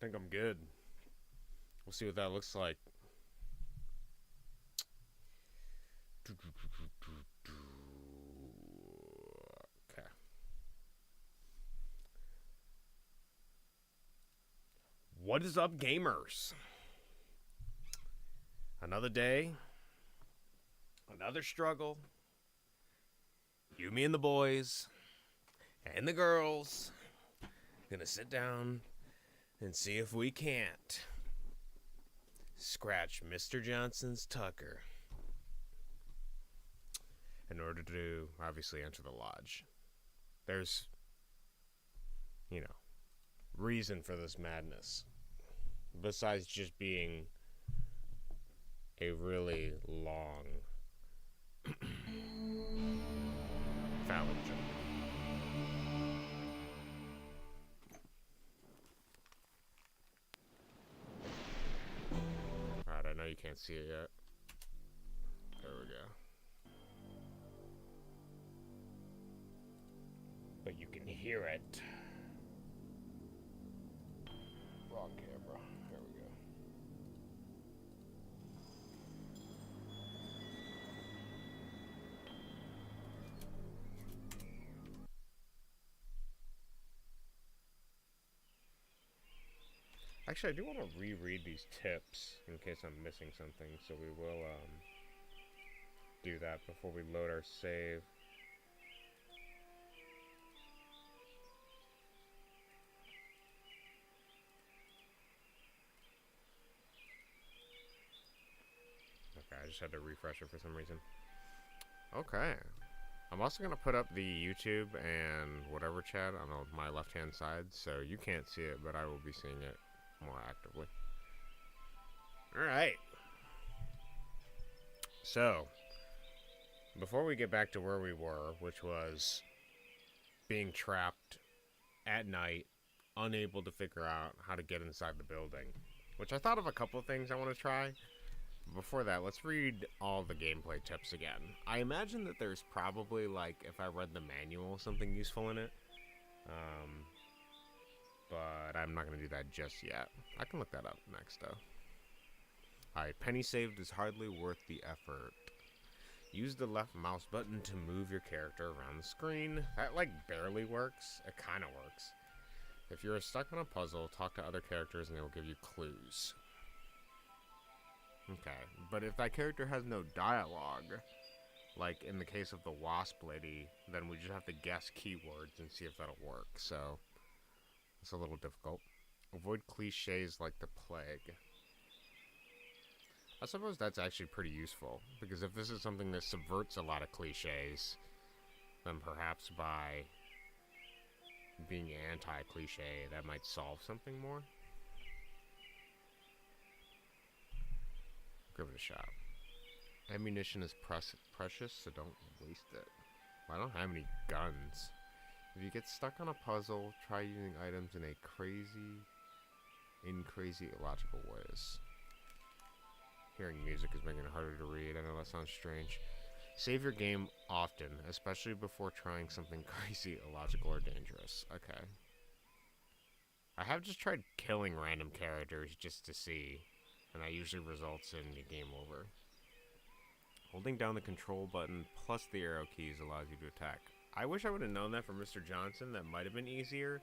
think I'm good. We'll see what that looks like. Okay. What is up, gamers? Another day, another struggle. You, me, and the boys, and the girls, gonna sit down and see if we can't scratch Mr. Johnson's Tucker in order to obviously enter the lodge. There's, reason for this madness. Besides just being a really long Fallon joke. Alright, I know you can't see it yet. There we go. But you can hear it. Wrong camera. There we go. Actually, I do want to reread these tips in case I'm missing something, so we will do that before we load our save. Okay, I just had to refresh it for some reason. Okay. I'm also going to put up the YouTube and whatever chat on my left-hand side, so you can't see it, but I will be seeing it more actively. Alright. So, before we get back to where we were, which was being trapped at night, unable to figure out how to get inside the building, which I thought of a couple of things I want to try. Before that, let's read all the gameplay tips again. I imagine that there's probably, like, if I read the manual, something useful in it. But I'm not going to do that just yet. I can look that up next, though. Alright, penny saved is hardly worth the effort. Use the left mouse button to move your character around the screen. That, like, barely works. It kind of works. If you're stuck on a puzzle, talk to other characters and they will give you clues. Okay, but if that character has no dialogue, like in the case of the wasp lady, then we just have to guess keywords and see if that'll work, so it's a little difficult. Avoid cliches like the plague. I suppose that's actually pretty useful, because if this is something that subverts a lot of cliches, then perhaps by being anti-cliche, that might solve something more. Give it a shot. Ammunition is precious, so don't waste it. Well, I don't have any guns. If you get stuck on a puzzle, try using items in crazy illogical ways. Hearing music is making it harder to read. I know that sounds strange. Save your game often, especially before trying something crazy, illogical, or dangerous. Okay. I have just tried killing random characters just to see, and that usually results in the game over. Holding down the control button plus the arrow keys allows you to attack. I wish I would have known that from Mr. Johnson. That might have been easier,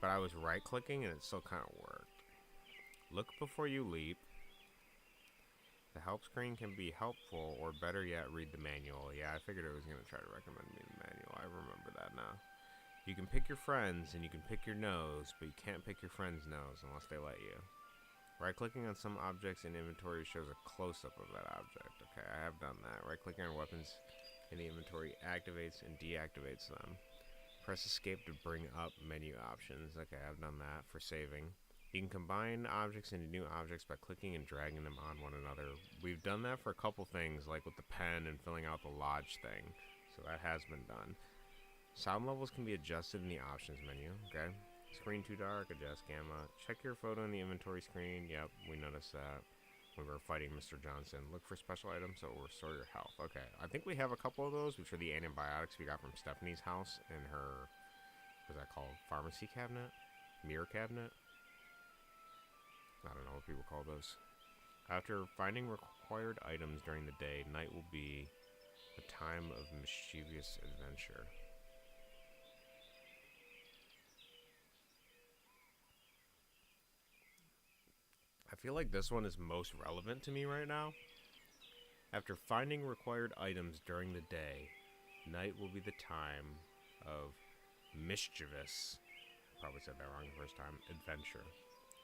but I was right-clicking and it still kind of worked. Look before you leap. The help screen can be helpful, or better yet, read the manual. Yeah, I figured it was going to try to recommend me the manual. I remember that now. You can pick your friends, and you can pick your nose, but you can't pick your friend's nose unless they let you. Right-clicking on some objects in inventory shows a close-up of that object. Okay, I have done that. Right-clicking on weapons in the inventory activates and deactivates them. Press escape to bring up menu options. Okay, I've done that for saving. You can combine objects into new objects by clicking and dragging them on one another. We've done that for a couple things, like with the pen and filling out the lodge thing. So that has been done. Sound levels can be adjusted in the options menu. Okay. Screen too dark, adjust gamma. Check your photo in the inventory screen. Yep, we noticed that when we were fighting Mr. Johnson. Look for special items that will restore your health. Okay, I think we have a couple of those, which are the antibiotics we got from Stephanie's house in her, what's that called? Pharmacy cabinet? Mirror cabinet? I don't know what people call those. After finding required items during the day, night will be a time of mischievous adventure. I feel like this one is most relevant to me right now. After finding required items during the day, night will be the time of mischievous, probably said that wrong the first time, adventure.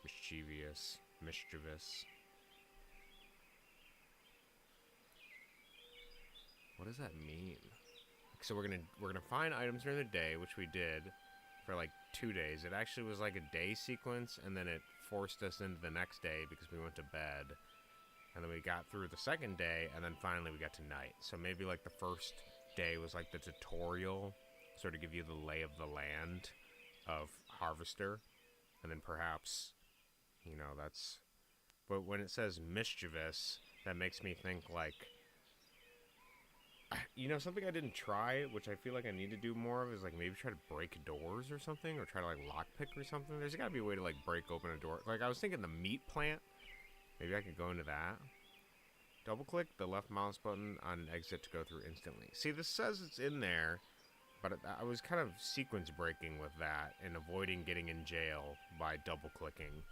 Mischievous, mischievous. What does that mean? So we're gonna find items during the day, which we did for like 2 days. It actually was like a day sequence, and then it forced us into the next day because we went to bed. And then we got through the second day, and then finally we got to night. So maybe like the first day was like the tutorial, sort of give you the lay of the land of Harvester. And then perhaps, you know, that's... But when it says mischievous, that makes me think like... You know, something I didn't try, which I feel like I need to do more of, is like maybe try to break doors or something, or try to like lockpick or something. There's gotta be a way to like break open a door. Like I was thinking the meat plant. Maybe I could go into that. Double click the left mouse button on exit to go through instantly. See, this says it's in there, but I was kind of sequence breaking with that and avoiding getting in jail by double clicking.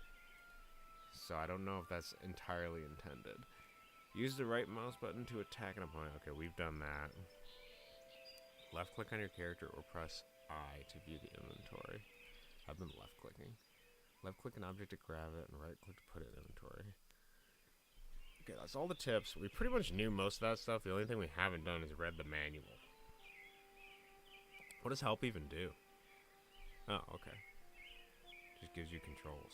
So I don't know if that's entirely intended. Use the right mouse button to attack an opponent. Okay, we've done that. Left click on your character or press I to view the inventory. I've been left clicking. Left click an object to grab it and right click to put it in inventory. Okay, that's all the tips. We pretty much knew most of that stuff. The only thing we haven't done is read the manual. What does help even do? Oh, okay. Just gives you controls.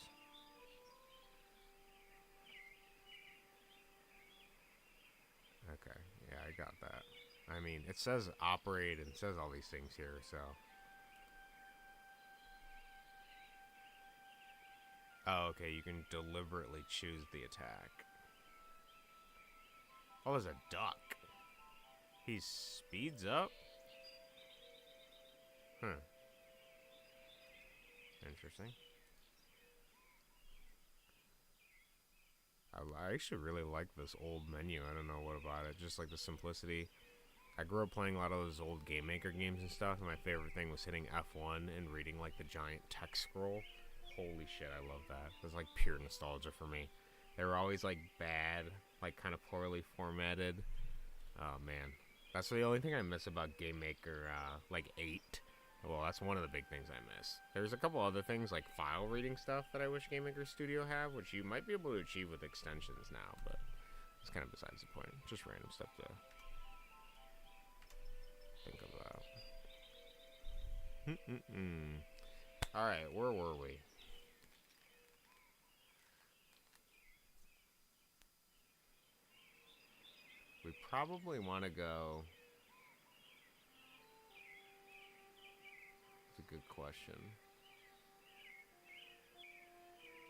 Okay, yeah, I got that. I mean, it says operate and it says all these things here, so... Oh, okay, you can deliberately choose the attack. Oh, there's a duck. He speeds up? Huh. Interesting. I actually really like this old menu. I don't know what about it. Just like the simplicity. I grew up playing a lot of those old Game Maker games and stuff, and my favorite thing was hitting F1 and reading like the giant text scroll. Holy shit, I love that. It was like pure nostalgia for me. They were always like bad, like kind of poorly formatted. Oh man, that's the only thing I miss about Game Maker like 8. Well, that's one of the big things I miss. There's a couple other things like file reading stuff that I wish Game Maker Studio have, which you might be able to achieve with extensions now, but it's kind of besides the point. Just random stuff to think about. Alright, where were we? We probably want to go... It's a good question.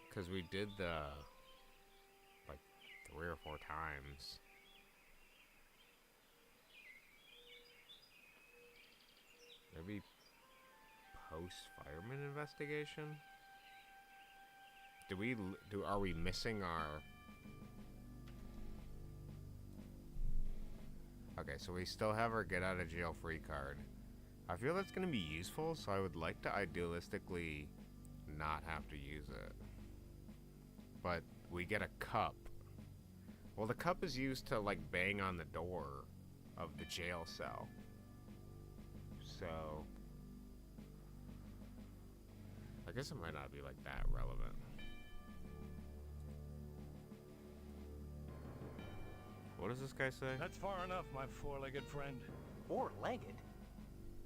Because we did the... like 3 or 4 times. Maybe post-fireman investigation? Are we missing our... Okay, so we still have our get out of jail free card. I feel that's going to be useful, so I would like to idealistically not have to use it. But we get a cup. Well, the cup is used to, like, bang on the door of the jail cell. So... I guess it might not be, like, that relevant. What does this guy say? That's far enough, my four-legged friend. Four-legged?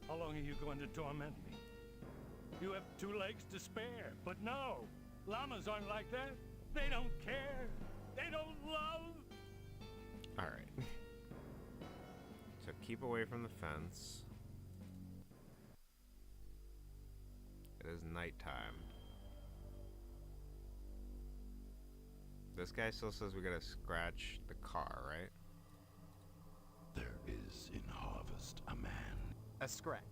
How long are you going to torment me? You have 2 legs to spare, but no! Llamas aren't like that. They don't care. They don't love. Alright. So keep away from the fence. It is nighttime. This guy still says we gotta scratch the car, right? There is in Harvest a man. A scratch.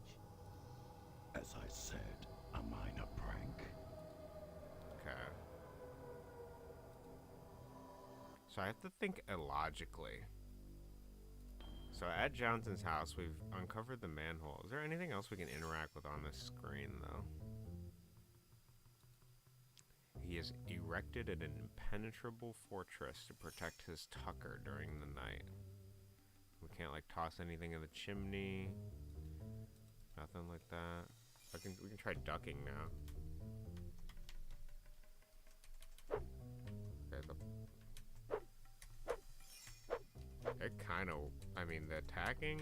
As I said, a minor prank. Okay. So I have to think illogically. So at Johnson's house, we've uncovered the manhole. Is there anything else we can interact with on this screen, though? He has erected an impenetrable fortress to protect his Tucker during the night. We can't, like, toss anything in the chimney. Nothing like that. We can try ducking now. Okay, it kind of, I mean, the attacking,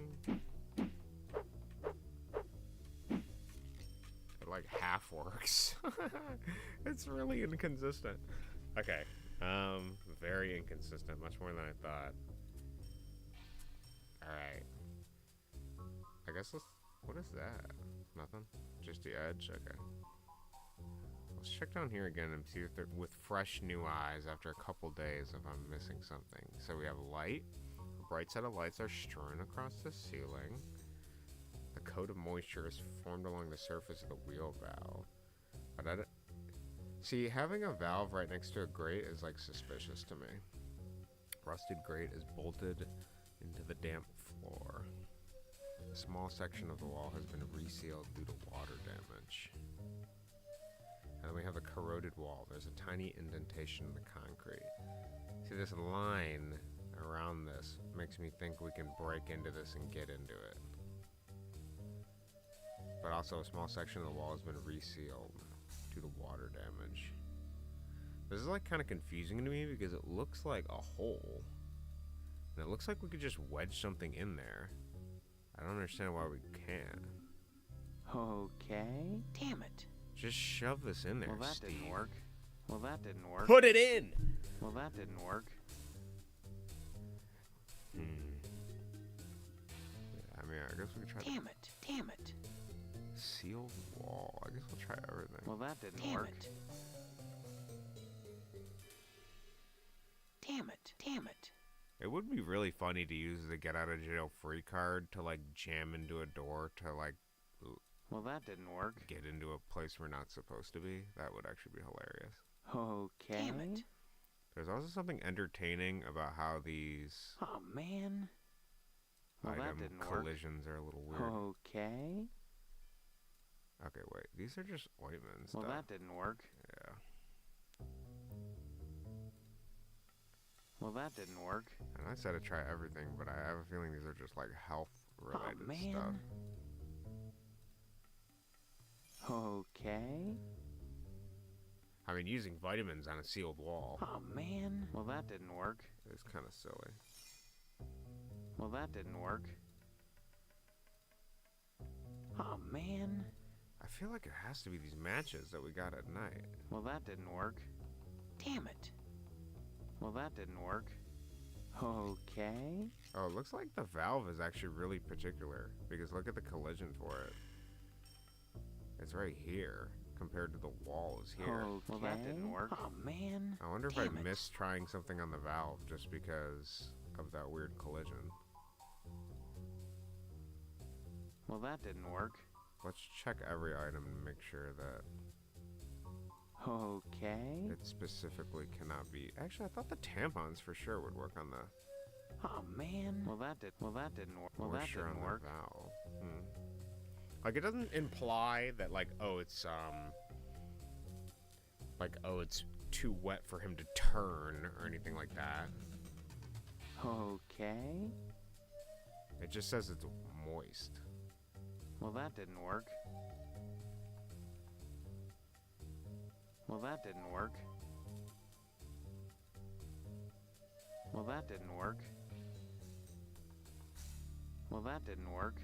it like half works. It's really inconsistent. Okay, very inconsistent, much more than I thought. Alright. I guess what is that? Nothing? Just the edge? Okay. Let's check down here again and see if they're with fresh new eyes after a couple days if I'm missing something. So we have light. A bright set of lights are strewn across the ceiling. A coat of moisture is formed along the surface of the wheel valve. But I don't... See, having a valve right next to a grate is like suspicious to me. Rusted grate is bolted into the damp floor. A small section of the wall has been resealed due to water damage. And then we have a corroded wall. There's a tiny indentation in the concrete. See, this line around this makes me think we can break into this and get into it. But also a small section of the wall has been resealed due to water damage. This is like kind of confusing to me because it looks like a hole. And it looks like we could just wedge something in there. I don't understand why we can't. Okay. Damn it. Just shove this in there, Well, that Steve. didn't work. Well, that didn't work. Put it in! Well, that didn't work. Yeah, I mean, I guess we could try Damn it. Damn it. sealed wall. I guess we'll try everything. Well, that didn't Damn work. it. Damn it. Damn it. It would be really funny to use the get out of jail free card to like jam into a door to like Well, that didn't work. get into a place we're not supposed to be. That would actually be hilarious. Okay. Damn it. There's also something entertaining about how these Oh, man. Well, that item didn't work. collisions are a little weird. Okay. Okay, wait. These are just ointments. Well, though. that didn't work. Yeah. Well, that didn't work. And I said to try everything, but I have a feeling these are just like health related Oh, man. stuff. Okay. I mean, using vitamins on a sealed wall Oh, man. Well, that didn't work. is kind of silly. Well, that didn't work. Oh, man. I feel like it has to be these matches that we got at night. Well, that didn't work. Damn it. Well, that didn't work. Okay. Oh, it looks like the valve is actually really particular because look at the collision for it. It's right here compared to the wall is here. Okay. Well, that didn't work. Oh, man. I wonder if Damn I it. missed trying something on the valve just because of that weird collision. Well, that didn't work. Let's check every item and make sure that Okay. it specifically cannot be. Actually, I thought the tampons for sure would work on the Oh, man. Well, that didn't work. Well, that moisture on didn't the work. valve. Like, it doesn't imply that, like, oh, it's too wet for him to turn or anything like that. Okay. It just says it's moist. Well, that didn't work. Well, that didn't work. Well, that didn't work. Well, that didn't work.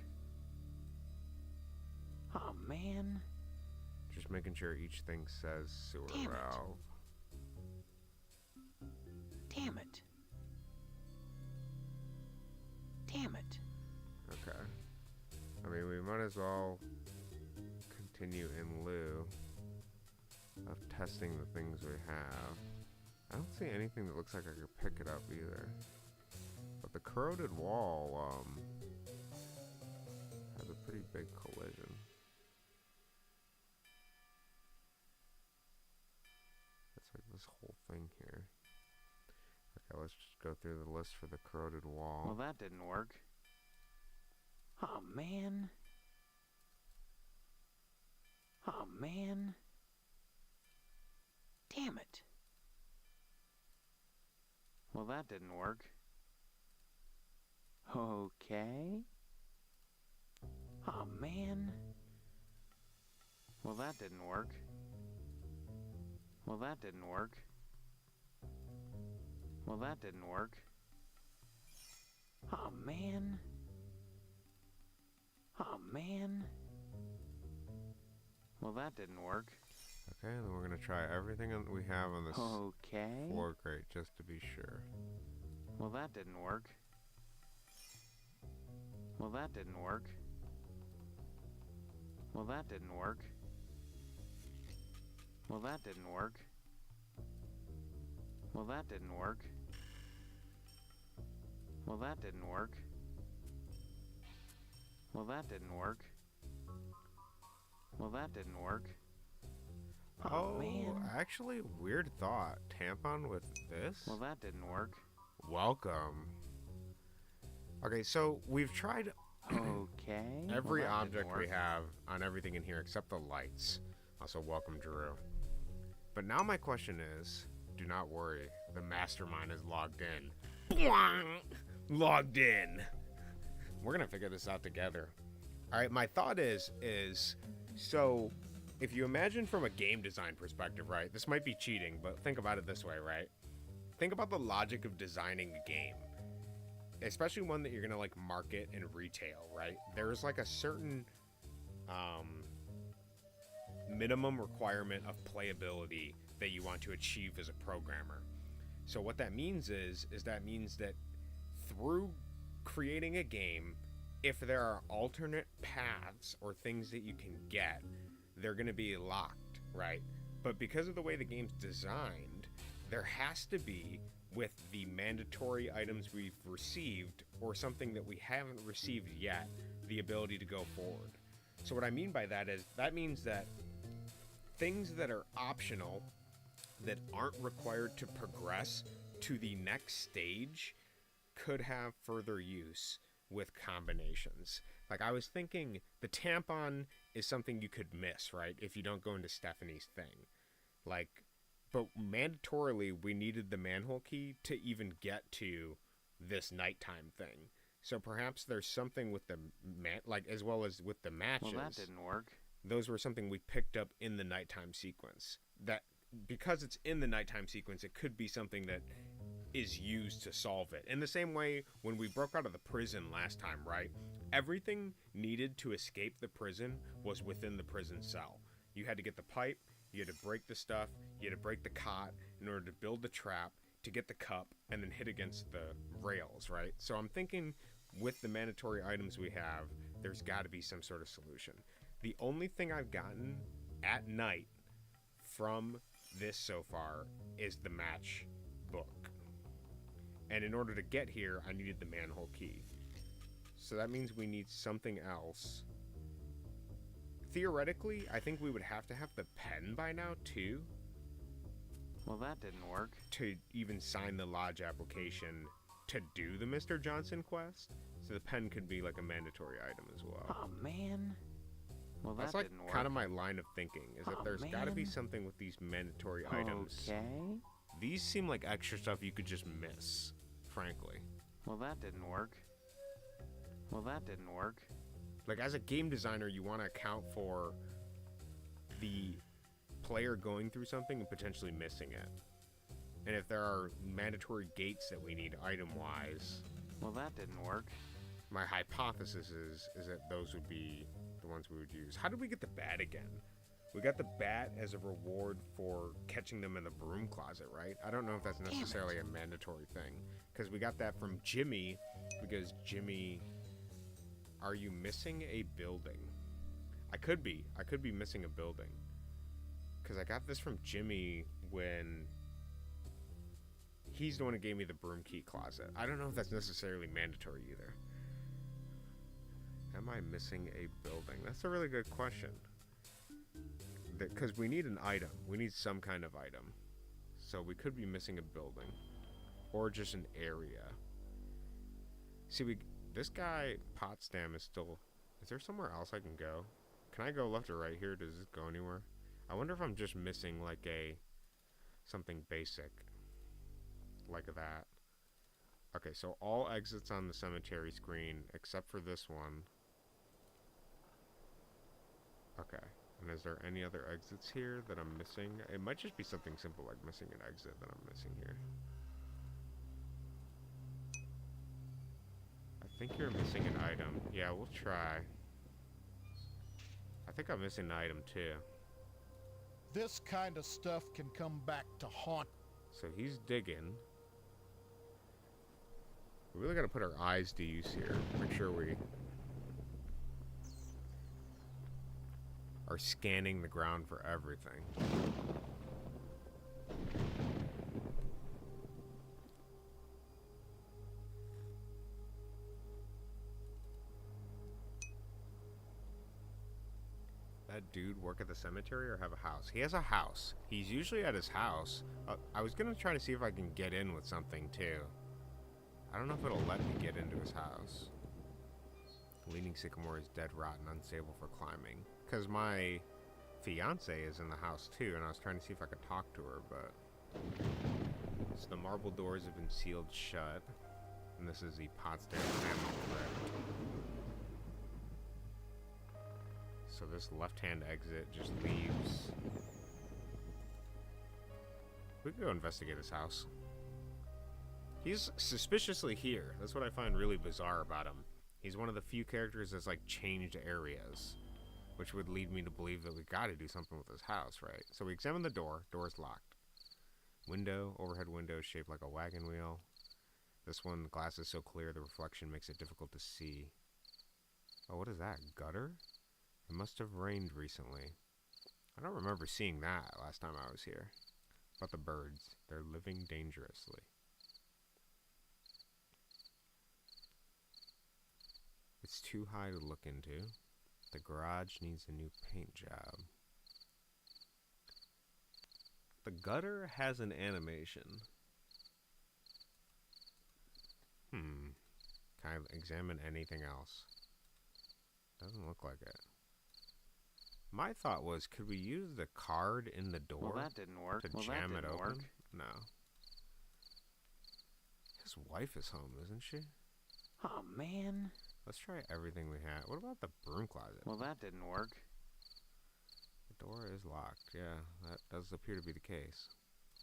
Oh, man. Just making sure each thing says sewer Damn it. valve. Damn it. Damn it. Okay. I mean, we might as well continue in lieu of testing the things we have. I don't see anything that looks like I could pick it up either. But the corroded wall, has a pretty big collision. It's like this whole thing here. Okay, let's just go through the list for the corroded wall. Well, that didn't work. Oh man. Oh man. Damn it. Well, that didn't work. Okay. Oh man. Well, that didn't work. Well, that didn't work. Well, that didn't work. Oh man. Oh man. Well, that didn't work. Okay, then we're gonna try everything that we have on this Okay. floor grate just to be sure. Well, that didn't work. Well, that didn't work. Well, that didn't work. Well, that didn't work. Well, that didn't work. Well, that didn't work. Well, that didn't work. Well, that didn't work. Oh, man. actually, weird thought. Tampon with this? Well, that didn't work. Welcome. Okay, so we've tried Okay. every Well, that didn't object we work. have on everything in here except the lights. Also, welcome, Drew. But now my question is, do not worry. The mastermind is logged in. Logged in. We're going to figure this out together. All right, my thought is, so if you imagine from a game design perspective, right? This might be cheating, but think about it this way, right? Think about the logic of designing a game. Especially one that you're going to like market and retail, right? There's like a certain minimum requirement of playability that you want to achieve as a programmer. So what that means is that means that through creating a game, if there are alternate paths or things that you can get, they're going to be locked, right? But because of the way the game's designed, there has to be, with the mandatory items we've received or something that we haven't received yet, the ability to go forward. So what I mean by that is that means that things that are optional, that aren't required to progress to the next stage, could have further use with combinations. Like I was thinking the tampon is something you could miss, right? If you don't go into Stephanie's thing. Like, but mandatorily we needed the manhole key to even get to this nighttime thing. So perhaps there's something with the like as well as with the matches. Well, that didn't work. Those were something we picked up in the nighttime sequence. That because it's in the nighttime sequence, it could be something that is used to solve it. In the same way when we broke out of the prison last time, right? Everything needed to escape the prison was within the prison cell. You had to get the pipe, you had to break the stuff, you had to break the cot in order to build the trap, to get the cup, and then hit against the rails, right? So I'm thinking with the mandatory items we have, there's got to be some sort of solution. The only thing I've gotten at night from this so far is the match book. And in order to get here, I needed the manhole key. So that means we need something else. Theoretically, I think we would have to have the pen by now, too, Well, that didn't work. to even sign the lodge application to do the Mr. Johnson quest. So the pen could be like a mandatory item as well. Oh man. Well, That's that like didn't work. kind of my line of thinking, is that Aw, there's got to be man. something with these mandatory items. Okay. These seem like extra stuff you could just miss, frankly. Well, that didn't work. Well, that didn't work. Like, as a game designer, you want to account for the player going through something and potentially missing it. And if there are mandatory gates that we need item-wise, Well, that didn't work. my hypothesis is that those would be the ones we would use. How did we get the bat again? We got the bat as a reward for catching them in the broom closet, right? I don't know if that's necessarily a mandatory thing. Because we got that from Jimmy, because Jimmy... Are you missing a building? I could be missing a building. Because I got this from Jimmy when... He's the one who gave me the broom key closet. I don't know if that's necessarily mandatory either. Am I missing a building? That's a really good question. Because we need an item. We need some kind of item. So we could be missing a building. or just an area. See, this guy, Potsdam, is still... Is there somewhere else I can go? Can I go left or right here? Does this go anywhere? I wonder if I'm just missing, like, something basic. Like that. Okay, so all exits on the cemetery screen, except for this one. Okay. And is there any other exits here that I'm missing? It might just be something simple like missing an exit that I'm missing here. I think you're missing an item. Yeah, we'll try. I think I'm missing an item too. This kind of stuff can come back to haunt. So he's digging. We really gotta put our eyes to use here. Make sure we are scanning the ground for everything. That dude work at the cemetery or have a house? He has a house. He's usually at his house. I was gonna try to see if I can get in with something too. I don't know if it'll let me get into his house. Leaning sycamore is dead, rotten, unstable for climbing. Because my fiance is in the house too, and I was trying to see if I could talk to her, but... So the marble doors have been sealed shut. And this is the Potsdam family crypt. So this left-hand exit just leaves... We could go investigate his house. He's suspiciously here. That's what I find really bizarre about him. He's one of the few characters that's like changed areas, which would lead me to believe that we gotta do something with his house, right? So we examine the door. Door's locked. Window, overhead window shaped like a wagon wheel. This one, the glass is so clear the reflection makes it difficult to see. Oh, what is that? Gutter? It must have rained recently. I don't remember seeing that last time I was here. About the birds. They're living dangerously. It's too high to look into. The garage needs a new paint job. The gutter has an animation. Can I examine anything else? Doesn't look like it. My thought was, could we use the card in the door? Well, that didn't work. To jam it open? No. His wife is home, isn't she? Oh, man. Let's try everything we have. What about the broom closet? Well, that didn't work. The door is locked. Yeah, that does appear to be the case.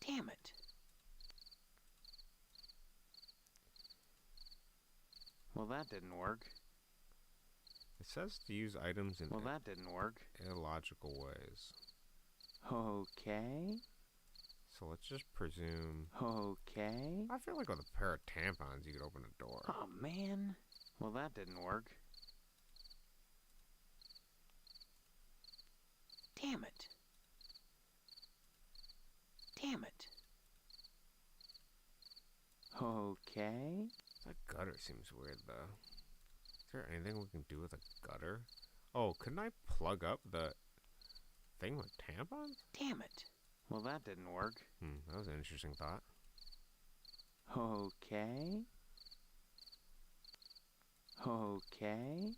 Damn it. Well, that didn't work. It says to use items in Well, that didn't work. illogical ways. Okay. So let's just presume... Okay. I feel like with a pair of tampons you could open a door. Oh, man. Well, that didn't work. Damn it. Damn it. Okay. That gutter seems weird, though. Is there anything we can do with a gutter? Oh, couldn't I plug up the thing with tampons? Damn it. Well, that didn't work. That was an interesting thought. Okay. Okay.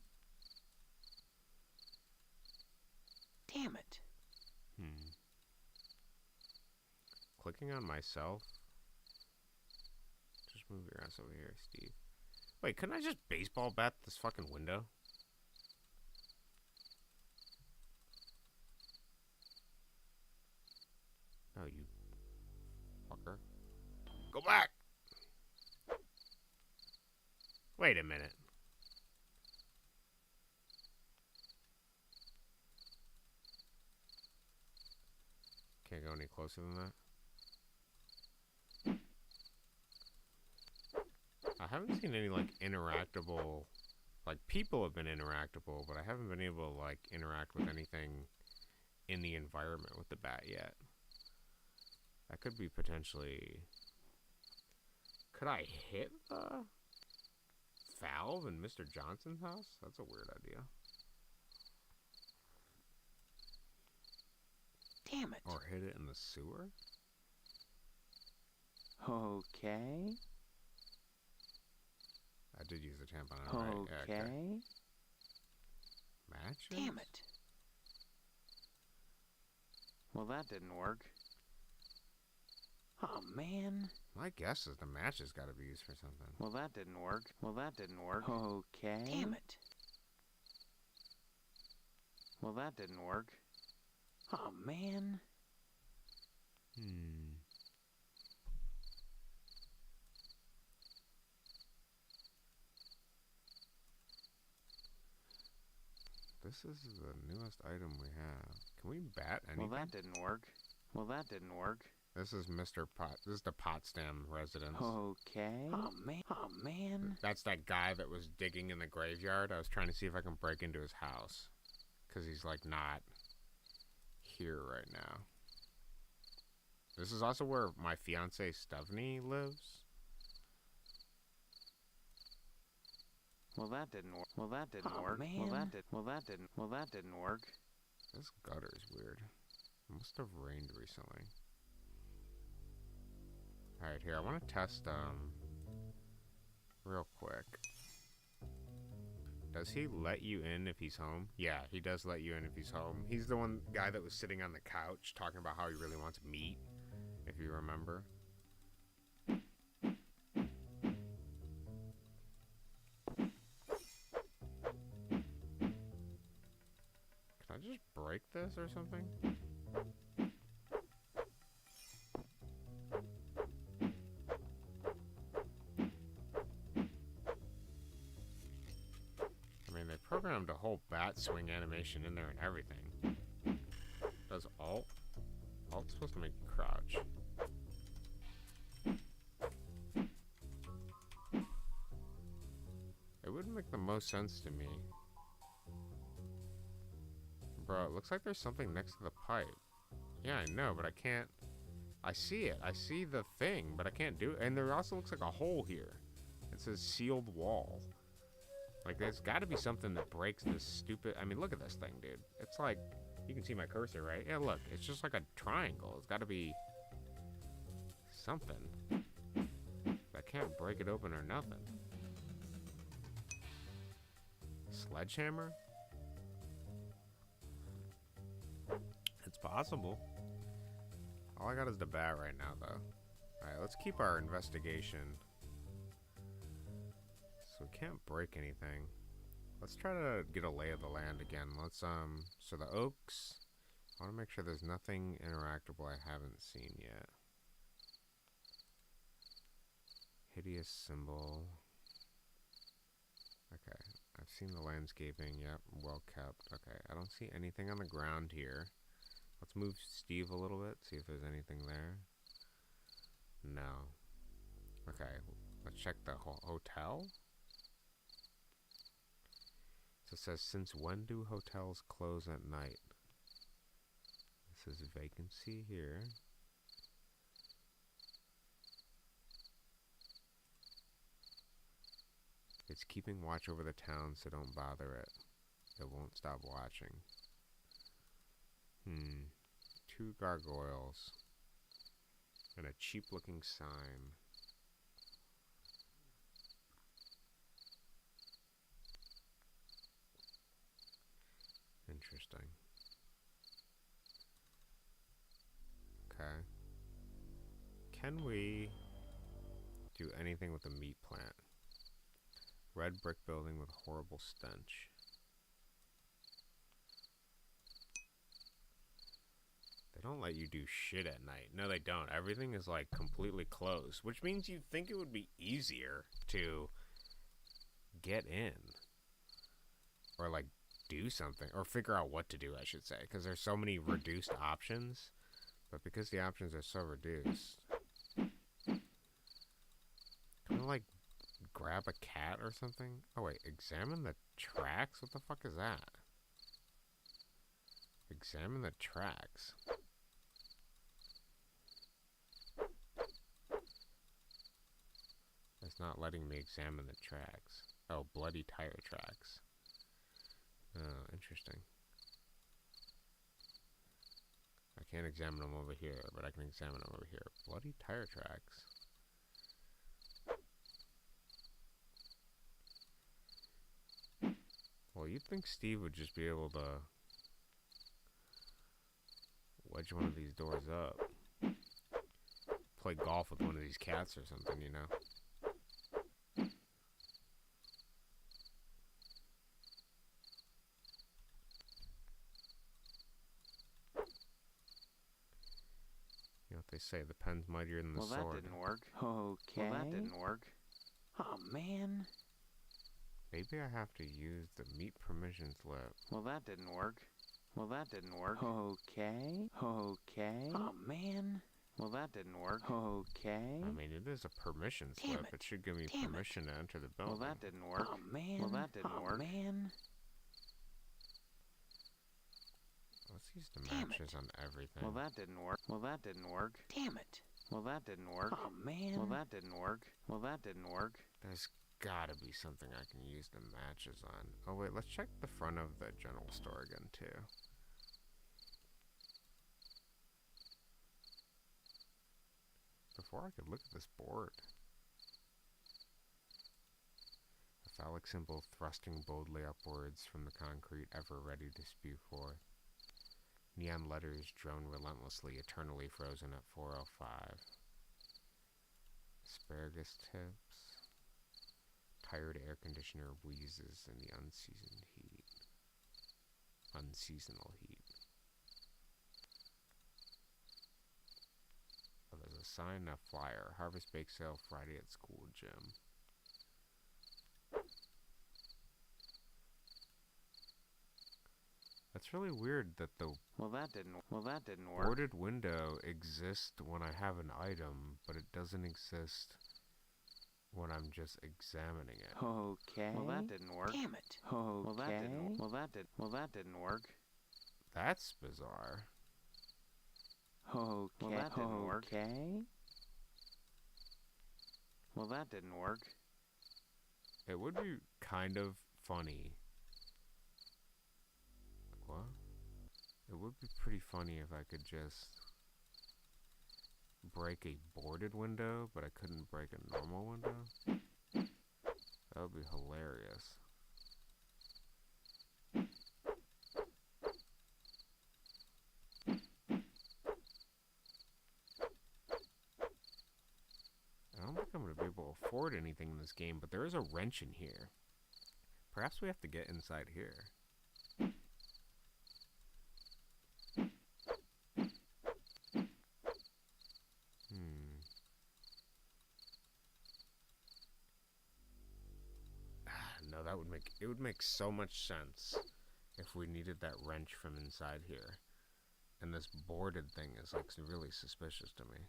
Damn it. Clicking on myself? Just move your ass over here, Steve. Wait, couldn't I just baseball bat this fucking window? No, you fucker. Go back! Wait a minute. Can't go any closer than that. I haven't seen any, like, interactable... Like, people have been interactable, but I haven't been able to, like, interact with anything in the environment with the bat yet. That could be potentially... Could I hit the valve in Mr. Johnson's house? That's a weird idea. Damn it. Or hit it in the sewer? Okay. I did use the tampon, right? Yeah, Okay. Matches? Damn it. Well, that didn't work. Oh, man. My guess is the matches got to be used for something. Well, that didn't work. Well, that didn't work. Okay. Damn it. Well, that didn't work. Oh, man. This is the newest item we have. Can we bat anything? Well, that didn't work. Well, that didn't work. This is Mr. Pot. This is the Potsdam residence. Okay. Oh, man. Oh, man. That's that guy that was digging in the graveyard. I was trying to see if I can break into his house. Because he's, like, not here right now. This is also where my fiance Stephanie lives. Well, that didn't work. Well, that didn't Oh, work. man. Well, that did. Well, that didn't. Well, that didn't work. This gutter is weird. It must have rained recently. Alright, here, I want to test, real quick. Does he let you in if he's home? Yeah, he does let you in if he's home. He's the one guy that was sitting on the couch talking about how he really wants meat, if you remember. Can I just break this or something? I mean, they programmed a whole bat swing animation in there and everything. Does Alt? Alt's supposed to make you crouch. It wouldn't make the most sense to me. Bro, it looks like there's something next to the pipe. Yeah, I know, but I can't... I see it. I see the thing, but I can't do it. And there also looks like a hole here. It says sealed wall. Like, there's got to be something that breaks this stupid... I mean, look at this thing, dude. It's like... You can see my cursor, right? Yeah, look. It's just like a triangle. It's got to be... something. I can't break it open or nothing. Sledgehammer? It's possible. All I got is the bat right now, though. Alright, let's keep our investigation. So we can't break anything. Let's try to get a lay of the land again. Let's, so the oaks. I want to make sure there's nothing interactable I haven't seen yet. Hideous symbol. Okay, I've seen the landscaping. Yep, well kept. Okay, I don't see anything on the ground here. Let's move Steve a little bit, see if there's anything there. No. Okay, let's check the hotel. So it says, since when do hotels close at night? This is vacancy here. It's keeping watch over the town, so don't bother it. It won't stop watching. 2 gargoyles. And a cheap-looking sign. Interesting. Okay. Can we do anything with the meat plant? Red brick building with horrible stench. They don't let you do shit at night. No, they don't. Everything is like completely closed, which means you'd think it would be easier to get in. Or like do something. Or figure out what to do, I should say. Because there's so many reduced options. But because the options are so reduced. Can we like grab a cat or something? Oh wait, examine the tracks? What the fuck is that? Examine the tracks. It's not letting me examine the tracks. Oh, bloody tire tracks. Oh, interesting. I can't examine them over here, but I can examine them over here. Bloody tire tracks. you'd think Steve would just be able to wedge one of these doors up. Play golf with one of these cats or something, you know? You know what they say, the pen's mightier than the sword. Well, that didn't work. Okay. Well, that didn't work. Oh, man. Maybe I have to use the meet permission slip. Well, that didn't work. Well, that didn't work. Okay. Okay. Oh, man. Well, that didn't work. Okay. I mean, it is a permission slip. It should give me permission to enter the building. Well, that didn't work. Oh, man. Well, that didn't work. Man. Let's use the Damn matches on everything. Well, that didn't work. Well, that didn't work. Damn it. Well, that didn't work. Oh, man. Well, that didn't work. Well, that didn't work. There's gotta be something I can use the matches on. Oh wait, let's check the front of the general store again too. Before I could look at this board. A phallic symbol thrusting boldly upwards from the concrete, ever ready to spew forth. Neon letters drone relentlessly, eternally frozen at 4:05. Asparagus tips. Tired air conditioner wheezes in the unseasoned heat. Unseasonal heat. Oh, there's a sign, a flyer. Harvest bake sale Friday at school gym. That's really weird that the Well, that didn't work. boarded window exists when I have an item, but it doesn't exist when I'm just examining it. Okay. Well, that didn't work. Damn it. Well, that Okay. didn't. Well, that didn't work. That's bizarre. Okay. Well, that didn't work. Okay. Well, that didn't work. It would be kind of funny. What? It would be pretty funny if I could just break a boarded window, but I couldn't break a normal window. That would be hilarious. I don't think I'm going to be able to afford anything in this game, but there is a wrench in here. Perhaps we have to get inside here. No, that would make, it would make so much sense if we needed that wrench from inside here. And this boarded thing is like really suspicious to me.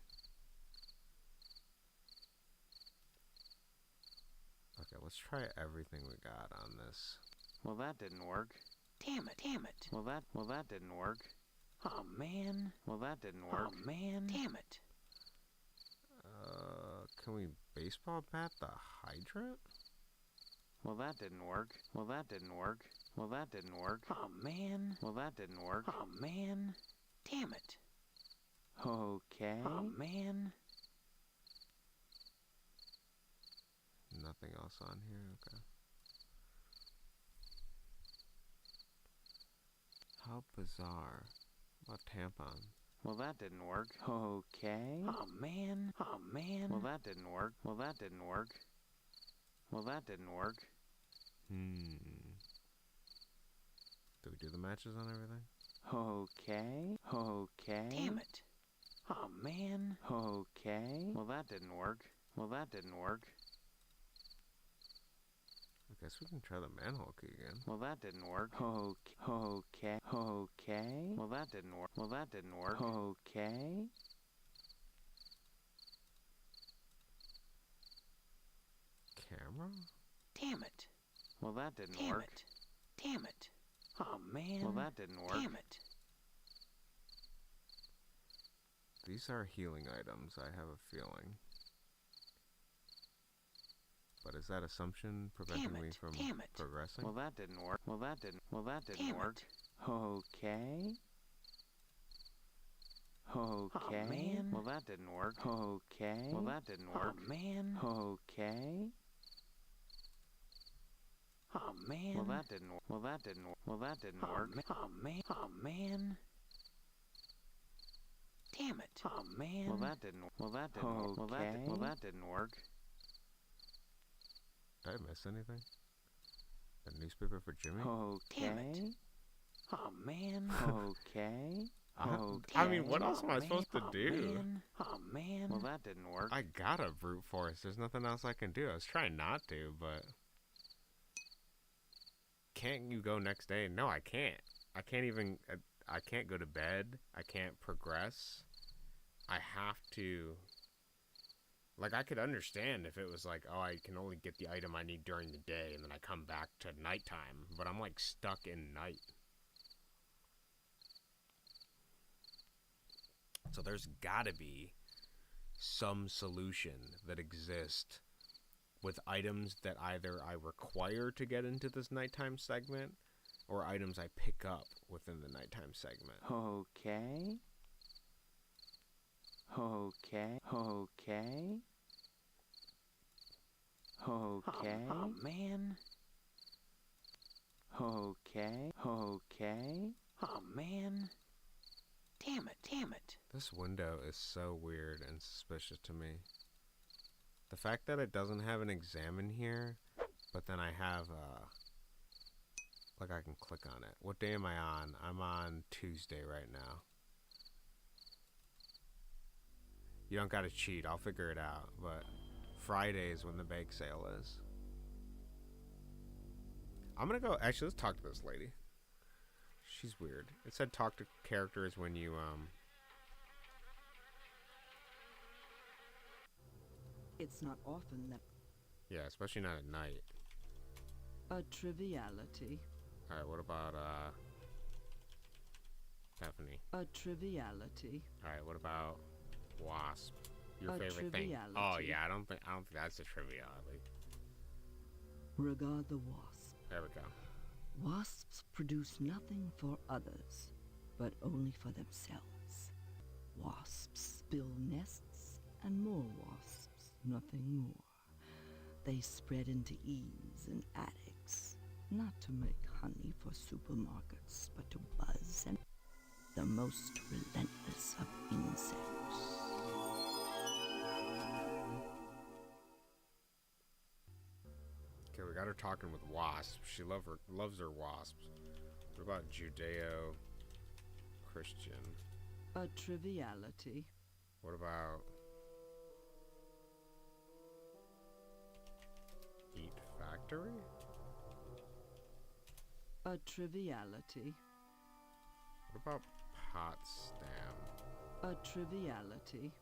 Okay, let's try everything we got on this. Well, that didn't work. Damn it. Damn it. Well, that didn't work. Oh, man. Well, that didn't work. Oh, man. Damn it. Can we baseball bat the hydrant? Well, that didn't work. Well, that didn't work. Well, that didn't work. Oh, man. Well, that didn't work. Oh, man. Damn it. Okay. Oh, man. Nothing else on here? Okay. How bizarre. What tampon? Well, that didn't work. Okay. Oh, man. Oh, man. Well, that didn't work. Well, that didn't work. Well, that didn't work. Do we do the matches on everything? Okay. Okay. Damn it. Oh, man. Okay. Well, that didn't work. Well, that didn't work. I guess we can try the manhole key again. Well, that didn't work. Okay. Okay. Well, that didn't work. Well, that didn't work. Okay. Camera? Damn it. Well, that didn't Damn work. it. Damn it. Oh, man. Well, that didn't work. Damn it. These are healing items, I have a feeling. But is that assumption preventing me from progressing? Well, that didn't work. Well, that didn't. Well, that didn't Damn work. it. Okay. Okay. Oh, man. Well, that didn't work. Okay. Well, that didn't work. Oh, man. Okay. Oh man. Well, that didn't work. Well, that didn't work. Well, that didn't work. Oh man. Oh man. Damn it. Oh man. Well, that didn't. Well, that didn't work. Well, that Okay. well, that didn't work. Did I miss anything? A newspaper for Jimmy? Okay. Damn it. Oh man. Okay. I mean, what else am I supposed to do? Man. Oh man. Well, that didn't work. I gotta brute force. There's nothing else I can do. I was trying not to, but... Can't you go next day? No, I can't. I can't even... I can't go to bed. I can't progress. I have to... Like, I could understand if it was like, oh, I can only get the item I need during the day, and then I come back to nighttime. But I'm, like, stuck in night. So there's gotta be some solution that exists with items that either I require to get into this nighttime segment, or items I pick up within the nighttime segment. Okay. Okay. Okay. Okay. Oh man. Okay. Okay. Oh man. Damn it. Damn it. This window is so weird and suspicious to me. The fact that it doesn't have an examine here, but then I have like I can click on it. What day am I on? I'm on Tuesday right now. You don't gotta cheat, I'll figure it out, but Friday is when the bake sale is. I'm gonna go, actually let's talk to this lady. She's weird. It said talk to characters when you It's not often that yeah, especially not at night. a triviality, Alright, what about Stephanie? a triviality, Alright, what about Wasp? Your A favorite thing. Oh triviality. yeah, I don't think that's a triviality. regard the wasp. There we go. Wasps produce nothing for others, but only for themselves. Wasps build nests and more wasps, nothing more. They spread into eaves and attics, not to make honey for supermarkets, but to buzz and the most relentless of insects. Okay, we got her talking with wasps. She loves her wasps. What about Judeo-Christian? A triviality, What about Eat Factory? a triviality, What about Potsdam? a triviality,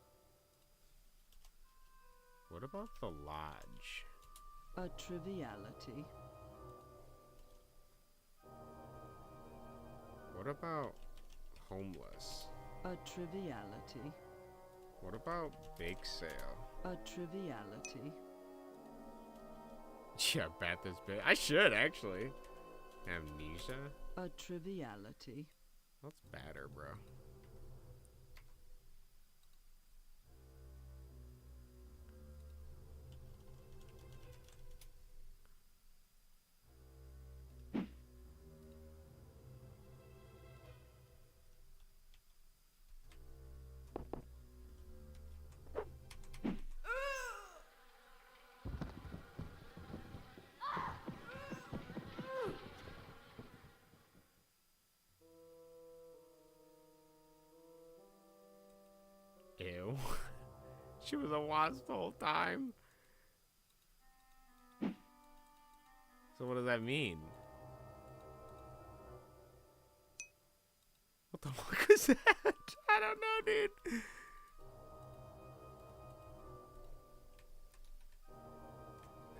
What about the Lodge? a triviality, What about Homeless? a triviality, What about Bake Sale? a triviality, Yeah, bet this bit. I should actually. Amnesia? a triviality, That's better, bro. Ew. She was a wasp the whole time. So what does that mean? What the fuck is that? I don't know, dude.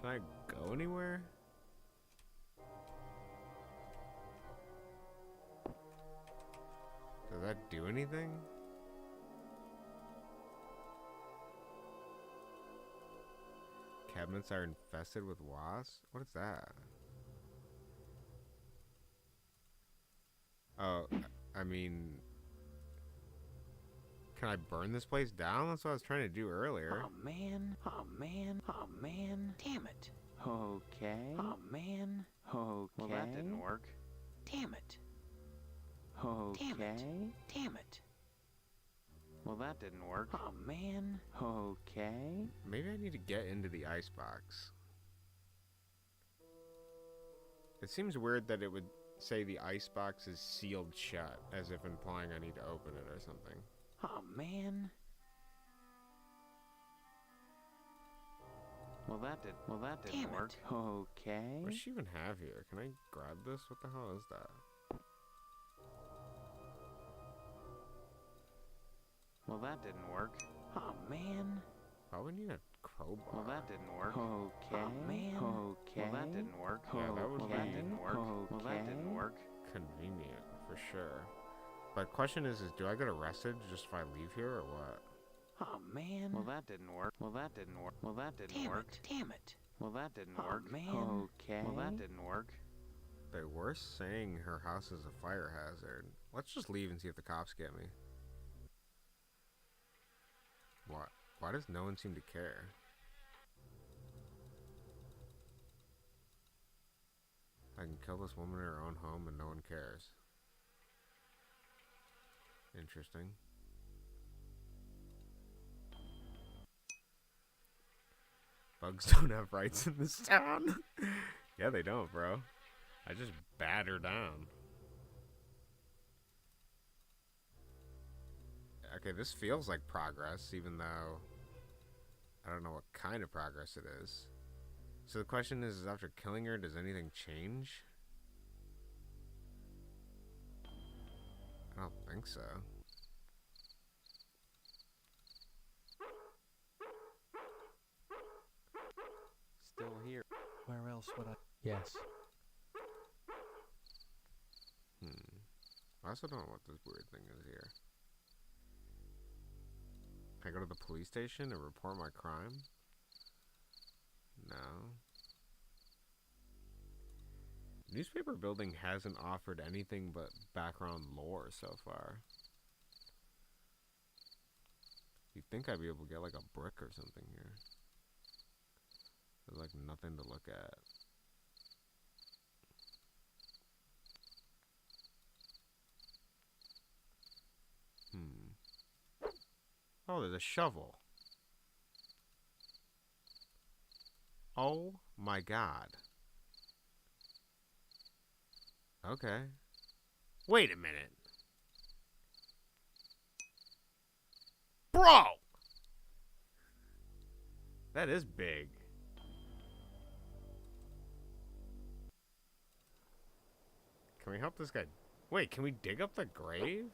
Can I go anywhere? Does that do anything? Cabinets are infested with wasps? What is that? Oh, I mean... Can I burn this place down? That's what I was trying to do earlier. Oh man. Oh man. Oh man. Damn it. Okay. Oh man. Okay. Well, that didn't work. Damn it. Okay. Damn it. Damn it. Well, that didn't work. Oh, man. Okay. Maybe I need to get into the icebox. It seems weird that it would say the icebox is sealed shut, as if implying I need to open it or something. Oh, man. Well, that didn't Damn work. it. Okay. What does she even have here? Can I grab this? What the hell is that? Well, that didn't work. Oh, man. Probably need a crowbar. Well, that didn't work. Okay. Oh, man. Okay. Well, that didn't work. Yeah, that would Well, be that didn't work. Well, that Okay. didn't work. convenient for sure. But question is do I get arrested just if I leave here or what? Oh, man. Well, that didn't work. Well, that didn't work. Well, that didn't Damn work. it. Damn it. Well, that didn't Oh, work. man. Okay. Well, that didn't work. They were saying her house is a fire hazard. Let's just leave and see if the cops get me. What? Why does no one seem to care? I can kill this woman in her own home and no one cares. Interesting. Bugs don't have rights in this town. Yeah, they don't, bro. I just bat her down. Okay, this feels like progress, even though I don't know what kind of progress it is. So the question is after killing her, does anything change? I don't think so. Still here. Where else would I? Yes. I also don't know what this weird thing is here. Can I go to the police station and report my crime? No. Newspaper building hasn't offered anything but background lore so far. You'd think I'd be able to get like a brick or something here. There's like nothing to look at. Oh, there's a shovel. Oh my god. Okay. Wait a minute. Bro! That is big. Can we help this guy? Wait, can we dig up the grave?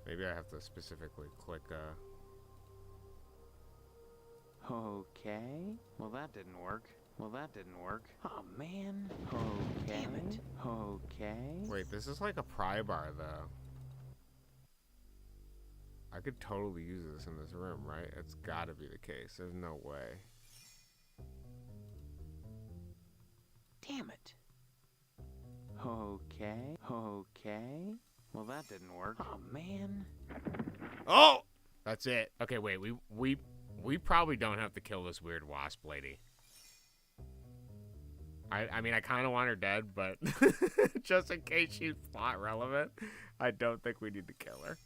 Maybe I have to specifically click, Okay. Well, that didn't work. Well, that didn't work. Oh, man. Okay. Damn it. Okay. Wait, this is like a pry bar, though. I could totally use this in this room, right? It's gotta be the case. There's no way. Damn it. Okay. Okay. Well, that didn't work. Oh, man. Oh! That's it. Okay, wait. We probably don't have to kill this weird wasp lady. I mean, I kind of want her dead, but just in case she's plot relevant, I don't think we need to kill her.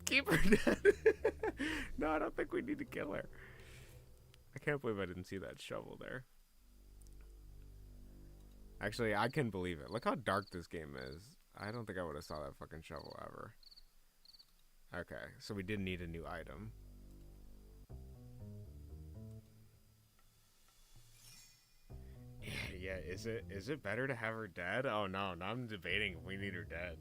Keep her dead. No, I don't think we need to kill her. I can't believe I didn't see that shovel there. Actually, I can believe it. Look how dark this game is. I don't think I would have saw that fucking shovel ever. Okay, so we did need a new item. Yeah, is it better to have her dead? Oh no, now I'm debating if we need her dead.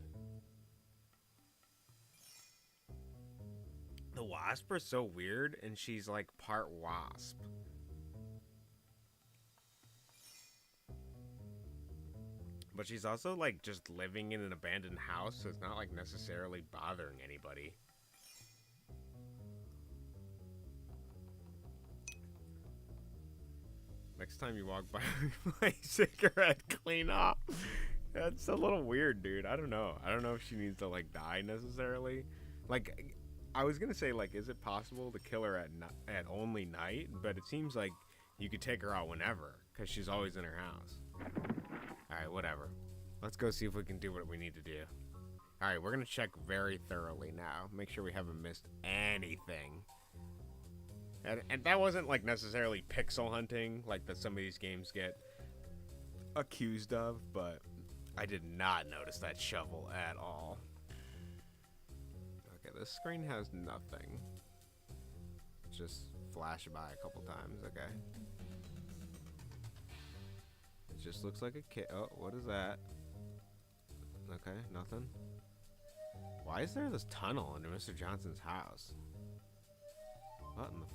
The wasp are so weird, and she's like part wasp. But she's also like just living in an abandoned house, so it's not like necessarily bothering anybody. Next next time you walk by my cigarette, clean up. That's a little weird, dude. I don't know. I don't know if she needs to, like, die necessarily. Like, I was gonna say, like, is it possible to kill her at only night? But it seems like you could take her out whenever, because she's always in her house. Alright, whatever. Let's go see if we can do what we need to do. Alright, we're gonna check very thoroughly now. Make sure we haven't missed anything. And that wasn't, like, necessarily pixel hunting, like that some of these games get accused of, but I did not notice that shovel at all. Okay, this screen has nothing. Just flash by a couple times, okay. It just looks like a kid. Oh, what is that? Okay, nothing. Why is there this tunnel under Mr. Johnson's house? What in the...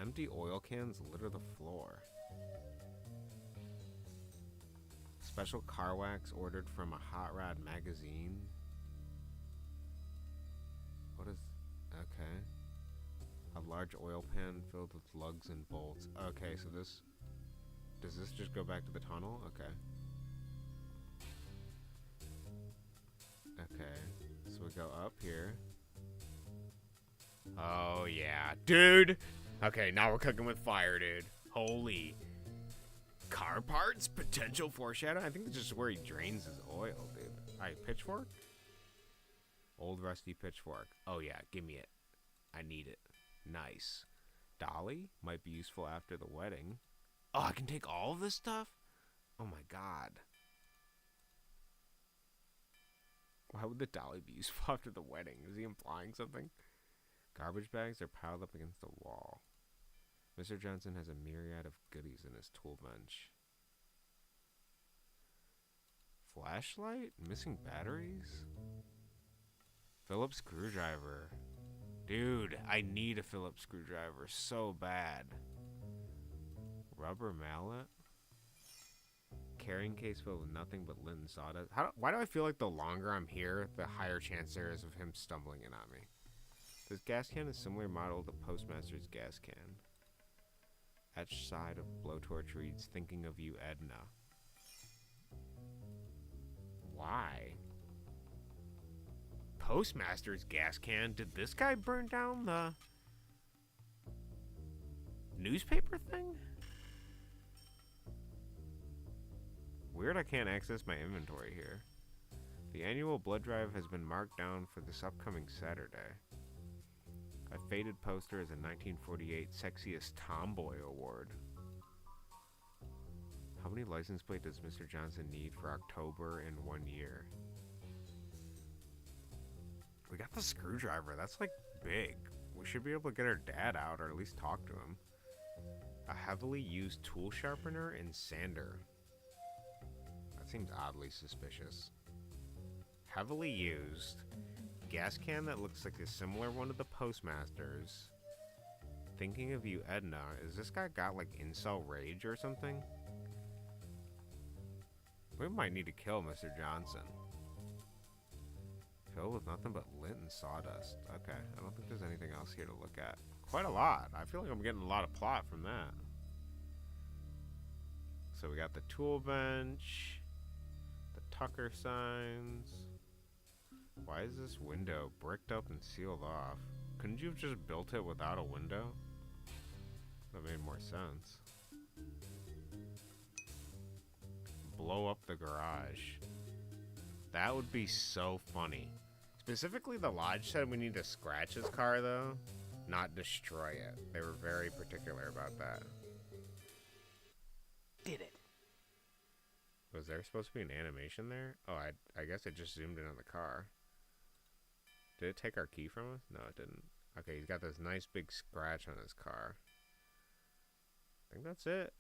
Empty oil cans litter the floor. Special car wax ordered from a Hot Rod magazine. What is... Okay. A large oil pan filled with lugs and bolts. Okay, so this... Does this just go back to the tunnel? Okay. Okay. So we go up here. Oh, yeah. Dude! Okay, now we're cooking with fire, dude. Holy. Car parts? Potential foreshadow? I think this is just where he drains his oil, dude. Alright, pitchfork? Old rusty pitchfork. Oh, yeah, give me it. I need it. Nice. Dolly? Might be useful after the wedding. Oh, I can take all of this stuff? Oh, my God. Why would the dolly be useful after the wedding? Is he implying something? Garbage bags are piled up against the wall. Mr. Johnson has a myriad of goodies in his tool bench. Flashlight? Missing batteries? Phillips screwdriver. Dude, I need a Phillips screwdriver so bad. Rubber mallet? Carrying case filled with nothing but lint and sawdust. Why do I feel like the longer I'm here, the higher chance there is of him stumbling in on me? This gas can is similar model to Postmaster's gas can. Etched side of blowtorch reads, "Thinking of you, Edna." Why? Postmaster's gas can? Did this guy burn down the newspaper thing? Weird I can't access my inventory here. The annual blood drive has been marked down for this upcoming Saturday. A faded poster is a 1948 Sexiest Tomboy Award. How many license plates does Mr. Johnson need for October in 1 year? We got the screwdriver. That's like big. We should be able to get our dad out or at least talk to him. A heavily used tool sharpener and sander. That seems oddly suspicious. Heavily used. Gas can that looks like a similar one to the Postmaster's. Thinking of you, Edna. Is this guy got like incel rage or something? We might need to kill Mr. Johnson. Filled with nothing but lint and sawdust. Okay, I don't think there's anything else here to look at. Quite a lot. I feel like I'm getting a lot of plot from that. So we got the tool bench, the Tucker signs. Why is this window bricked up and sealed off? Couldn't you have just built it without a window? That made more sense. Blow up the garage. That would be so funny. Specifically, the lodge said we need to scratch his car, though, not destroy it. They were very particular about that. Did it. Was there supposed to be an animation there? Oh, I guess it just zoomed in on the car. Did it take our key from us? No, it didn't. Okay, he's got this nice big scratch on his car. I think that's it.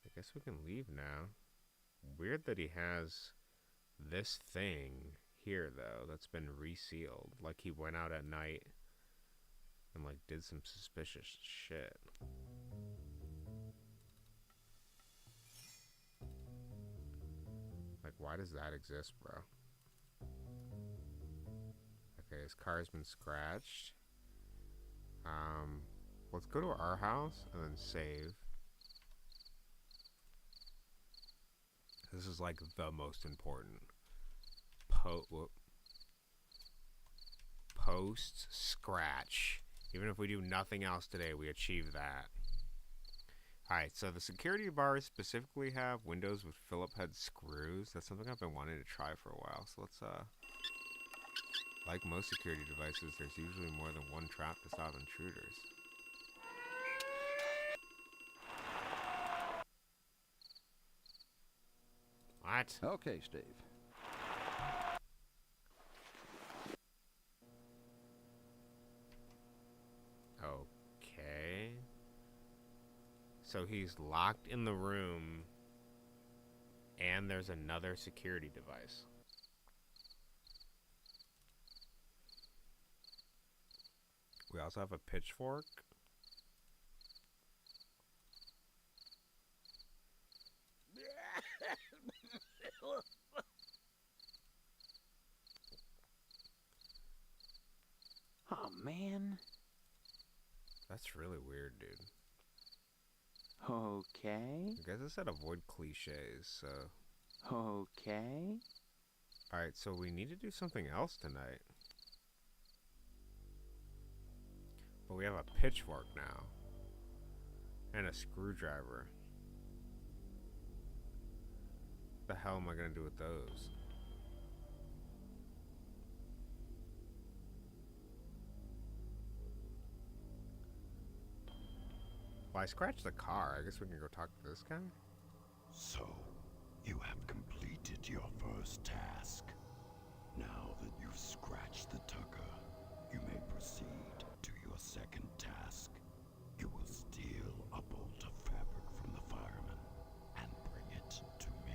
I guess we can leave now. Weird that he has this thing here, though, that's been resealed. Like he went out at night and, like, did some suspicious shit. Like, why does that exist, bro? Okay, his car's been scratched. Let's go to our house and then save. This is like the most important. Post scratch. Even if we do nothing else today, we achieve that. Alright, so the security bars specifically have windows with Phillip head screws. That's something I've been wanting to try for a while. So let's, like most security devices, there's usually more than one trap to stop intruders. What? Okay, Steve. Okay. So he's locked in the room, and there's another security device. We also have a pitchfork. Oh, man. That's really weird, dude. Okay. I guess it said avoid cliches, so... Okay. Alright, so we need to do something else tonight. But we have a pitchfork now. And a screwdriver. What the hell am I gonna do with those? Well, I scratched the car. I guess we can go talk to this guy? So, you have completed your first task. Now that you've scratched the tucker, you may proceed to your second task. You will steal a bolt of fabric from the fireman and bring it to me.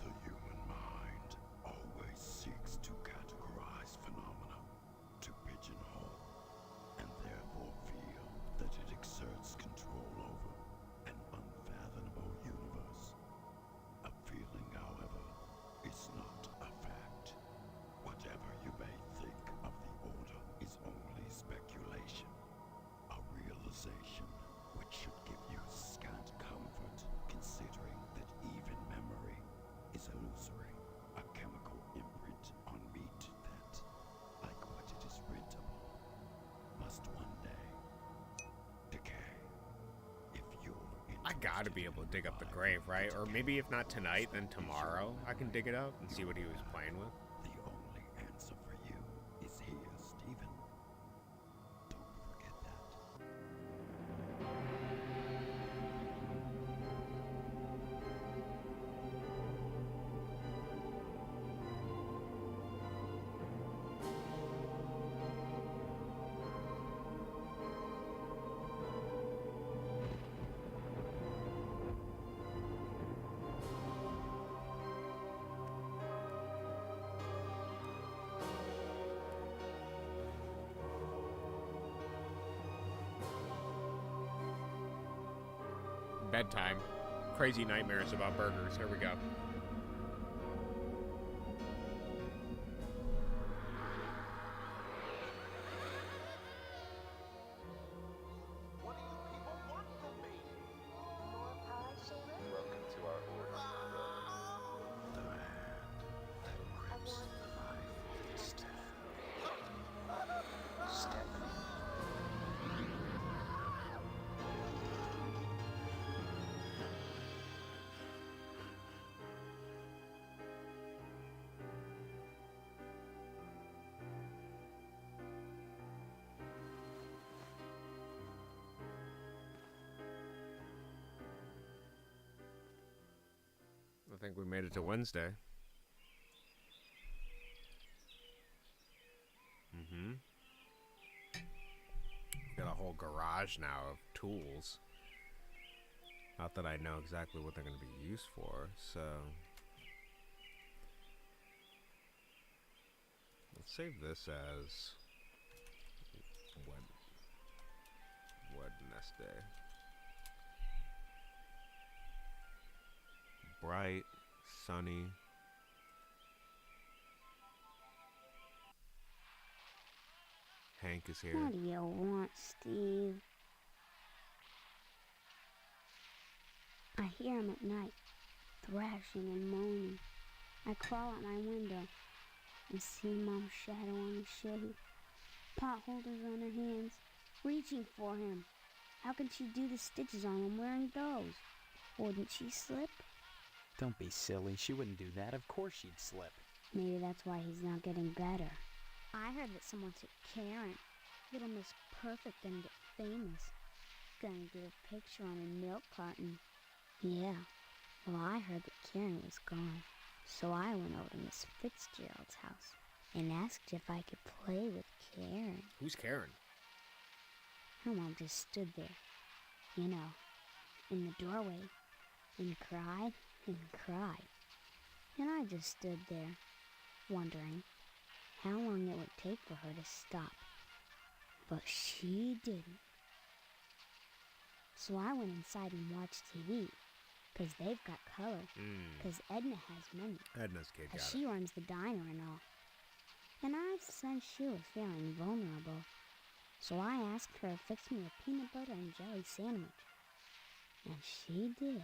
The human mind always seeks to categorize phenomena, to pigeonhole, and therefore feel that it exerts control over an unfathomable universe. A feeling, however, is not a fact. Whatever you may think of the Order is only speculation, a realization which should give you scant comfort, considering that even memory is illusory, a chemical imprint on meat that, like what it is rent upon, must one day decay. If you're I gotta be able to dig up the grave, right? Or maybe if not tonight, then tomorrow I can dig it up and see what he was playing with. The only answer for you is here, Stephen. Don't forget that. Bedtime. Crazy nightmares about burgers. Here we go. What do you people want from me? More pie, Shaman? Welcome to our order. The hand that grips my staff. Stephanie. I think we made it to Wednesday. Got a whole garage now of tools. Not that I know exactly what they're going to be used for, so... Let's save this as... Wednesday. bright, sunny. Hank is here. What do you want, Steve? I hear him at night, thrashing and moaning. I crawl out my window and see Mom's shadow on his shade, pot holders on her hands, reaching for him. How can she do the stitches on him wearing those? Wouldn't she slip? Don't be silly. She wouldn't do that. Of course she'd slip. Maybe that's why he's not getting better. I heard that someone said Karen, little Miss Perfect, and get famous. Gonna get a picture on a milk carton. Yeah, well, I heard that Karen was gone. So I went over to Miss Fitzgerald's house and asked if I could play with Karen. Who's Karen? Her mom just stood there, you know, in the doorway, and cried and cried. And I just stood there, wondering how long it would take for her to stop. But she didn't. So I went inside and watched TV, because they've got color, because Edna has money. Edna's kid got Because it. she runs the diner and all. And I sensed she was feeling vulnerable. So I asked her to fix me a peanut butter and jelly sandwich. And she did.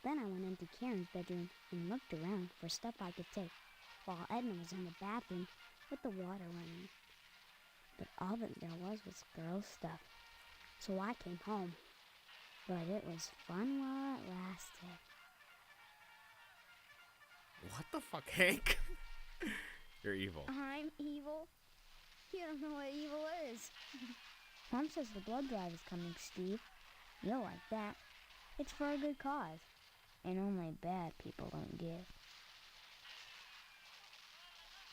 Then I went into Karen's bedroom and looked around for stuff I could take, while Edna was in the bathroom with the water running. But all that there was girl stuff. So I came home. But it was fun while it lasted. What the fuck, Hank? You're evil. I'm evil? You don't know what evil is. Mom says the blood drive is coming, Steve. You'll like that. It's for a good cause. And only bad people don't give.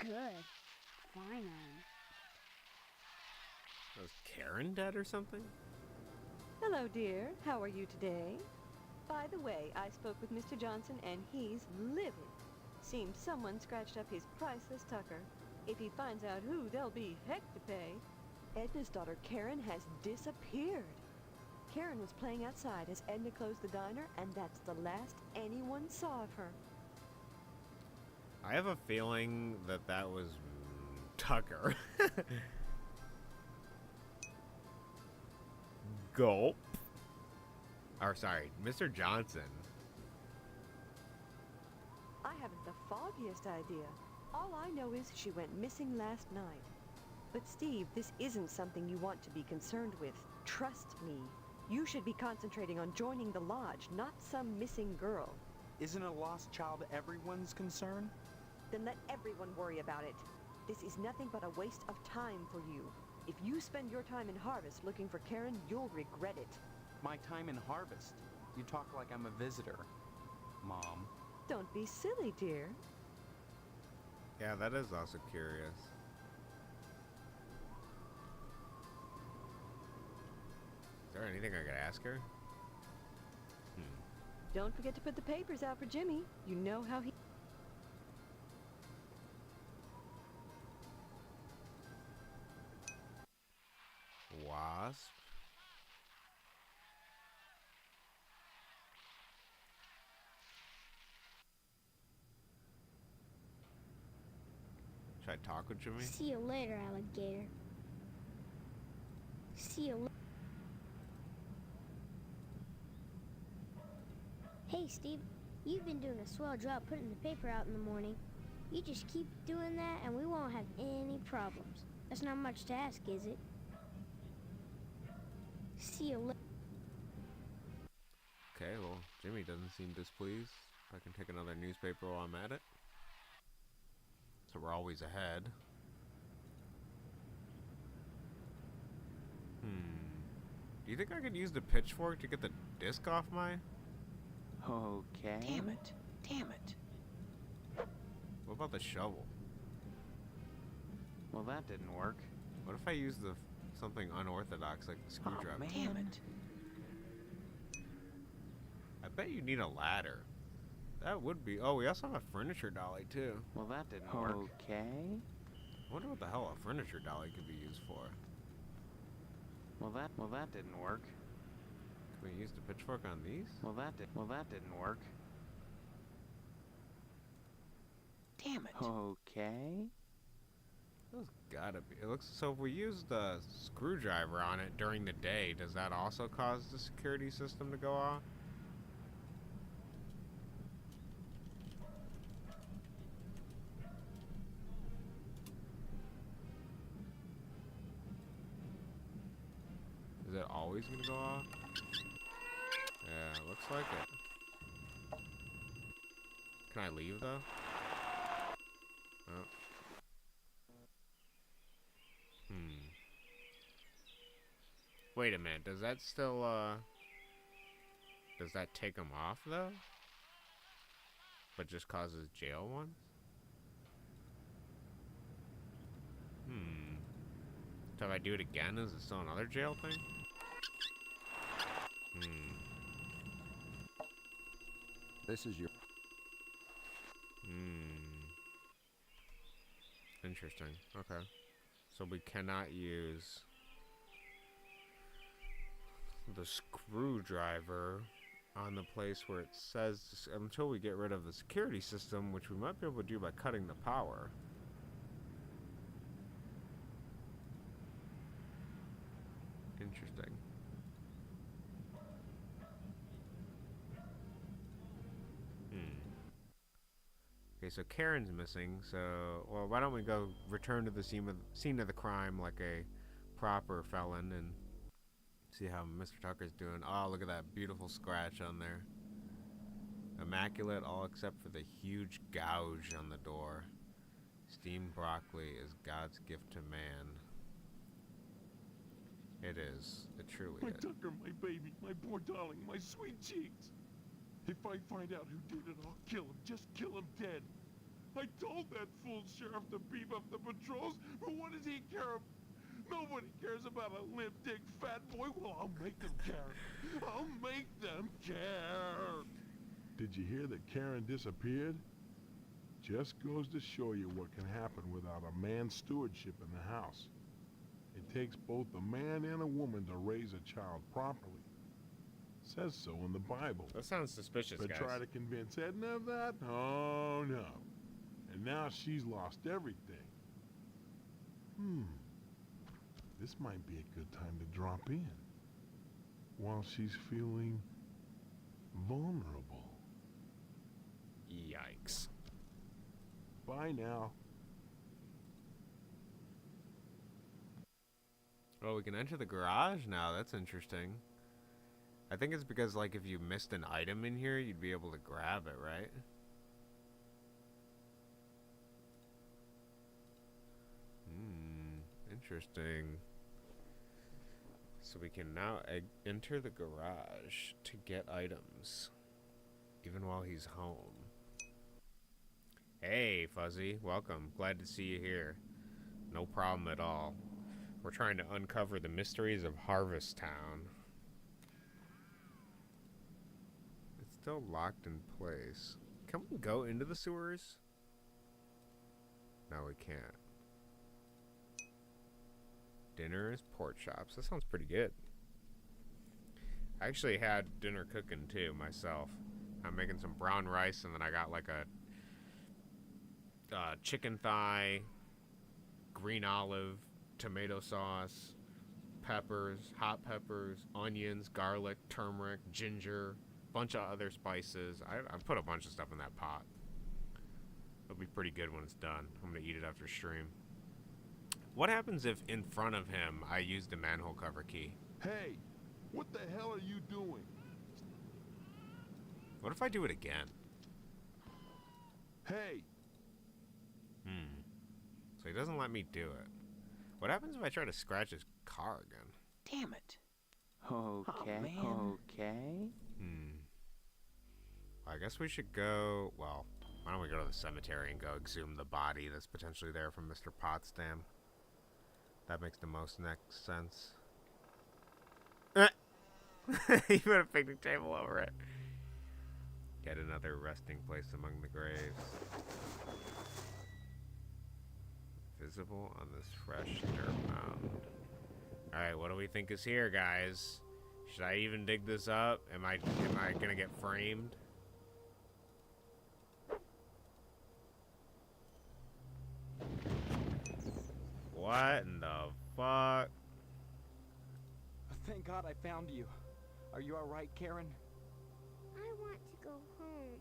Good. Finally. Was Karen dead or something? Hello, dear. How are you today? By the way, I spoke with Mr. Johnson, and he's livid. Seems someone scratched up his priceless tucker. If he finds out who, there'll be heck to pay. Edna's daughter, Karen, has disappeared. Karen was playing outside as Edna closed the diner, and that's the last anyone saw of her. I have a feeling that was Tucker. Gulp. Or sorry, Mr. Johnson. I haven't the foggiest idea. All I know is she went missing last night. But Steve, this isn't something you want to be concerned with. Trust me. You should be concentrating on joining the lodge, not some missing girl. Isn't a lost child everyone's concern? Then let everyone worry about it. This is nothing but a waste of time for you. If you spend your time in Harvest looking for Karen, you'll regret it. My time in Harvest? You talk like I'm a visitor, Mom. Don't be silly, dear. Yeah, that is also curious. Is there anything I could ask her? Don't forget to put the papers out for Jimmy. You know how he... Wasp. Should I talk with Jimmy? See you later, alligator. See you later. Hey, Steve. You've been doing a swell job putting the paper out in the morning. You just keep doing that and we won't have any problems. That's not much to ask, is it? See you later. Okay, well, Jimmy doesn't seem displeased. I can take another newspaper while I'm at it. So we're always ahead. Do you think I could use the pitchfork to get the disc off my... Okay. Damn it. Damn it. What about the shovel? Well, that didn't work. What if I use something unorthodox like the screwdriver? Oh, damn it. I bet you need a ladder. That would be... Oh, we also have a furniture dolly, too. Well, that didn't work. Okay. I wonder what the hell a furniture dolly could be used for. Well, that didn't work. Can we use the pitchfork on these? Well, that didn't work. Damn it. Okay. There's gotta be. It looks so. If we use the screwdriver on it during the day, does that also cause the security system to go off? Is it always gonna go off? Yeah, looks like it. Can I leave though? Oh. Wait a minute, does that still, does that take them off, though? But just causes jail ones? So if I do it again, is it still another jail thing? This is your... Interesting. Okay. So we cannot use the screwdriver on the place where it says until we get rid of the security system, which we might be able to do by cutting the power. Interesting. Okay, so Karen's missing, so, well, why don't we go return to the scene of the crime like a proper felon and see how Mr. Tucker's doing. Oh, look at that beautiful scratch on there. Immaculate, all except for the huge gouge on the door. Steamed broccoli is God's gift to man. It is. It truly My is. Tucker, my baby, my poor darling, my sweet cheeks. If I find out who did it, I'll kill him. Just kill him dead. I told that fool sheriff to beef up the patrols, but what does he care? Nobody cares about a limp dick fat boy. Well, I'll make them care. I'll make them care. Did you hear that Karen disappeared? Just goes to show you what can happen without a man's stewardship in the house. It takes both a man and a woman to raise a child properly. Says so in the Bible. That sounds suspicious, But guys. try to convince Edna of that? Oh, no. And now she's lost everything. This might be a good time to drop in. While she's feeling vulnerable. Yikes. Bye now. Oh, we can enter the garage now. That's interesting. I think it's because, like, if you missed an item in here, you'd be able to grab it, right? Interesting. So we can now enter the garage to get items, even while he's home. Hey, Fuzzy. Welcome. Glad to see you here. No problem at all. We're trying to uncover the mysteries of Harvest Town. It's still locked in place. Can we go into the sewers? No, we can't. Dinner is pork chops. That sounds pretty good. I actually had dinner cooking too myself. I'm making some brown rice, and then I got like a chicken thigh, green olive, tomato sauce, peppers, hot peppers, onions, garlic, turmeric, ginger, bunch of other spices. I put a bunch of stuff in that pot. It'll be pretty good when it's done. I'm gonna eat it after stream. What happens if in front of him I use the manhole cover key? Hey, what the hell are you doing? What if I do it again? Hey! So he doesn't let me do it. What happens if I try to scratch his car again? Damn it. Okay, man. okay. I guess we should go, well, why don't we go to the cemetery and go exhume the body that's potentially there from Mr. Potsdam. That makes the most next sense. You put a picnic table over it. Yet another resting place among the graves. Visible on this fresh dirt mound. Alright, what do we think is here, guys? Should I even dig this up? Am I gonna get framed? What in the fuck? Thank God I found you. Are you alright, Karen? I want to go home.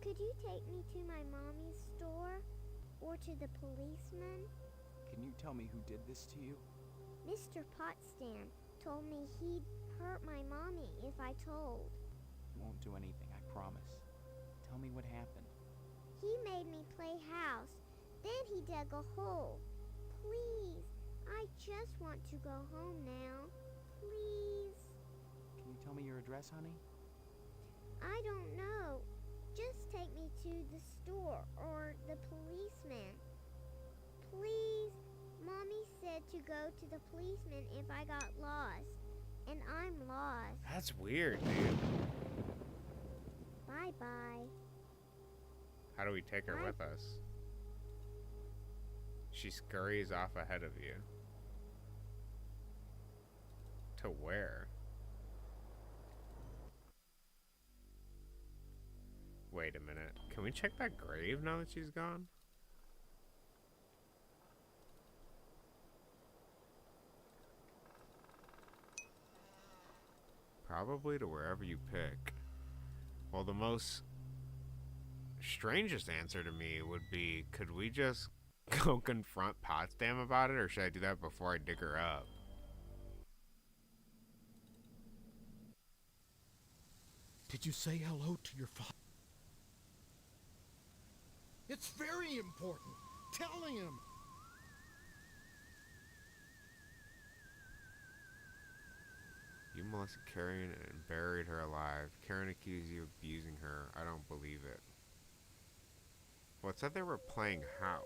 Could you take me to my mommy's store? Or to the policeman? Can you tell me who did this to you? Mr. Potsdam told me he'd hurt my mommy if I told. He won't do anything, I promise. Tell me what happened. He made me play house. Then he dug a hole. Please, I just want to go home now. Please. Can you tell me your address, honey? I don't know. Just take me to the store or the policeman. Please. Mommy said to go to the policeman if I got lost. And I'm lost. That's weird, dude. Bye-bye. How do we take her with us? She scurries off ahead of you. To where? Wait a minute. Can we check that grave now that she's gone? Probably to wherever you pick. Well, the most strangest answer to me would be, could we just go confront Potsdam about it, or should I do that before I dig her up? Did you say hello to your father? It's very important. Telling him. You molested Karen and buried her alive. Karen accused you of abusing her. I don't believe it. Well, it said they were playing house.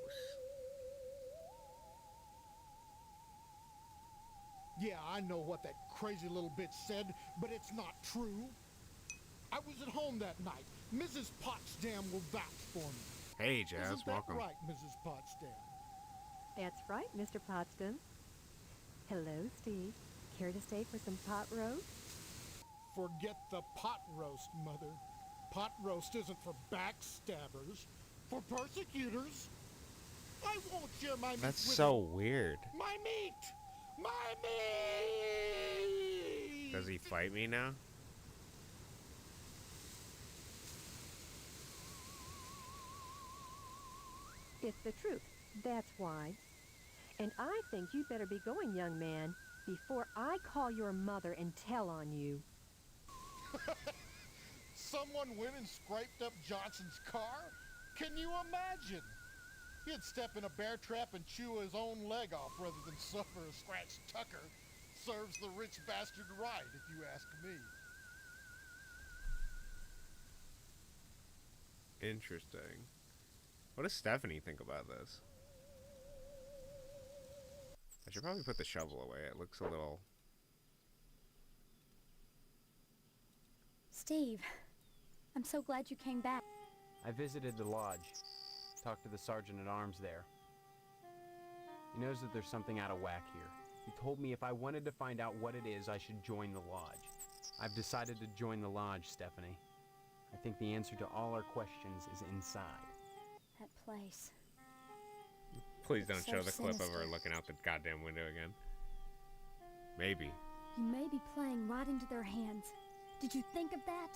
Yeah, I know what that crazy little bitch said, but it's not true. I was at home that night. Mrs. Potsdam will vouch for me. Hey, Jazz, Isn't that welcome. right, Mrs. Potsdam? That's right, Mr. Potsdam. Hello, Steve. Care to stay for some pot roast? Forget the pot roast, Mother. Pot roast isn't for backstabbers, for persecutors. I won't share my meat That's with so him. weird. My meat! My meat! Does he fight me now? It's the truth. That's why. And I think you better be going, young man, before I call your mother and tell on you. Someone went and scraped up Johnson's car? Can you imagine? He'd step in a bear trap and chew his own leg off rather than suffer a scratched tucker. Serves the rich bastard right, if you ask me. Interesting. What does Stephanie think about this? I should probably put the shovel away. It looks a little... Steve, I'm so glad you came back. I visited the lodge. Talked to the sergeant-at-arms there. He knows that there's something out of whack here. He told me if I wanted to find out what it is, I should join the lodge. I've decided to join the lodge, Stephanie. I think the answer to all our questions is inside. That place. Please don't So show the clip of her sinister. looking out the goddamn window again. Maybe. You may be playing right into their hands. Did you think of that?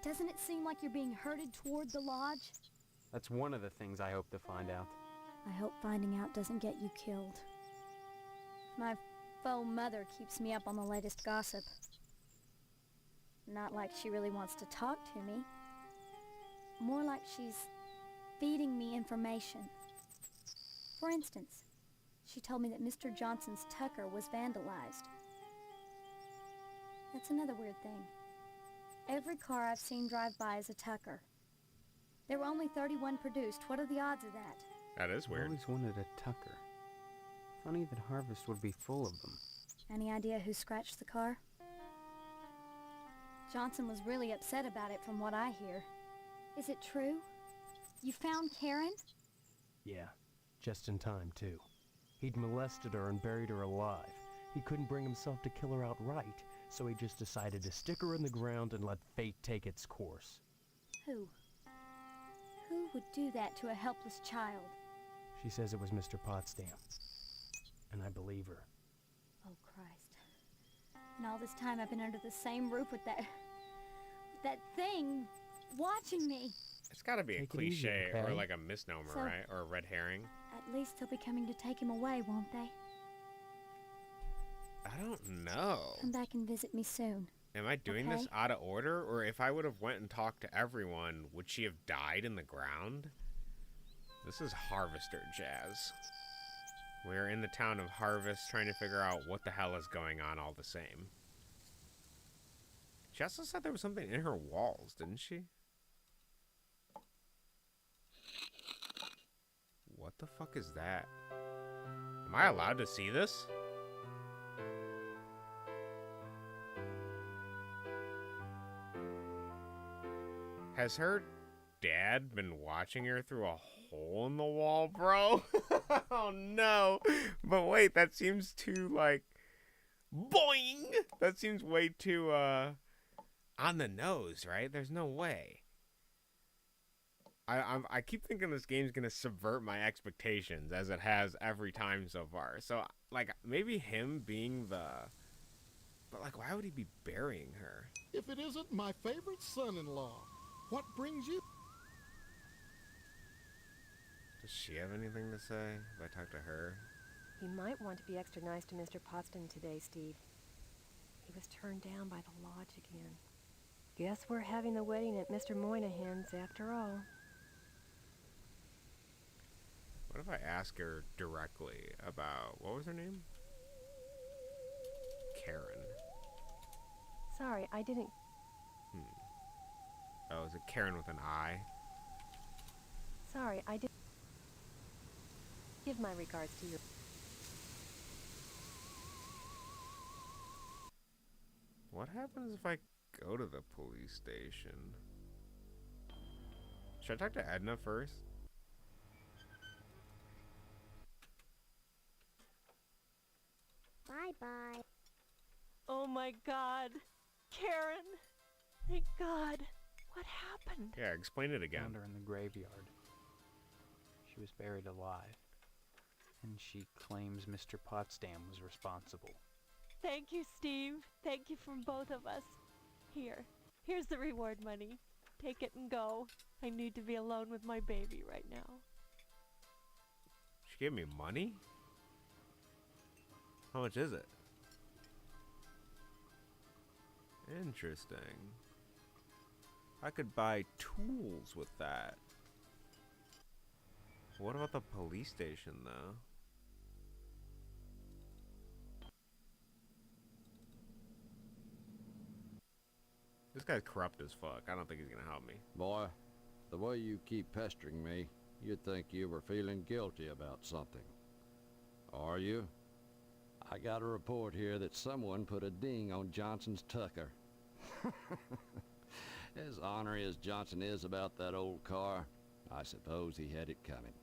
Doesn't it seem like you're being herded toward the lodge? That's one of the things I hope to find out. I hope finding out doesn't get you killed. My faux mother keeps me up on the latest gossip. Not like she really wants to talk to me. More like she's feeding me information. For instance, she told me that Mr. Johnson's Tucker was vandalized. That's another weird thing. Every car I've seen drive by is a Tucker. There were only 31 produced. What are the odds of that? That is I weird. always wanted a Tucker. Funny that Harvest would be full of them. Any idea who scratched the car? Johnson was really upset about it from what I hear. Is it true? You found Karen? Yeah, just in time, too. He'd molested her and buried her alive. He couldn't bring himself to kill her outright, so he just decided to stick her in the ground and let fate take its course. Who? Who would do that to a helpless child? She says it was Mr. Potsdam. I believe her. Oh, Christ. And all this time I've been under the same roof with that thing watching me. It's gotta be a Take it easy, cliche or okay? like a misnomer, So- right? Or a red herring. At least they'll be coming to take him away, won't they? I don't know. Come back and visit me soon. Am I doing this Okay. out of order? Or if I would have went and talked to everyone, would she have died in the ground? This is Harvester jazz. We're in the town of Harvest trying to figure out what the hell is going on all the same. She also said there was something in her walls, didn't she? What the fuck is that? Am I allowed to see this? Has her dad been watching her through a hole in the wall, bro? Oh no. But wait, that seems too like boing. That seems way too on the nose, right? There's no way. I keep thinking this game's gonna subvert my expectations as it has every time so far. So like maybe him being the, but like why would he be burying her? If it isn't my favorite son-in-law, what brings you? Does she have anything to say if I talk to her? You might want to be extra nice to Mr. Potsdam today, Steve. He was turned down by the lodge again. Guess we're having the wedding at Mr. Moynihan's after all. What if I ask her directly about, what was her name? Karen. Sorry, I didn't... Oh, is it Karen with an I? Sorry, I didn't... Give my regards to your... What happens if I go to the police station? Should I talk to Edna first? Bye-bye. Oh my God. Karen. Thank God. What happened? Yeah, explain it again. Found her in the graveyard. She was buried alive. And she claims Mr. Potsdam was responsible. Thank you, Steve. Thank you from both of us. Here's the reward money. Take it and go. I need to be alone with my baby right now. She gave me money? How much is it? Interesting. I could buy tools with that. What about the police station, though? This guy's corrupt as fuck. I don't think he's gonna help me. Boy, the way you keep pestering me, you'd think you were feeling guilty about something. Are you? I got a report here that someone put a ding on Johnson's Tucker. As ornery as Johnson is about that old car, I suppose he had it coming.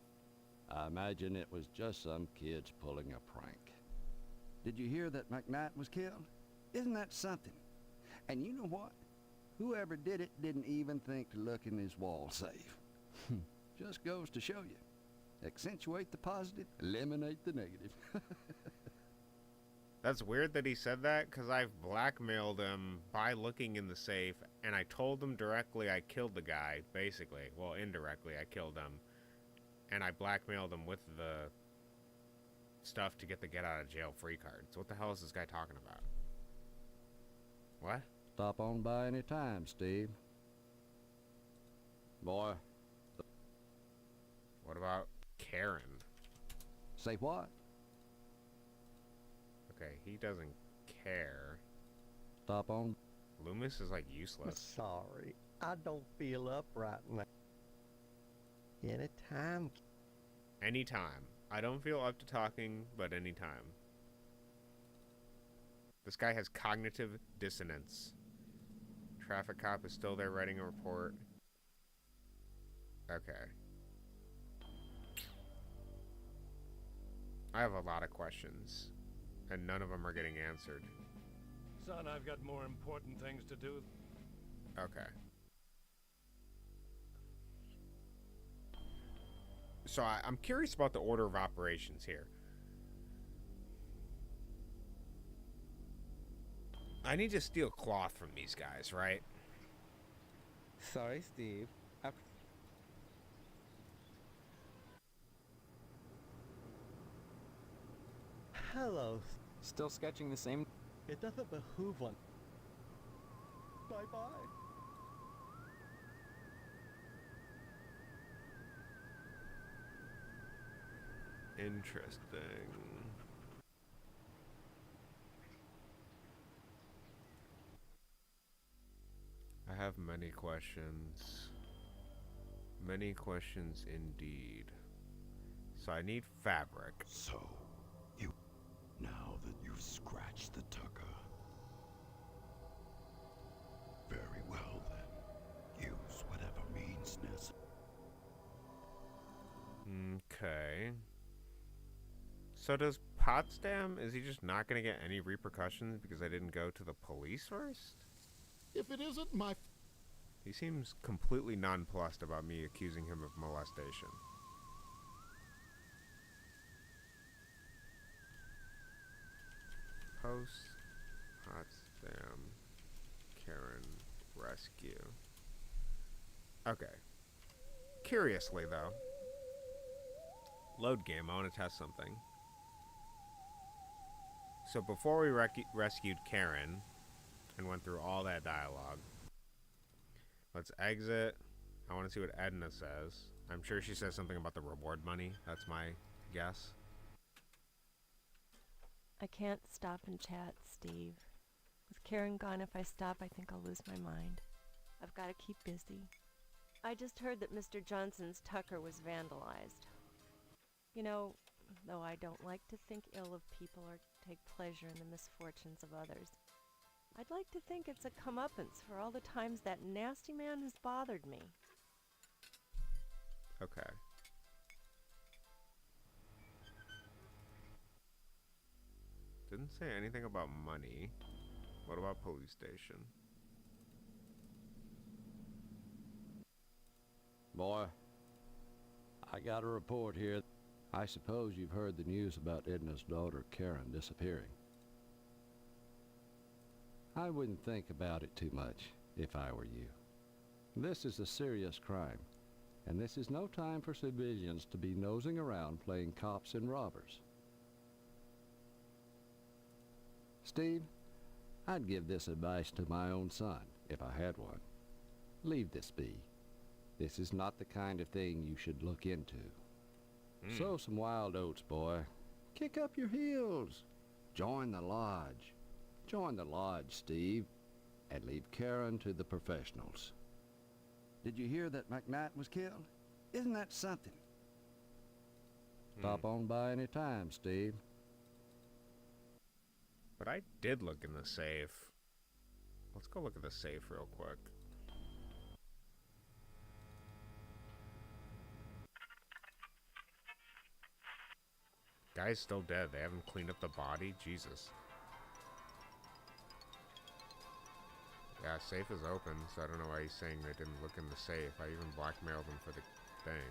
I imagine it was just some kids pulling a prank. Did you hear that McKnight was killed? Isn't that something? And you know what? Whoever did it didn't even think to look in his wall safe. Just goes to show you. Accentuate the positive, eliminate the negative. That's weird that he said that, because I've blackmailed him by looking in the safe, and I told him directly I killed the guy, basically. Well, indirectly, I killed him. And I blackmailed him with the stuff to get the get-out-of-jail-free card. So what the hell is this guy talking about? What? Stop on by any time, Steve. Boy. What about Karen? Say what? Okay, he doesn't care. Stop on. Loomis is like useless. Sorry, I don't feel up right now. Anytime. Anytime. I don't feel up to talking, but anytime. This guy has cognitive dissonance. Traffic cop is still there writing a report. Okay. I have a lot of questions, and none of them are getting answered. Son, I've got more important things to do. Okay. So I'm curious about the order of operations here. I need to steal cloth from these guys, right? Sorry, Steve. Hello. Still sketching the same? It doesn't behoove one. Bye-bye. Interesting. I have many questions. Many questions indeed. So I need fabric. So, now that you've scratched the tucker. Very well then. Use whatever means necessary. Okay. So does Potsdam, is he just not going to get any repercussions because I didn't go to the police first? If it isn't my... He seems completely nonplussed about me accusing him of molestation. Post Potsdam Karen rescue. Okay. Curiously, though. Load game, I want to test something. So before we rescued Karen and went through all that dialogue, let's exit. I want to see what Edna says. I'm sure she says something about the reward money. That's my guess. I can't stop and chat, Steve. With Karen gone, if I stop, I think I'll lose my mind. I've got to keep busy. I just heard that Mr. Johnson's Tucker was vandalized. You know, though I don't like to think ill of people or take pleasure in the misfortunes of others, I'd like to think it's a comeuppance for all the times that nasty man has bothered me. Okay. Didn't say anything about money. What about police station? Boy, I got a report here. I suppose you've heard the news about Edna's daughter Karen disappearing. I wouldn't think about it too much if I were you. This is a serious crime, and this is no time for civilians to be nosing around playing cops and robbers. Steve, I'd give this advice to my own son if I had one. Leave this be. This is not the kind of thing you should look into. Sow some wild oats, boy. Kick up your heels. Join the lodge. Join the lodge, Steve, and leave Karen to the professionals. Did you hear that McKnight was killed? Isn't that something? Stop on by any time, Steve. But I did look in the safe. Let's go look at the safe real quick. Guy's still dead. They haven't cleaned up the body. Jesus. Yeah, safe is open, so I don't know why he's saying they didn't look in the safe. I even blackmailed him for the thing.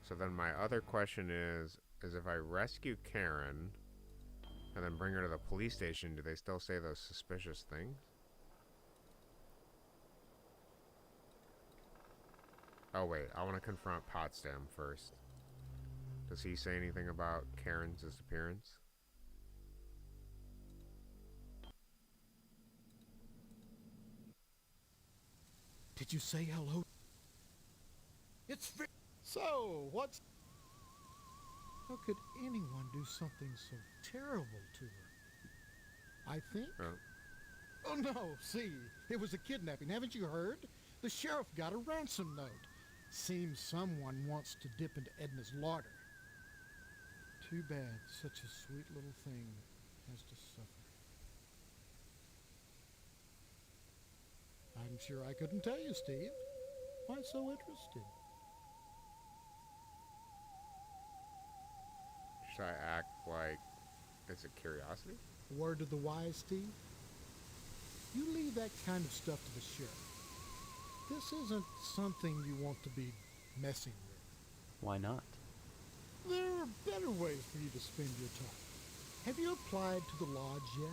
So then my other question is if I rescue Karen and then bring her to the police station, do they still say those suspicious things? Oh wait, I want to confront Potsdam first. Does he say anything about Karen's disappearance? Did you say hello? It's so, what's... How could anyone do something so terrible to her? I think... Oh no, see, it was a kidnapping. Haven't you heard? The sheriff got a ransom note. Seems someone wants to dip into Edna's larder. Too bad such a sweet little thing has to suffer. I'm sure I couldn't tell you, Steve. Why so interested? Should I act like it's a curiosity? Word to the wise, Steve. You leave that kind of stuff to the sheriff. This isn't something you want to be messing with. Why not? There are better ways for you to spend your time. Have you applied to the lodge yet?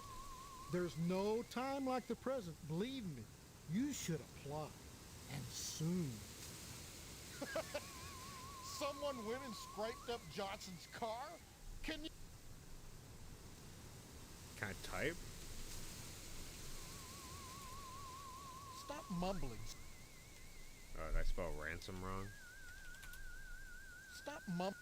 There's no time like the present, believe me. You should apply, and soon. Someone went and scraped up Johnson's car? Can you... Can I type? Stop mumbling. Oh, did I spell ransom wrong? Stop mumbling.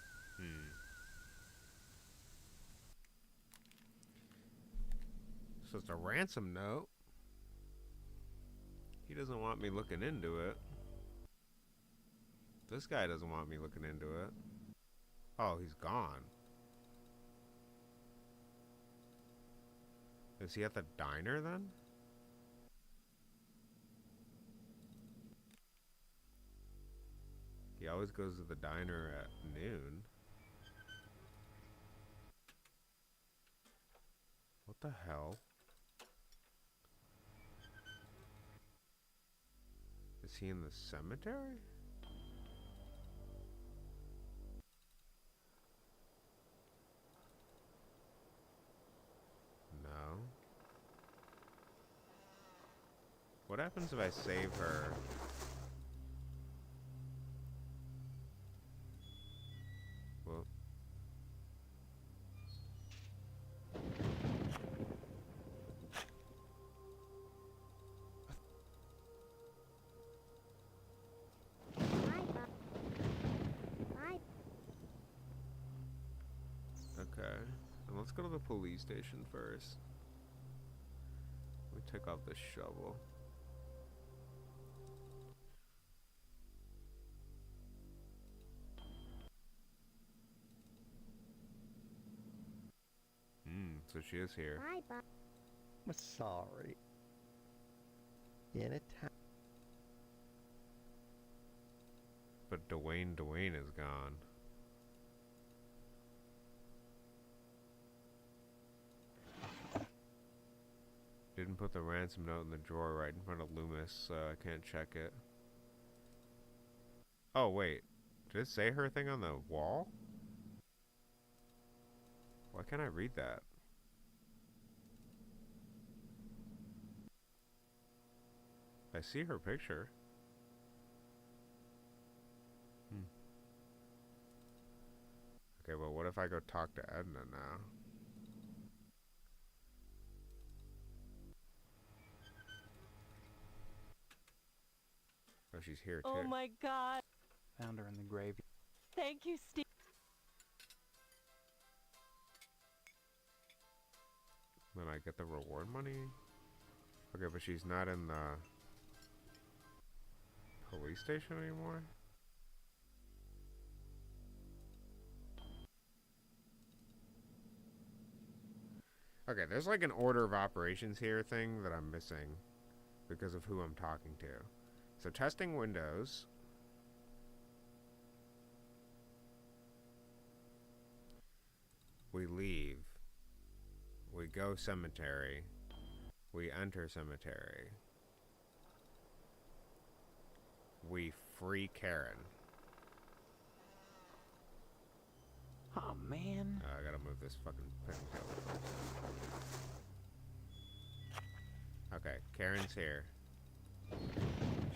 So it's a ransom note. He doesn't want me looking into it. This guy doesn't want me looking into it. Oh, he's gone. Is he at the diner then? He always goes to the diner at noon. What the hell? Is he in the cemetery? No. What happens if I save her? Well. Okay. And let's go to the police station first. Let me take off this shovel. So she is here. I'm sorry. Anytime. But Dwayne is gone. Didn't put the ransom note in the drawer right in front of Loomis, so I can't check it. Oh, wait. Did it say her thing on the wall? Why can't I read that? I see her picture. Okay, well, what if I go talk to Edna now? Oh, she's here too. Oh my God. Found her in the grave. Thank you, Steve. Then I get the reward money? Okay, but she's not in the police station anymore? Okay, there's like an order of operations here thing that I'm missing because of who I'm talking to. So testing windows. We leave. We go cemetery. We enter cemetery. We free Karen. Oh, man. I gotta move this fucking pigtail. Okay, Karen's here.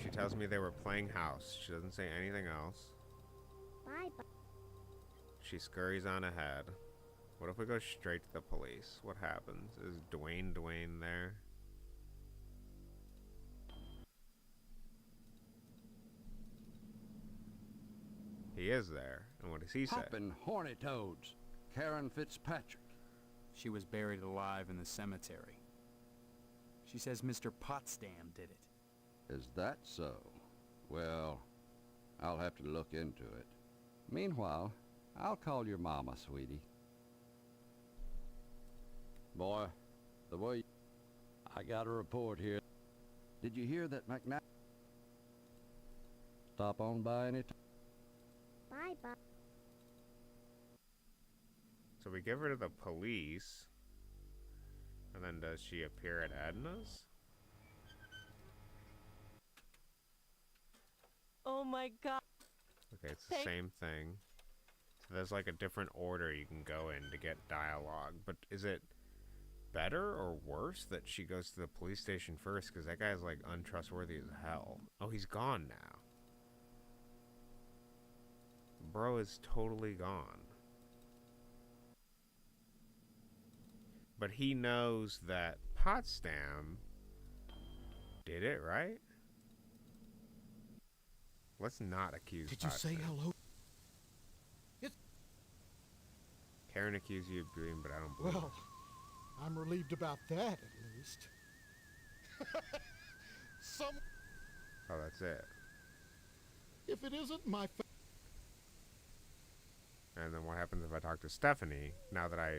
She tells me they were playing house. She doesn't say anything else. Bye. She scurries on ahead. What if we go straight to the police? What happens? Is Dwayne there? He is there. And what does he say? Hoppin' horny toads. Karen Fitzpatrick. She was buried alive in the cemetery. She says Mr. Potsdam did it. Is that so? Well, I'll have to look into it. Meanwhile, I'll call your mama, sweetie. Boy, the way I got a report here. Did you hear that McNabb? Stop on by any time. Bye. So we give her to the police. And then does she appear at Edna's? Oh my God. Okay, it's the same thing. there's like a different order you can go in to get dialogue. But is it better or worse that she goes to the police station first? Because that guy's like untrustworthy as hell. Oh, he's gone now. Bro is totally gone. But he knows that Potsdam did it, right? Let's not accuse Did you say Potsdam. hello? Karen accused you of doing, but I don't believe Well, I'm relieved about that, at least. Some... Oh, that's it. If it isn't my And then what happens if I talk to Stephanie, now that I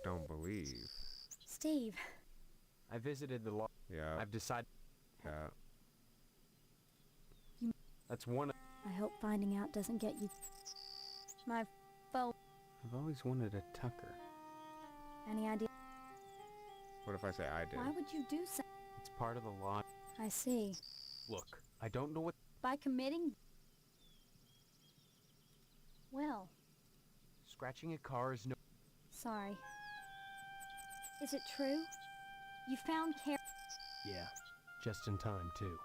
don't believe? Steve. I visited the law. Yeah. I've decided. Yeah. That's one. I hope finding out doesn't get you. My phone. I've always wanted a Tucker. Any idea? What if I say I did? Why would you do so? It's part of the law. I see. Look, I don't know what. By committing. Well. Scratching a car is no. Sorry. Is it true? You found Karen? Yeah, just in time, too.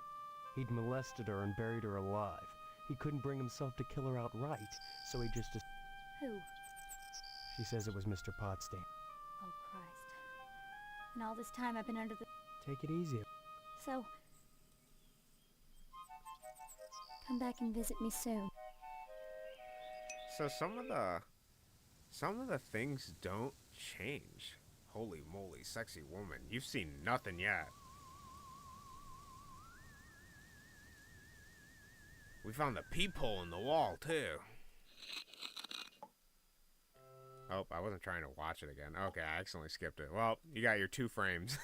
He'd molested her and buried her alive. He couldn't bring himself to kill her outright, so he just... Who? She says it was Mr. Potsdam. Oh, Christ. And all this time I've been under the... Take it easy. So... Come back and visit me soon. So some of the things don't change. Holy moly, sexy woman. You've seen nothing yet. We found the peephole in the wall, too. Oh, I wasn't trying to watch it again. Okay, I accidentally skipped it. Well, you got your 2 frames.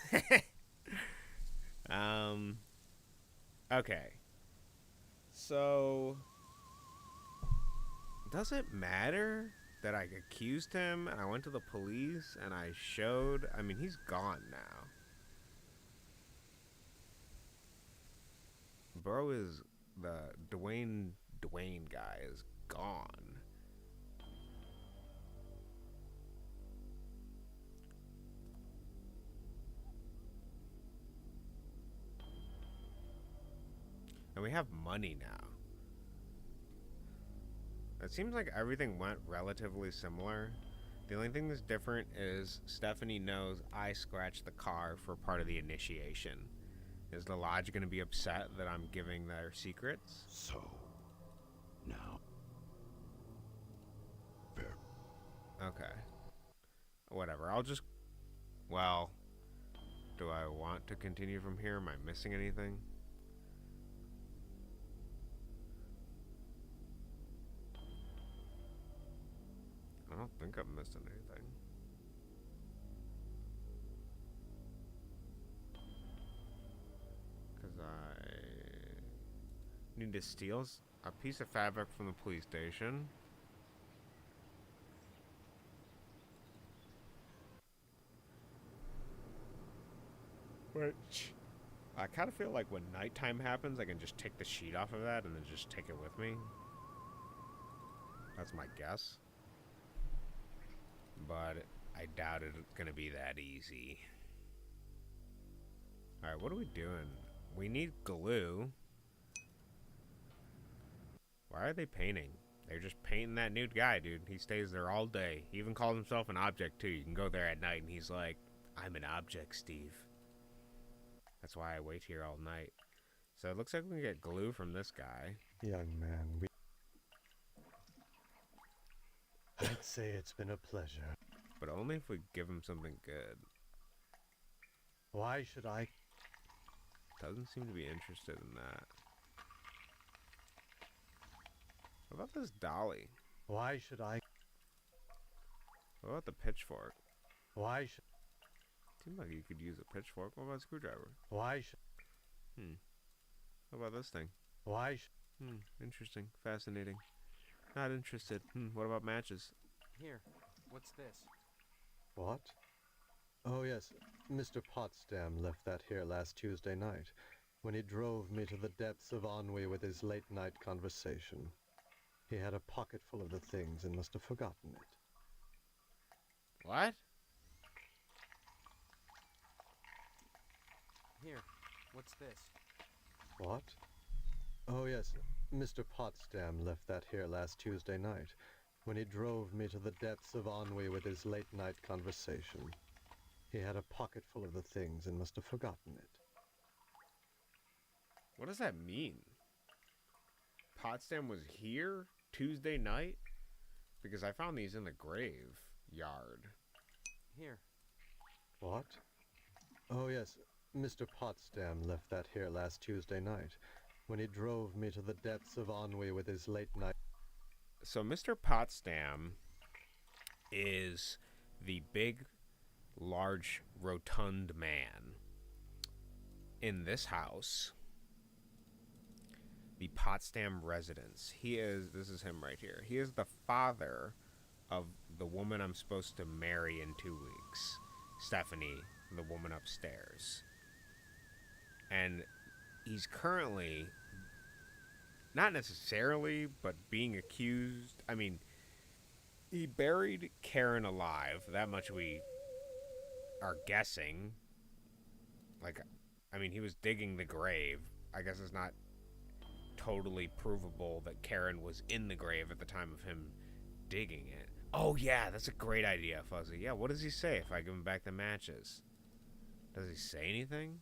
Okay. So, does it matter that I accused him and I went to the police and I showed? I mean, he's gone now. Bro is the Dwayne guy is gone. And we have money now. It seems like everything went relatively similar. The only thing that's different is Stephanie knows I scratched the car for part of the initiation. Is the lodge going to be upset that I'm giving their secrets? So, now. Fair. Okay. Whatever, I'll just... Well, do I want to continue from here? Am I missing anything? I don't think I'm missing anything. Because I need to steal a piece of fabric from the police station. Which I kind of feel like when nighttime happens, I can just take the sheet off of that and then just take it with me. That's my guess. But I doubt it's gonna be that easy. Alright, what are we doing? We need glue. Why are they painting? They're just painting that nude guy, dude. He stays there all day. He even calls himself an object, too. You can go there at night and he's like, I'm an object, Steve. That's why I wait here all night. So it looks like we can get glue from this guy. Young man, I'd say it's been a pleasure. But only if we give him something good. Why should I? Doesn't seem to be interested in that. What about this dolly? Why should I? What about the pitchfork? Why should? Seems like you could use a pitchfork. What about a screwdriver? Why should? What about this thing? Why should? Interesting. Fascinating. Not interested. What about matches? Here. What's this? What? Oh yes, Mr. Potsdam left that here last Tuesday night, when he drove me to the depths of ennui with his late-night conversation. He had a pocket full of the things and must have forgotten it. What? Here, what's this? What? Oh yes, Mr. Potsdam left that here last Tuesday night, when he drove me to the depths of ennui with his late-night conversation. He had a pocket full of the things and must have forgotten it. What does that mean? Potsdam was here Tuesday night? Because I found these in the graveyard. Here. What? Oh yes, Mr. Potsdam left that here last Tuesday night, when he drove me to the depths of ennui with his late-night... So Mr. Potsdam is the big, large, rotund man in this house. The Potsdam residence. This is him right here. He is the father of the woman I'm supposed to marry in 2 weeks. Stephanie, the woman upstairs. And he's currently, not necessarily, but being accused. I mean, he buried Karen alive. That much we are guessing. Like, I mean, he was digging the grave. I guess it's not totally provable that Karen was in the grave at the time of him digging it. Oh yeah, that's a great idea, Fuzzy. Yeah, what does he say if I give him back the matches? Does he say anything?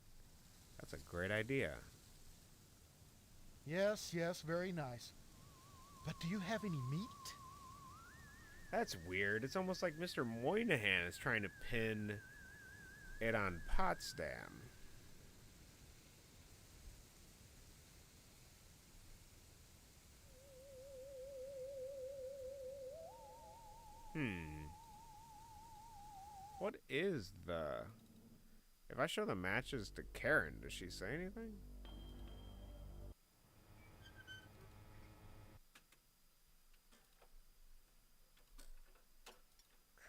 That's a great idea. Yes, yes, very nice. But do you have any meat? That's weird. It's almost like Mr. Moynihan is trying to pin it on Potsdam. What is the... If I show the matches to Karen, does she say anything?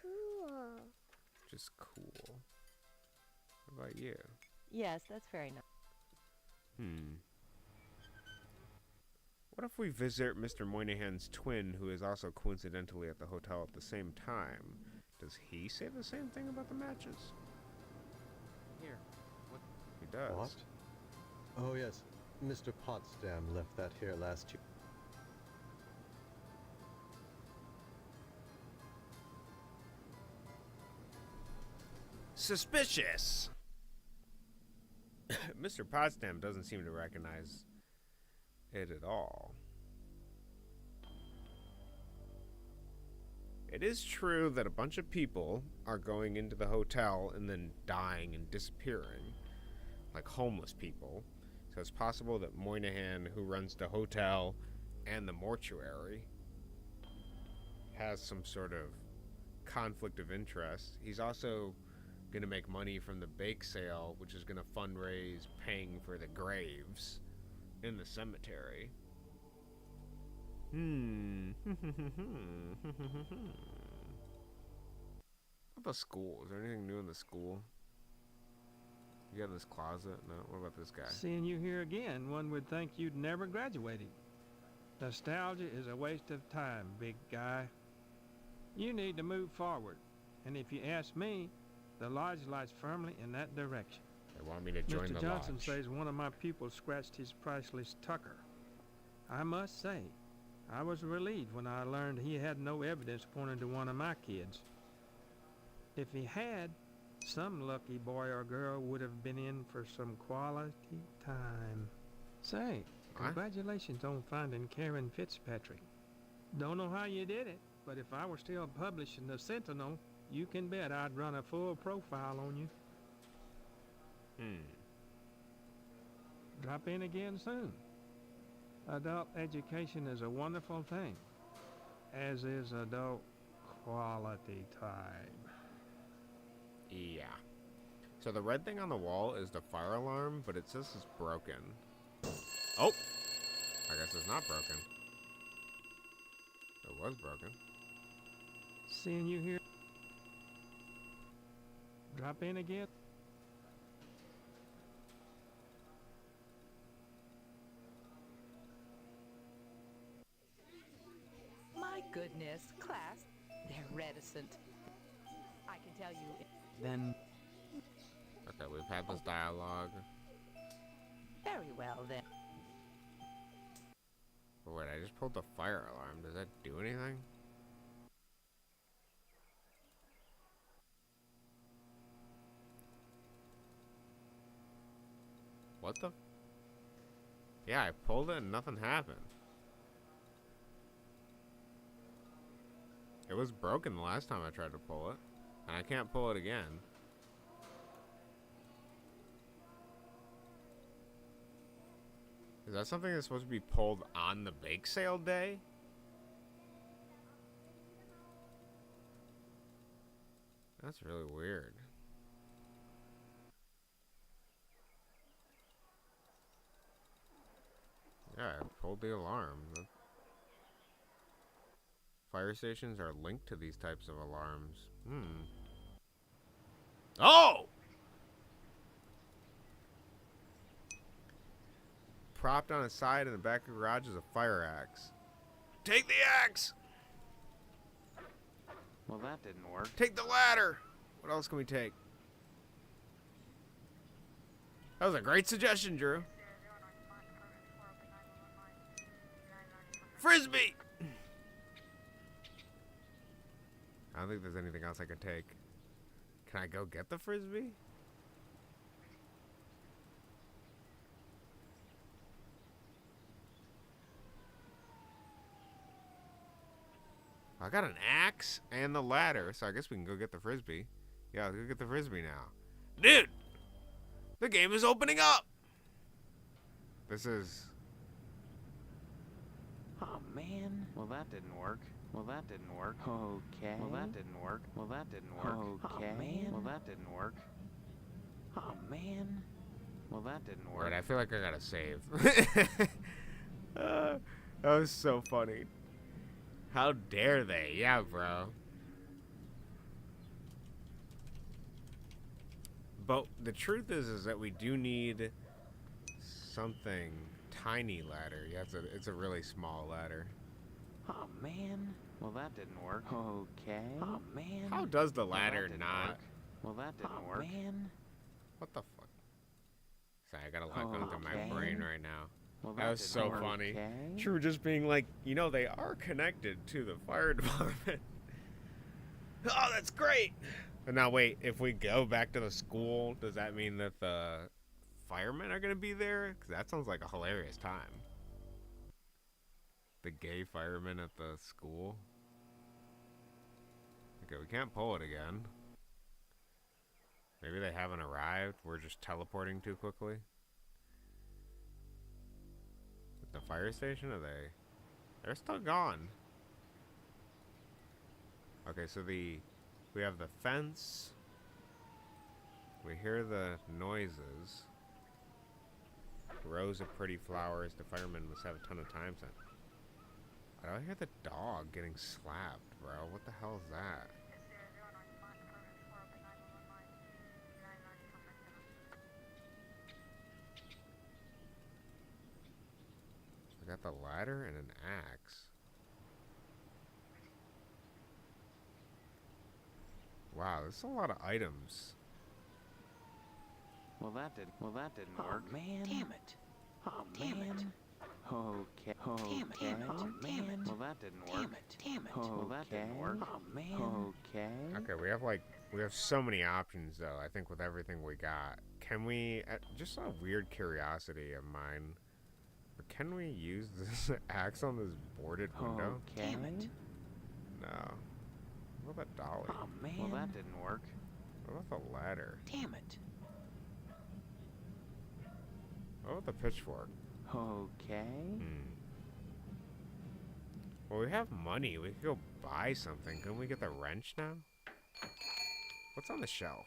Cool. Just cool. What about you? Yes, that's very nice. What if we visit Mr. Moynihan's twin, who is also coincidentally at the hotel at the same time? Does he say the same thing about the matches? Here. What? He does. What? Oh yes, Mr. Potsdam left that here last Tuesday. Suspicious! Mr. Potsdam doesn't seem to recognize it at all. It is true that a bunch of people are going into the hotel and then dying and disappearing, like homeless people. So it's possible that Moynihan, who runs the hotel and the mortuary, has some sort of conflict of interest. He's also going to make money from the bake sale, which is going to fundraise paying for the graves in the cemetery. What about school? Is there anything new in the school? You got this closet? No? What about this guy? Seeing you here again, one would think you'd never graduated. Nostalgia is a waste of time, big guy. You need to move forward. And if you ask me, the lodge lies firmly in that direction. They want me to join the Mr. Johnson lodge. says one of my pupils scratched his priceless tucker. I must say, I was relieved when I learned he had no evidence pointing to one of my kids. If he had, some lucky boy or girl would have been in for some quality time. Say, congratulations on finding Karen Fitzpatrick. Don't know how you did it, but if I were still publishing the Sentinel, you can bet I'd run a full profile on you. Drop in again soon. Adult education is a wonderful thing, as is adult quality time. Yeah. So the red thing on the wall is the fire alarm, but it says it's broken. Oh! I guess it's not broken. It was broken. Seeing you here. Drop in again. goodness, class, they're reticent. I can tell you. Then... Okay, we've had this dialogue. Very well, then. But wait, I just pulled the fire alarm. Does that do anything? What the? Yeah, I pulled it and nothing happened. It was broken the last time I tried to pull it. And I can't pull it again. Is that something that's supposed to be pulled on the bake sale day? That's really weird. Yeah, I pulled the alarm. The fire stations are linked to these types of alarms. Oh! Propped on its side in the back of the garage is a fire axe. Take the axe! Well, that didn't work. Take the ladder! What else can we take? That was a great suggestion, Drew. Frisbee! I don't think there's anything else I could take. Can I go get the Frisbee? I got an axe and the ladder, so I guess we can go get the Frisbee. Yeah, let's go get the Frisbee now. Dude! The game is opening up! This is... Oh, man. Well, that didn't work. Well, that didn't work. Okay. Well, that didn't work. Well, that didn't work. Okay. Oh, man. Well, that didn't work. Oh, man. Well, that didn't work. Wait, I feel like I gotta save. That was so funny. How dare they? Yeah, bro. But the truth is that we do need something tiny ladder. Yeah, it's a really small ladder. Oh, man. Well, that didn't work. Okay. Oh, man. How does the Well, ladder that didn't not? work. Well, that didn't work. Man. What the fuck? Sorry, I got a lot going through my Okay. brain right now. Well, That was didn't so work. funny. Okay. True, just being like, you know, they are connected to the fire department. Oh, that's great. But now, wait, if we go back to the school, does that mean that the firemen are going to be there? Because that sounds like a hilarious time. The gay firemen at the school. Okay, we can't pull it again. Maybe they haven't arrived. We're just teleporting too quickly. At the fire station, are they? They're still gone. Okay, so we have the fence. We hear the noises. Rows of pretty flowers. The firemen must have a ton of time since. I don't hear the dog getting slapped, bro. What the hell is that? We got the ladder and an axe. Wow, there's a lot of items. Well, that didn't work. Man. Damn it. Oh, Damn man. it. Okay. Damn it. Okay. Damn it. Oh, Damn man. it. Well, that didn't work. Damn it. Damn it. Well, that didn't work. Oh, man. Okay. Okay, we have so many options though. I think with everything we got, can we? Just a weird curiosity of mine. But can we use this axe on this boarded window? Okay. Damn it. No. What about dolly? Oh, man. Well, that didn't work. What about the ladder? Damn it. What about the pitchfork? Okay. Well, we have money. We could go buy something. Couldn't we get the wrench now? What's on the shelf?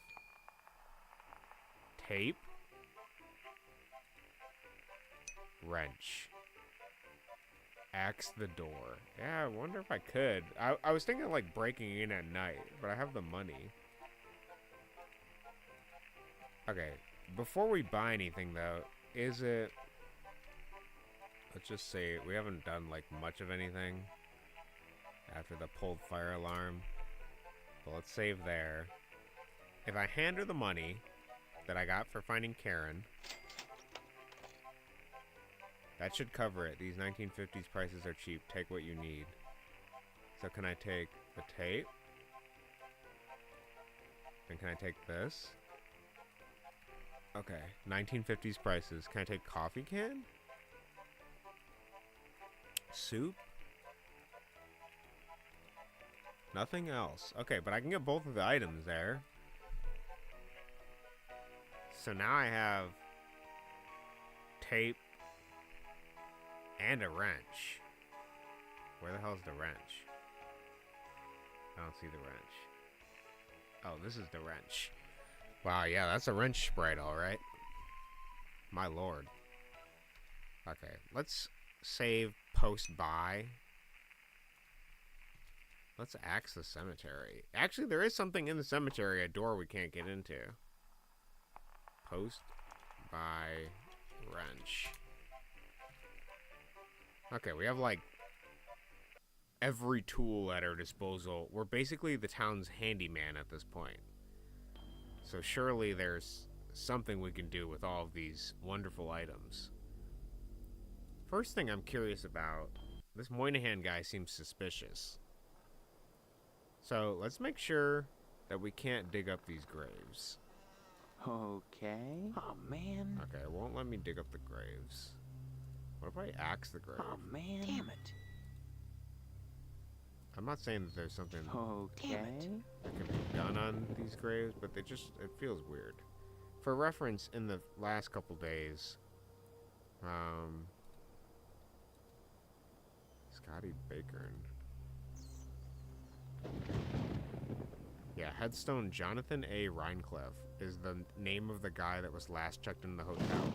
Tape? Wrench. Axe the door. Yeah, I wonder if I could. I was thinking of like breaking in at night, but I have the money. Okay, before we buy anything though, is it... Let's just say we haven't done like much of anything for the pulled fire alarm. But let's save there. If I hand her the money that I got for finding Karen, that should cover it. These 1950s prices are cheap. Take what you need. So can I take the tape? And can I take this? Okay, 1950s prices. Can I take coffee can? Soup? Nothing else. Okay, but I can get both of the items there. So now I have tape and a wrench. Where the hell's the wrench? I don't see the wrench. Oh, this is the wrench. Wow, yeah, that's a wrench sprite, alright. My lord. Okay, let's save post by. Let's axe the cemetery. Actually, there is something in the cemetery, a door we can't get into. Post by wrench. Okay, we have like every tool at our disposal. We're basically the town's handyman at this point. So surely there's something we can do with all of these wonderful items. First thing I'm curious about, this Moynihan guy seems suspicious. So let's make sure that we can't dig up these graves. Okay. Oh, man. Okay, it won't let me dig up the graves. What if I axe the grave? Oh, man. Damn it. I'm not saying that there's something Okay. that can be done on these graves, but it feels weird. For reference, in the last couple days, Scotty Baker. Yeah, headstone Jonathan A. Rhinecliff is the name of the guy that was last checked in the hotel.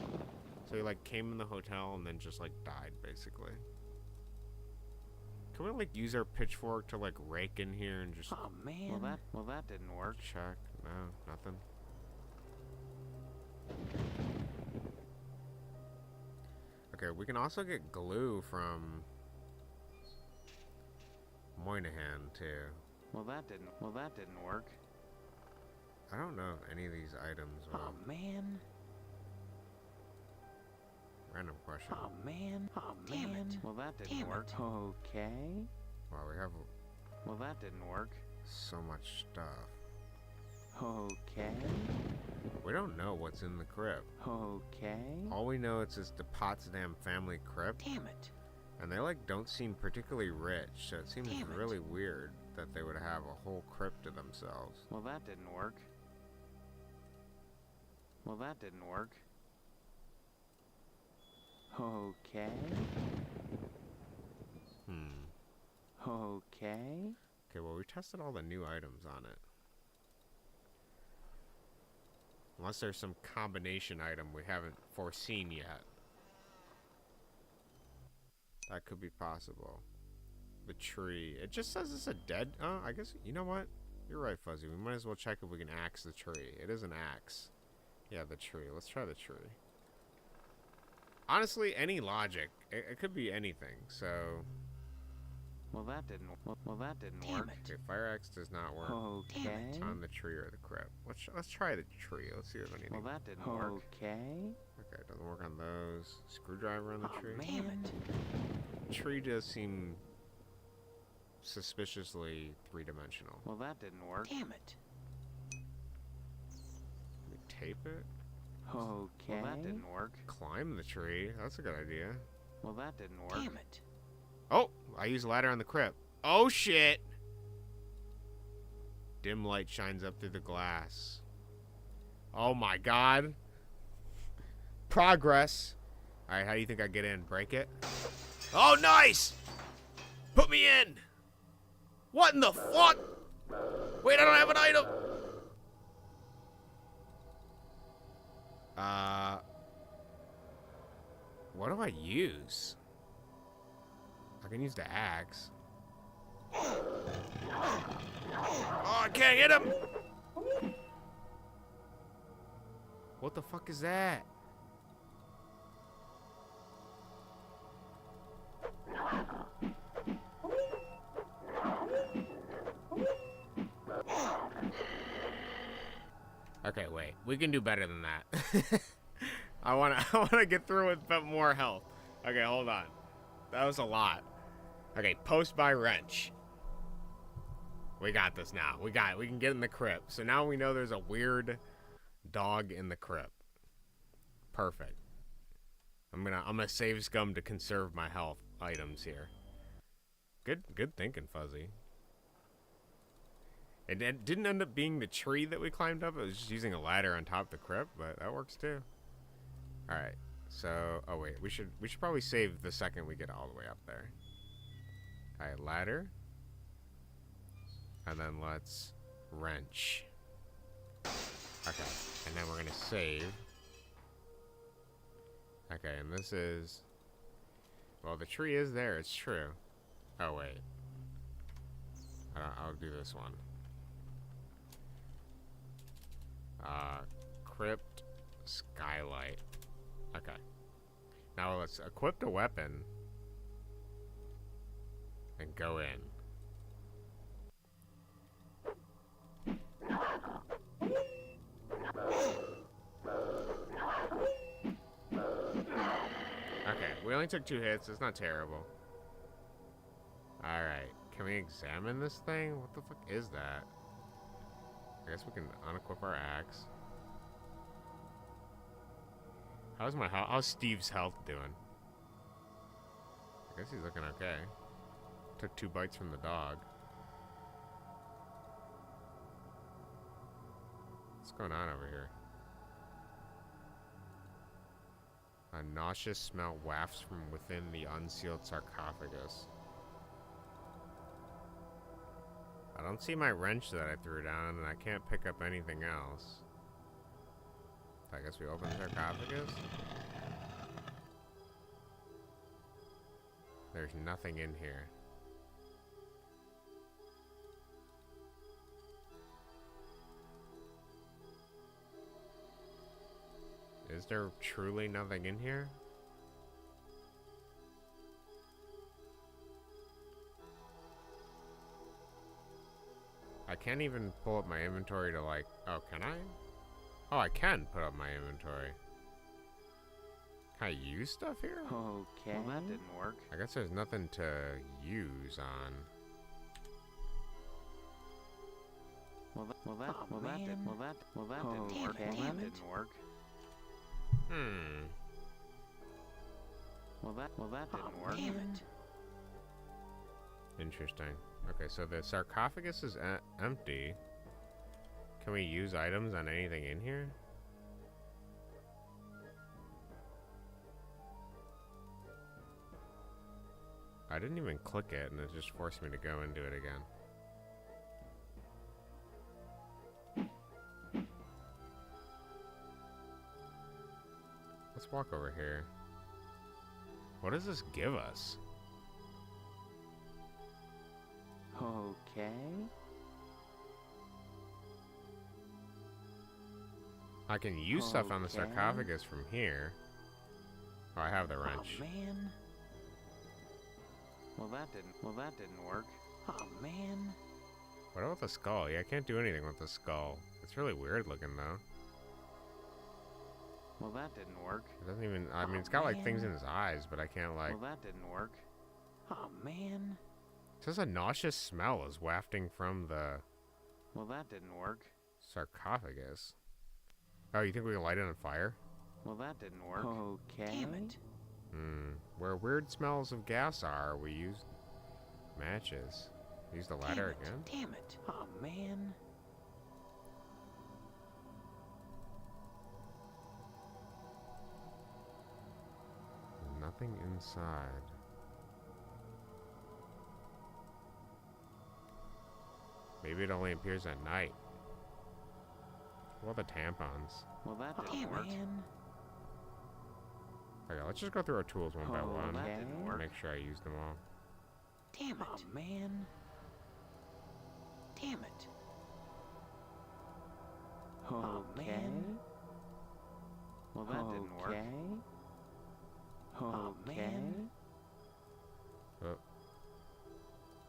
So he like came in the hotel and then just like died basically. Can we like use our pitchfork to like rake in here and just? Oh man. Well that didn't work. Check. No, nothing. Okay, we can also get glue from Moynihan too. Well that didn't work. I don't know if any of these items will. Oh man. Random question. Oh man. Oh damn man. It. Well that didn't work. Okay. Wow, we have Well that didn't work. so much stuff. Okay. We don't know what's in the crypt. Okay. All we know is the Potsdam family crypt. Damn it. And they like don't seem particularly rich, so it seems really weird that they would have a whole crypt to themselves. Well that didn't work. Well that didn't work. Okay. Okay. Okay, well we tested all the new items on it. Unless there's some combination item we haven't foreseen yet. That could be possible. The tree. It just says it's a dead... Oh, I guess... You know what? You're right, Fuzzy. We might as well check if we can axe the tree. It is an axe. Yeah, the tree. Let's try the tree. Honestly, any logic. It could be anything, so... Well, that didn't work. Okay, fire axe does not work. Okay. It's on the tree or the crypt. Let's try the tree. Let's see if anything... Well, that didn't work. Okay. Okay, it doesn't work on those. Screwdriver on the tree. Damn it. Tree does seem suspiciously three-dimensional. Well, that didn't work. Damn it. Can we tape it? Okay. Well, that didn't work. Climb the tree. That's a good idea. Well, that didn't work. Damn it. Oh, I used a ladder on the crypt. Oh, shit. Dim light shines up through the glass. Oh, my God. Progress. All right, how do you think I get in? Break it? Oh, nice. Put me in. What in the fuck? Wait, I don't have an item. What do I use? I can use the axe. Oh, I can't hit him! What the fuck is that? Okay, wait. We can do better than that. I wanna get through with but more health. Okay, hold on. That was a lot. Okay, post by wrench. We got this now. We can get in the crypt. So now we know there's a weird dog in the crypt. Perfect. I'm gonna save scum to conserve my health items here. Good thinking, Fuzzy. It didn't end up being the tree that we climbed up. It was just using a ladder on top of the crypt, but that works too. All right. So, oh wait, we should probably save the second we get all the way up there. All right, ladder. And then let's wrench. Okay, and then we're gonna save. Okay, and this is, well, the tree is there, it's true. Oh wait, I'll do this one. Crypt skylight. Okay, now let's equip the weapon and go in. Okay, we only took 2 hits. It's not terrible. Alright, can we examine this thing? What the fuck is that? I guess we can unequip our axe. How's Steve's health doing? I guess he's looking okay. Took 2 bites from the dog. What's going on over here? A nauseous smell wafts from within the unsealed sarcophagus. I don't see my wrench that I threw down, and I can't pick up anything else. I guess we open the sarcophagus? There's nothing in here. Is there truly nothing in here? I can't even pull up my inventory to like... Oh, can I? Oh, I can put up my inventory. Can I use stuff here? Okay. Well, that didn't work. I guess there's nothing to use on. Well, that didn't work. Damn, it didn't work. Well, that didn't work. Damn it. Interesting. Okay, so the sarcophagus is empty. Can we use items on anything in here? I didn't even click it, and it just forced me to go and do it again. Let's walk over here. What does this give us? Okay. I can use stuff on the sarcophagus from here. Oh, I have the wrench. Oh, man. Well, that didn't work. Oh, man. What about the skull? Yeah, I can't do anything with the skull. It's really weird looking, though. Well, that didn't work. It doesn't even... I mean, it's got, like, things in his eyes, but I can't, like... Well, that didn't work. Oh, man. It says a nauseous smell is wafting from the... Well, that didn't work. Sarcophagus. Oh, you think we can light it on fire? Well, that didn't work. Okay. Damn it. Where weird smells of gas are, we use matches. Use the ladder again? Damn it. Oh, man. Nothing inside. Maybe it only appears at night. What about the tampons? Well, that didn't work. Okay, let's just go through our tools one by one. That didn't work. Make sure I use them all. Damn it. Oh, man. Damn it. Oh, man. Well, that didn't work. Oh, man. Oh.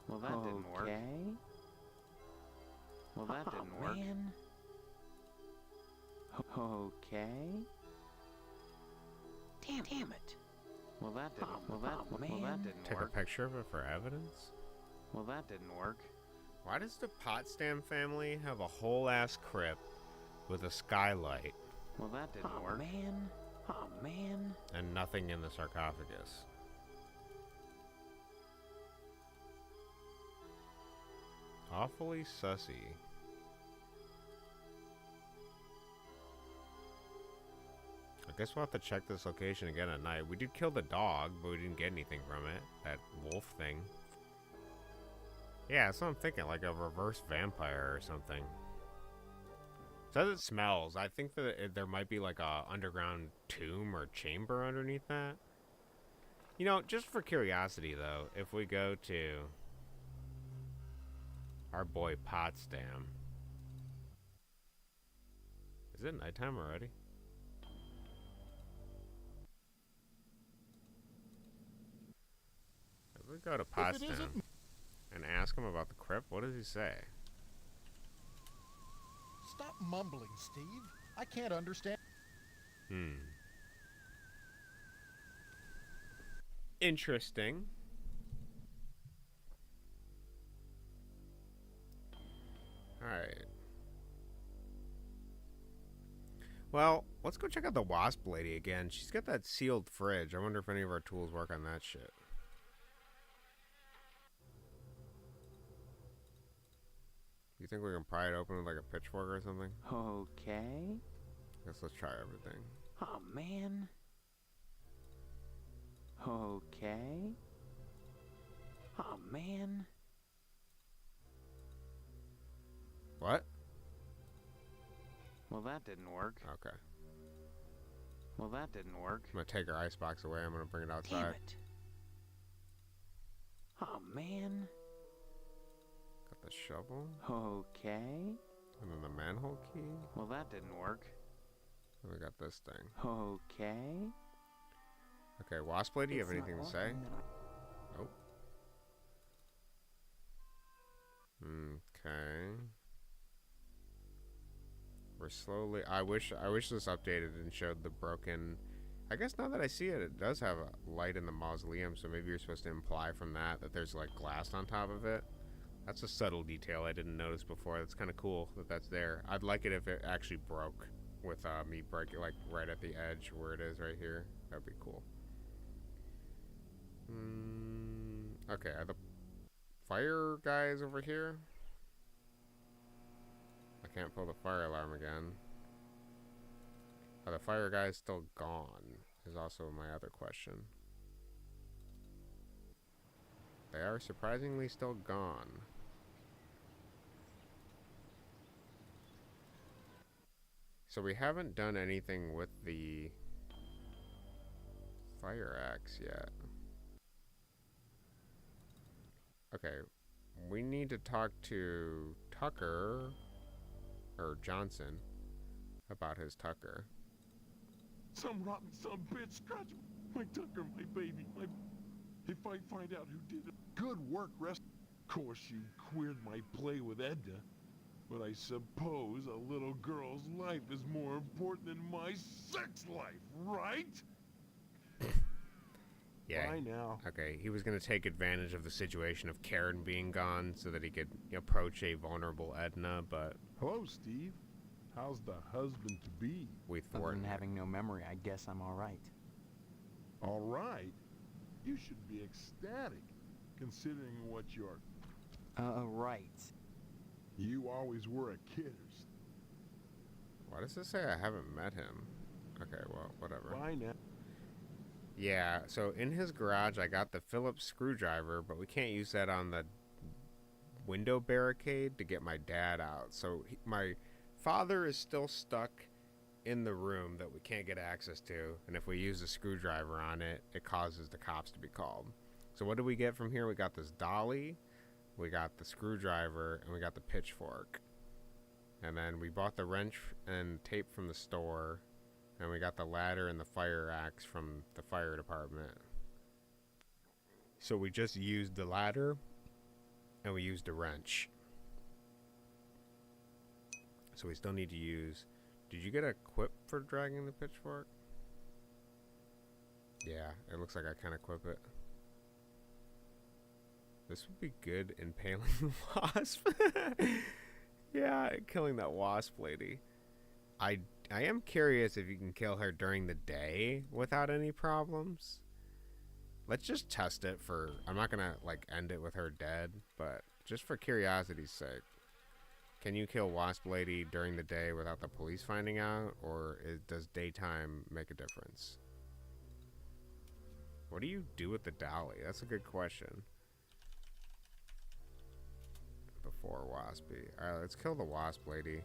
Well, that didn't work. Well, that didn't work. Man. Okay. Damn it. Well, that didn't. Well, that didn't Take work. a picture of it for evidence? Well, that didn't work. Why does the Potsdam family have a whole ass crypt with a skylight? Well, that didn't work. Man. Oh, man. And nothing in the sarcophagus? Awfully sussy. I guess we'll have to check this location again at night. We did kill the dog, but we didn't get anything from it. That wolf thing. Yeah, that's what I'm thinking, like a reverse vampire or something. Says it smells. I think that there might be like a underground tomb or chamber underneath that. You know, just for curiosity though, if we go to our boy Potsdam. Is it nighttime already? If we go to Potsdam and ask him about the crypt, what does he say? Stop mumbling, Steve. I can't understand. Interesting. Alright. Well, let's go check out the wasp lady again. She's got that sealed fridge. I wonder if any of our tools work on that shit. You think we can pry it open with like a pitchfork or something? Okay. Guess let's try everything. Oh, man. Okay. Oh, man. What? Well, that didn't work. Okay. Well, that didn't work. I'm gonna take her icebox away. I'm gonna bring it outside. Damn it. Oh, man. Got the shovel. Okay. And then the manhole key. Well, that didn't work. And we got this thing. Okay. Okay, wasp lady, you have anything to say? Nope. Okay. We're slowly. I wish this updated and showed the broken. I guess now that I see it, it does have a light in the mausoleum. So maybe you're supposed to imply from that there's like glass on top of it. That's a subtle detail I didn't notice before. That's kind of cool that that's there. I'd like it if it actually broke with me breaking like right at the edge where it is right here. That'd be cool. Okay, are the fire guys over here? I can't pull the fire alarm again. Are the fire guys still gone? Is also my other question. They are surprisingly still gone. So we haven't done anything with the fire axe yet. Okay, we need to talk to Tucker, or Johnson, about his Tucker. Some rotten son bitch scratch my Tucker, my baby, my... If I find out who did it... Good work, rest... Of course, you queered my play with Edna. But I suppose a little girl's life is more important than my sex life, right? Yeah. Bye now. Okay, he was going to take advantage of the situation of Karen being gone so that he could approach a vulnerable Edna, but... Hello, Steve. How's the husband-to-be? We Other thwarted than him. having no memory, I guess I'm all right. All right. You should be ecstatic, considering what you're... Right. You always were a kid. Why does this say I haven't met him? Okay, well, whatever. Bye now. Yeah, so in his garage I got the Phillips screwdriver, but we can't use that on the window barricade to get my dad out. So my father is still stuck in the room that we can't get access to, and if we use a screwdriver on it, it causes the cops to be called. So what do we get from here? We got this dolly, we got the screwdriver, and we got the pitchfork. And then we bought the wrench and tape from the store, and we got the ladder and the fire axe from the fire department. So we just used the ladder, and we used a wrench. So we still need to use Did you get a quip for dragging the pitchfork? Yeah, it looks like I can equip it. This would be good impaling the wasp. Yeah, killing that wasp lady. I am curious if you can kill her during the day without any problems. Let's just test it for... I'm not gonna, like, end it with her dead, but just for curiosity's sake. Can you kill Wasp Lady during the day without the police finding out, or does daytime make a difference? What do you do with the dolly? That's a good question. Before Waspy. Alright, let's kill the Wasp Lady.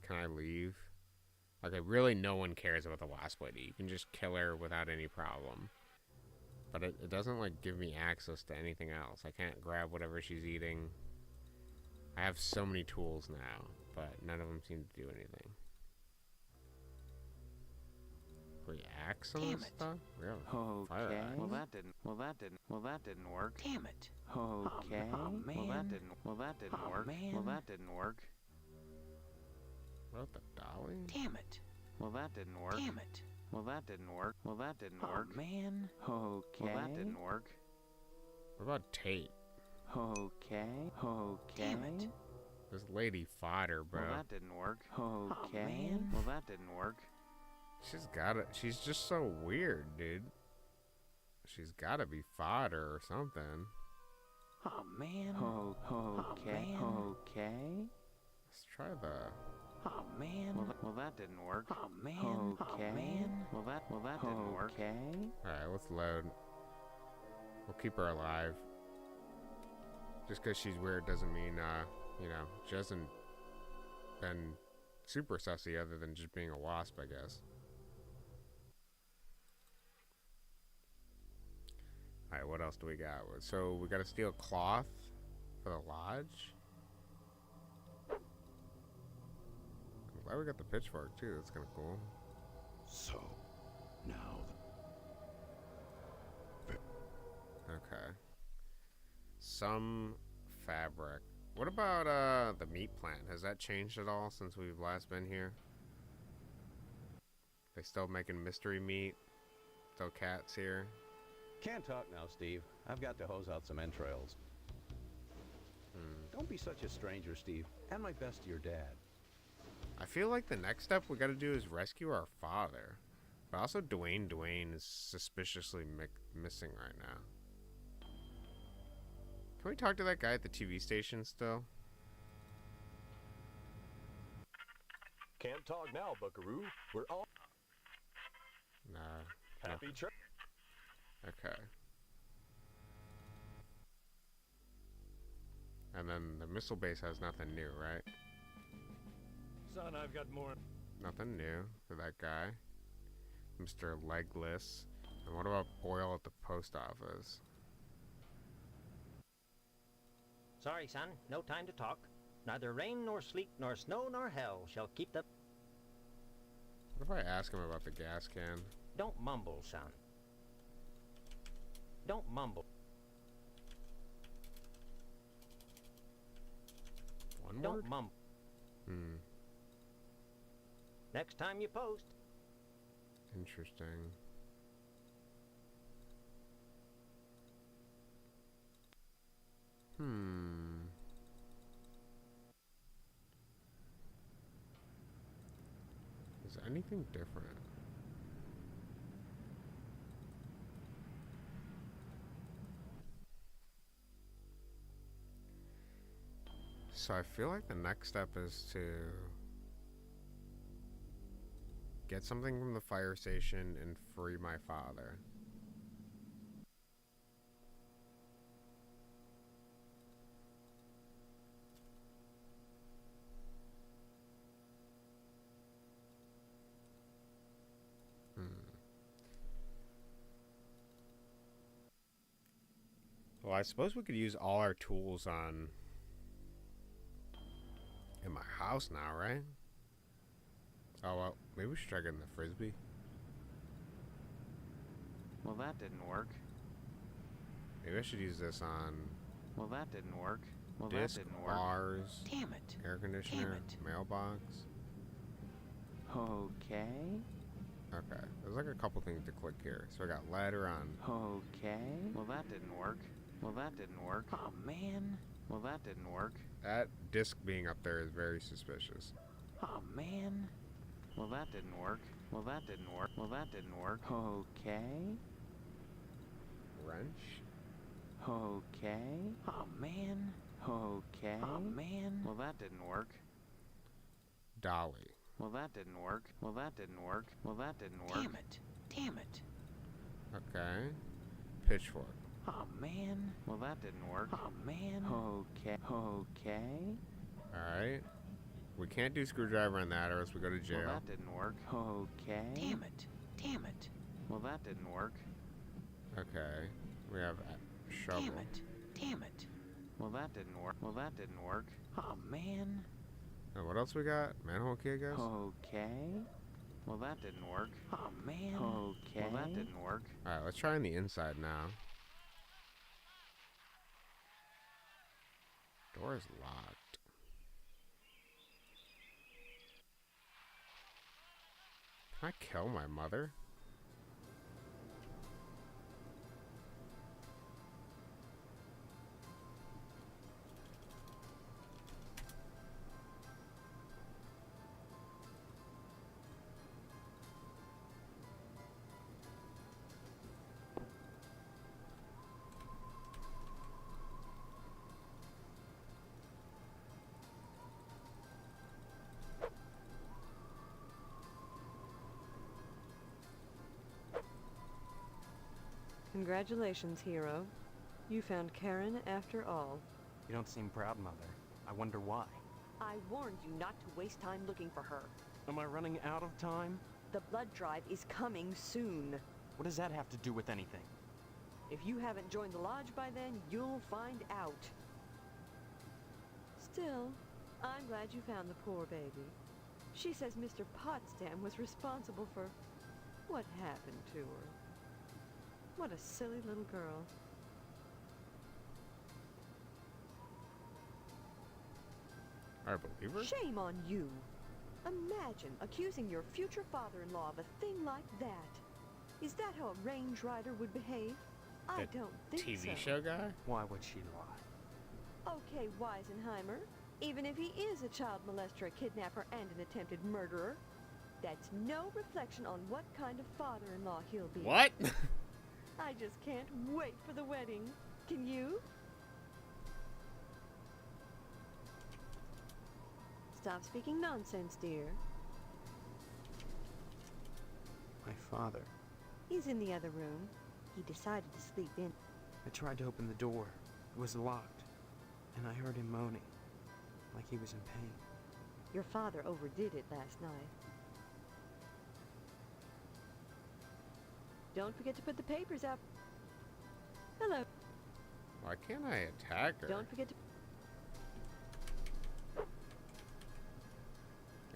Can I leave? Okay, really no one cares about the Wasp Lady. You can just kill her without any problem. But it doesn't, like, give me access to anything else. I can't grab whatever she's eating. I have so many tools now, but none of them seem to do anything. React some of this stuff? Really? Okay. Well, that didn't work. Damn it. Okay. Oh, man. Well, that didn't work. Man. Well, that didn't work. What the dolly? Damn it. Well, that didn't work. Damn it. Well, that didn't work. Well, that didn't work. Man. Okay. Well, that didn't work. What about tape? Okay. Damn it. This lady fought her, bro. Well, that didn't work. Okay. Man. Well, that didn't work. She's gotta... She's just so weird, dude. She's gotta be fodder or something. Oh, man. Okay. Okay. Let's try the... Oh, man. Well, that didn't work. Oh, man. Okay. Oh, man. Well, that didn't work. Okay. Alright, let's load. We'll keep her alive. Just because she's weird doesn't mean, you know, she hasn't been super sussy other than just being a wasp, I guess. Alright, what else do we got? So, we gotta steal cloth for the lodge. I'm glad we got the pitchfork, too. That's kind of cool. So, now... Okay. Some fabric. What about, the meat plant? Has that changed at all since we've last been here? They still making mystery meat? Still cats here? Can't talk now, Steve. I've got to hose out some entrails. Don't be such a stranger, Steve. And my best to your dad. I feel like the next step we gotta do is rescue our father. But also Dwayne is suspiciously missing right now. Can we talk to that guy at the TV station still? Can't talk now, buckaroo. We're all... Nah. Happy trip. Okay. And then the missile base has nothing new, right? Son, I've got more. Nothing new for that guy. Mr. Legless. And what about Boyle at the post office? Sorry, son. No time to talk. Neither rain nor sleet nor snow nor hell shall keep the... What if I ask him about the gas can? Don't mumble, son. Don't mumble. One Don't word? mumble. Next time you post. Interesting. Is anything different? So I feel like the next step is to get something from the fire station and free my father. Well, I suppose we could use all our tools on in my house now, right? Oh well, maybe we should try getting the frisbee. Well, that didn't work. Maybe I should use this on Well, that didn't work. Well, disc, that didn't work. bars, Damn it. air conditioner, Damn it. mailbox. Okay. Okay, there's like a couple things to click here. So I got ladder on. Okay. Well, that didn't work. Well, that didn't work. Oh, man. Well, that didn't work. That disc being up there is very suspicious. Oh, man. Well, that didn't work. Well, that didn't work. Well, that didn't work. Okay. Wrench. Okay. Oh, man. Okay. Oh, man. Well, that didn't work. Dolly. Well, that didn't work. Well, that didn't work. Well, that didn't work. Damn it. Damn it. Okay. Pitchfork. Oh, man. Well, that didn't work. Oh, man. Okay. Okay. Alright. We can't do screwdriver on that or else we go to jail. Well, that didn't work. Okay. Damn it. Damn it. Well, that didn't work. Okay. We have a shovel. Damn it. Damn it. Well, that didn't work. Well, that didn't work. Oh, man. And what else we got? Manhole key, I guess? Okay. Well, that didn't work. Oh, man. Okay. Well, that didn't work. Alright, let's try on the inside now. Door is locked. Can I kill my mother? Congratulations, hero. You found Karen after all. You don't seem proud, Mother. I wonder why. I warned you not to waste time looking for her. Am I running out of time? The blood drive is coming soon. What does that have to do with anything? If you haven't joined the lodge by then, you'll find out. Still, I'm glad you found the poor baby. She says Mr. Potsdam was responsible for what happened to her. What a silly little girl. I believe her? Shame on you. Imagine accusing your future father-in-law of a thing like that. Is that how a range rider would behave? I don't think so. TV show guy? Why would she lie? Okay, Weisenheimer. Even if he is a child molester, a kidnapper, and an attempted murderer, that's no reflection on what kind of father-in-law he'll be. What? I just can't wait for the wedding. Can you? Stop speaking nonsense, dear. My father. He's in the other room. He decided to sleep in. I tried to open the door. It was locked. And I heard him moaning, like he was in pain. Your father overdid it last night. Don't forget to put the papers up. Hello. Why can't I attack her? Don't forget to...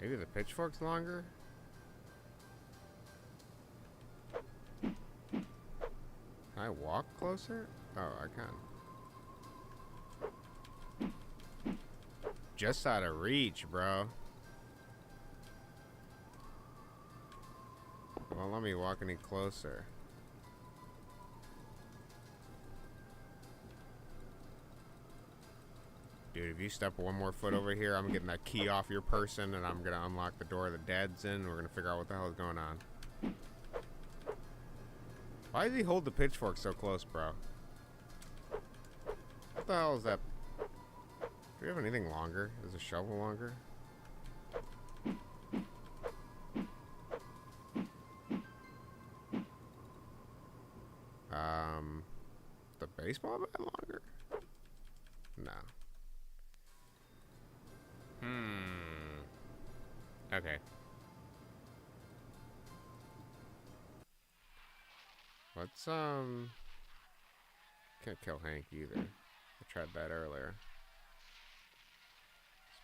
Maybe the pitchfork's longer? Can I walk closer? Oh, I can. Just out of reach, bro. Won't let me walk any closer. Dude, if you step one more foot over here, I'm getting that key off your person and I'm gonna unlock the door the dad's in and we're gonna figure out what the hell is going on. Why does he hold the pitchfork so close, bro? What the hell is that? Do we have anything longer? Is the shovel longer? The baseball bat longer? No. Okay. Let's, can't kill Hank either. I tried that earlier.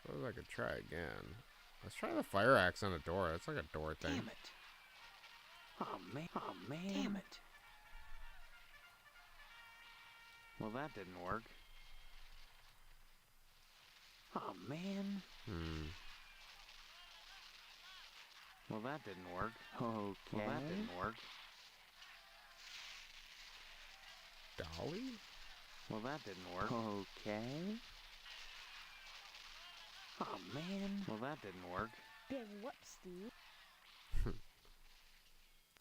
Suppose I could try again. Let's try the fire axe on a door. That's like a door thing. Damn it. Oh, man. Oh, man. Damn it. Well, that didn't work. Oh, man. Well, that didn't work. Okay. Well, that didn't work. Dolly? Well, that didn't work. Okay. Oh, man. Well, that didn't work. Big whoop, Steve.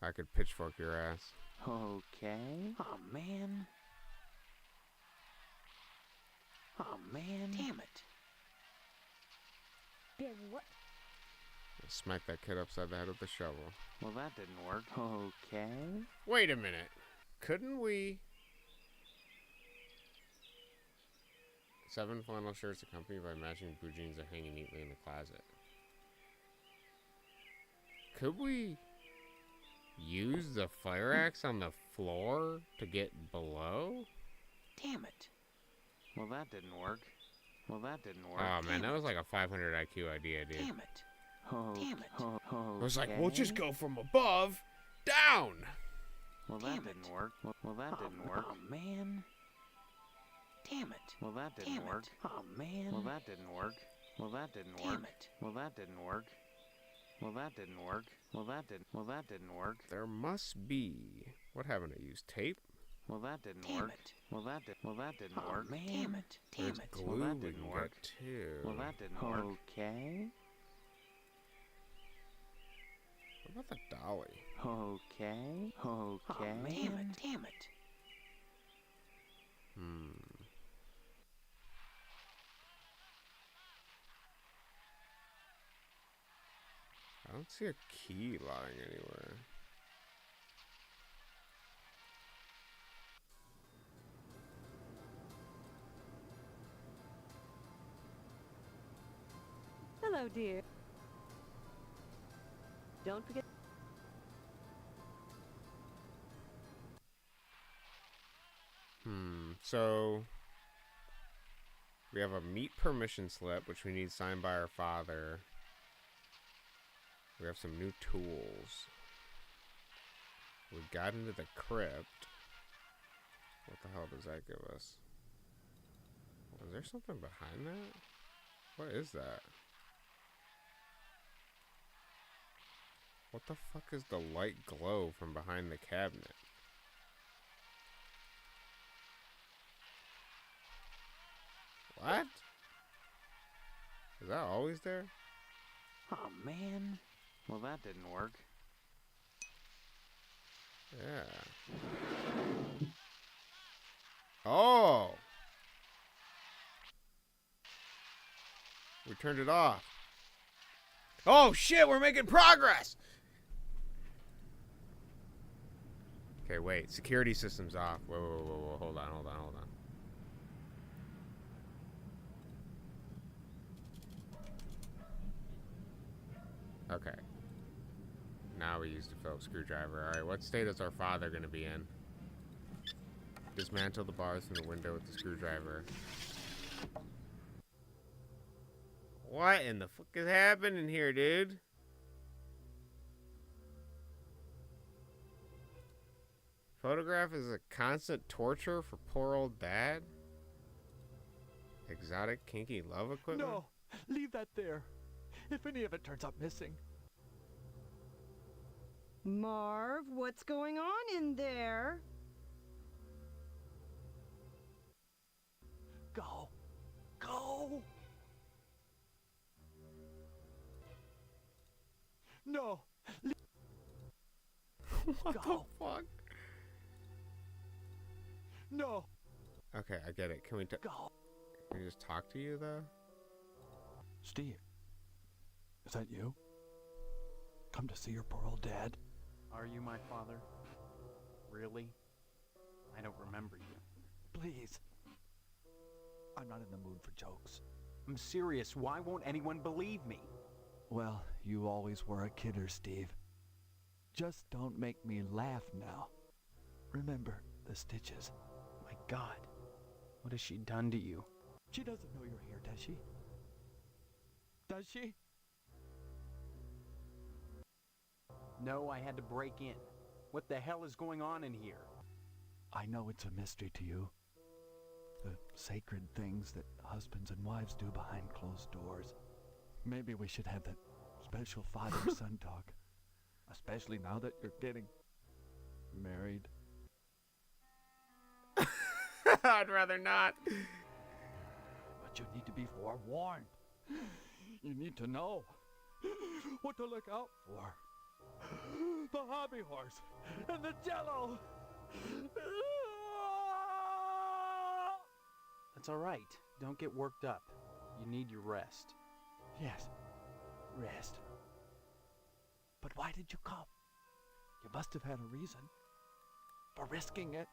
I could pitchfork your ass. Okay. Oh, man. Oh, man. Damn it. Big whoop. Smack that kid upside the head with the shovel. Well, that didn't work. Okay. Wait a minute. Couldn't we... 7 flannel shirts accompanied by matching blue jeans are hanging neatly in the closet. Could we use the fire axe on the floor to get below? Damn it. Well, that didn't work. Well, that didn't work. Oh man, that was like a 500 IQ idea, dude. Damn it. Damn it. I was like, we'll just go from above down. Well, that didn't work. Well, that didn't work. Oh, man. Damn it. Well, that didn't work. Oh, man. Well, that didn't work. Well, that didn't work. Damn it. Well, that didn't work. Well, that didn't work. Well, that didn't work. There must be... What haven't I used? Tape? Well, that didn't work. Well, that didn't work. Man. Damn it. Damn There's it. glue Well, that we didn't can work. get too. Well, that didn't work. Okay. What about the dolly? Okay. Okay. Oh, damn it. Damn it. I don't see a key lying anywhere. Hello, dear. Don't forget... So... We have a meet permission slip, which we need signed by our father. We have some new tools. We got into the crypt. What the hell does that give us? Is there something behind that? What is that? What the fuck is the light glow from behind the cabinet? What? Is that always there? Oh, man. Well, that didn't work. Yeah. Oh! We turned it off. Oh shit, we're making progress! Okay, wait. Security system's off. Whoa. Hold on. Okay. Now we use the Phillips screwdriver. Alright, what state is our father going to be in? Dismantle the bars from the window with the screwdriver. What in the fuck is happening here, dude? Photograph is a constant torture for poor old dad? Exotic kinky love equipment? No! Leave that there. If any of it turns up missing. Marv, what's going on in there? Go! Go! No! What the fuck? No! Okay, I get it. Can we Can we just talk to you, though? Steve, is that you? Come to see your poor old dad? Are you my father? Really? I don't remember you. Please. I'm not in the mood for jokes. I'm serious. Why won't anyone believe me? Well, you always were a kidder, Steve. Just don't make me laugh now. Remember the stitches. My God. What has she done to you? She doesn't know you're here, does she? Does she? No, I had to break in. What the hell is going on in here? I know it's a mystery to you, The sacred things that husbands and wives do behind closed doors. Maybe we should have that special father-son talk. Especially now that you're getting married. I'd rather not. But you need to be forewarned. You need to know what to look out for. The hobby horse and the jello. That's all right. Don't get worked up. You need your rest. Yes, rest. But why did you come? You must have had a reason for risking it.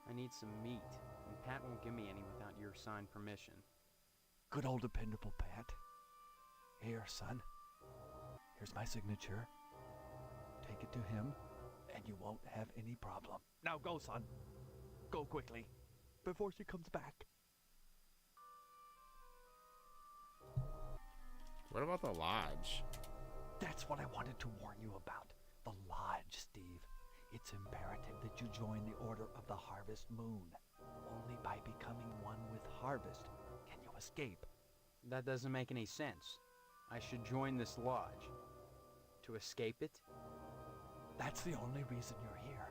I need some meat, and Pat won't give me any without your signed permission. Good old dependable Pat. Here, son. Here's my signature. Take it to him, and you won't have any problem. Now go, son. Go quickly, before she comes back. What about the lodge? That's what I wanted to warn you about. The lodge, Steve. It's imperative that you join the Order of the Harvest Moon. Only by becoming one with Harvest can you escape. That doesn't make any sense. I should join this lodge. To escape it? That's the only reason you're here,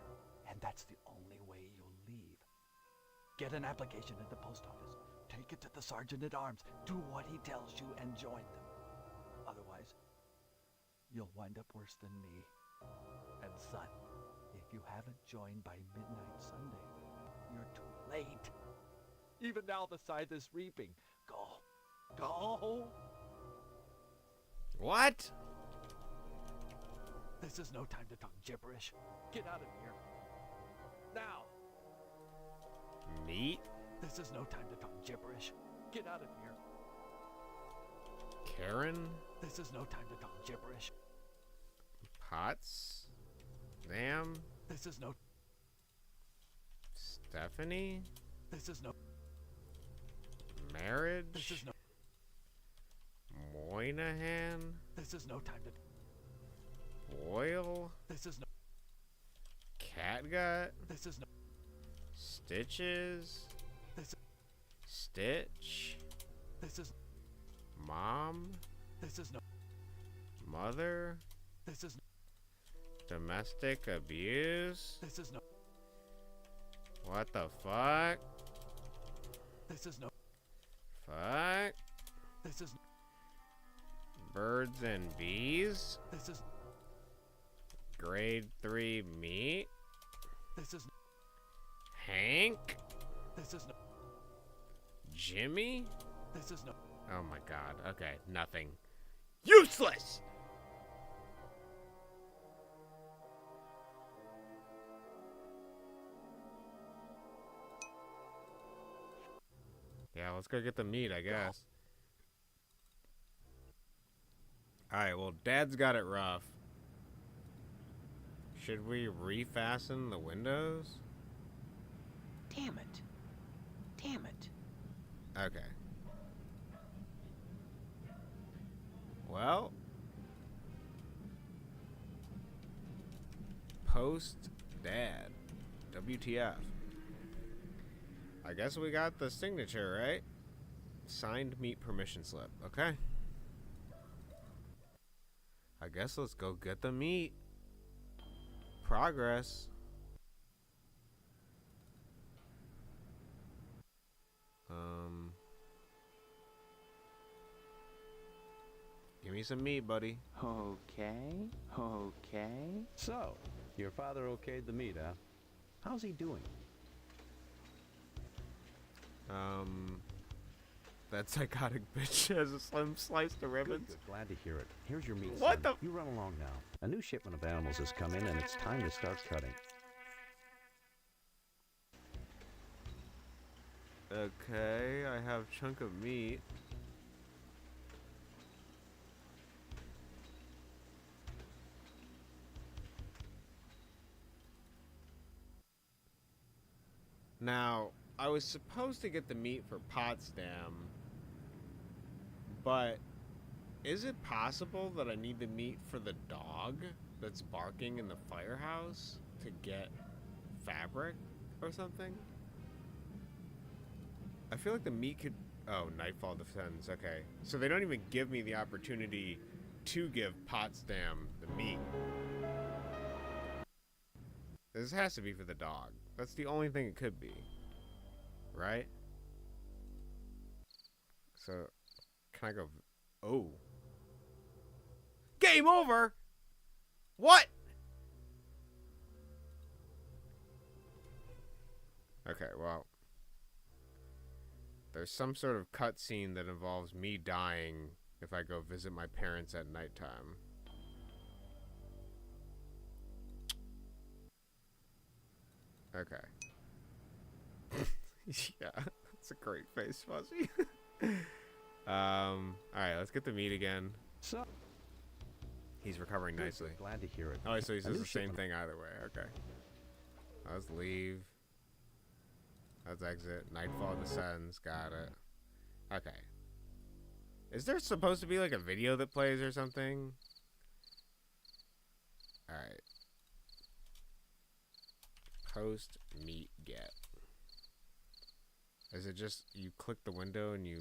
and that's the only way you'll leave. Get an application at the post office. Take it to the Sergeant-at-Arms. Do what he tells you and join them. Otherwise, you'll wind up worse than me. And son, if you haven't joined by midnight Sunday, you're too late. Even now the scythe is reaping. Go. Go! What? This is no time to talk gibberish. Get out of here. Now! Meat? This is no time to talk gibberish. Get out of here. Karen? This is no time to talk gibberish. Pots? Sam? This is no... Stephanie? This is no... Marriage? This is no... Moynihan? This is no time to... Boyle? This is no... Catgut? This is no... Stitches? This... Stitch? This is... Mom? This is no... Mother? This is... Domestic abuse? This is no... What the fuck? This is no... Fuck? This is... Birds and bees? This is... Grade 3 meat? This is... Hank? This is no... Jimmy? This is no... Oh my god. Okay, nothing. Useless! Yeah, let's go get the meat, I guess. Alright, well, Dad's got it rough. Should we refasten the windows? Damn it. Damn it. Okay. Well. Post Dad. WTF. I guess we got the signature, right? Signed meat permission slip. Okay. I guess let's go get the meat. Progress. Give me some meat, buddy. Okay. So, your father okayed the meat, huh? How's he doing? That psychotic bitch has a slim slice to ribbons. Good. Glad to hear it. Here's your meat, What son. the- You run along now. A new shipment of animals has come in, and it's time to start cutting. Okay, I have chunk of meat. Now, I was supposed to get the meat for Potsdam, but is it possible that I need the meat for the dog that's barking in the firehouse to get fabric or something? I feel like the meat could... Oh, Nightfall Descends. Okay. So they don't even give me the opportunity to give Potsdam the meat. This has to be for the dog. That's the only thing it could be. Right? So, can I go... Oh. Game over! What? Okay, well... There's some sort of cutscene that involves me dying if I go visit my parents at nighttime. Okay. Yeah, that's a great face, Fuzzy. Alright, let's get the meat again. So, he's recovering nicely. Glad to hear it. Oh, so he says the same thing either way. Okay. Let's leave. Let's exit. Nightfall Descends. Got it. Okay. Is there supposed to be like a video that plays or something? Alright. Post meat get. Is it just you click the window and you...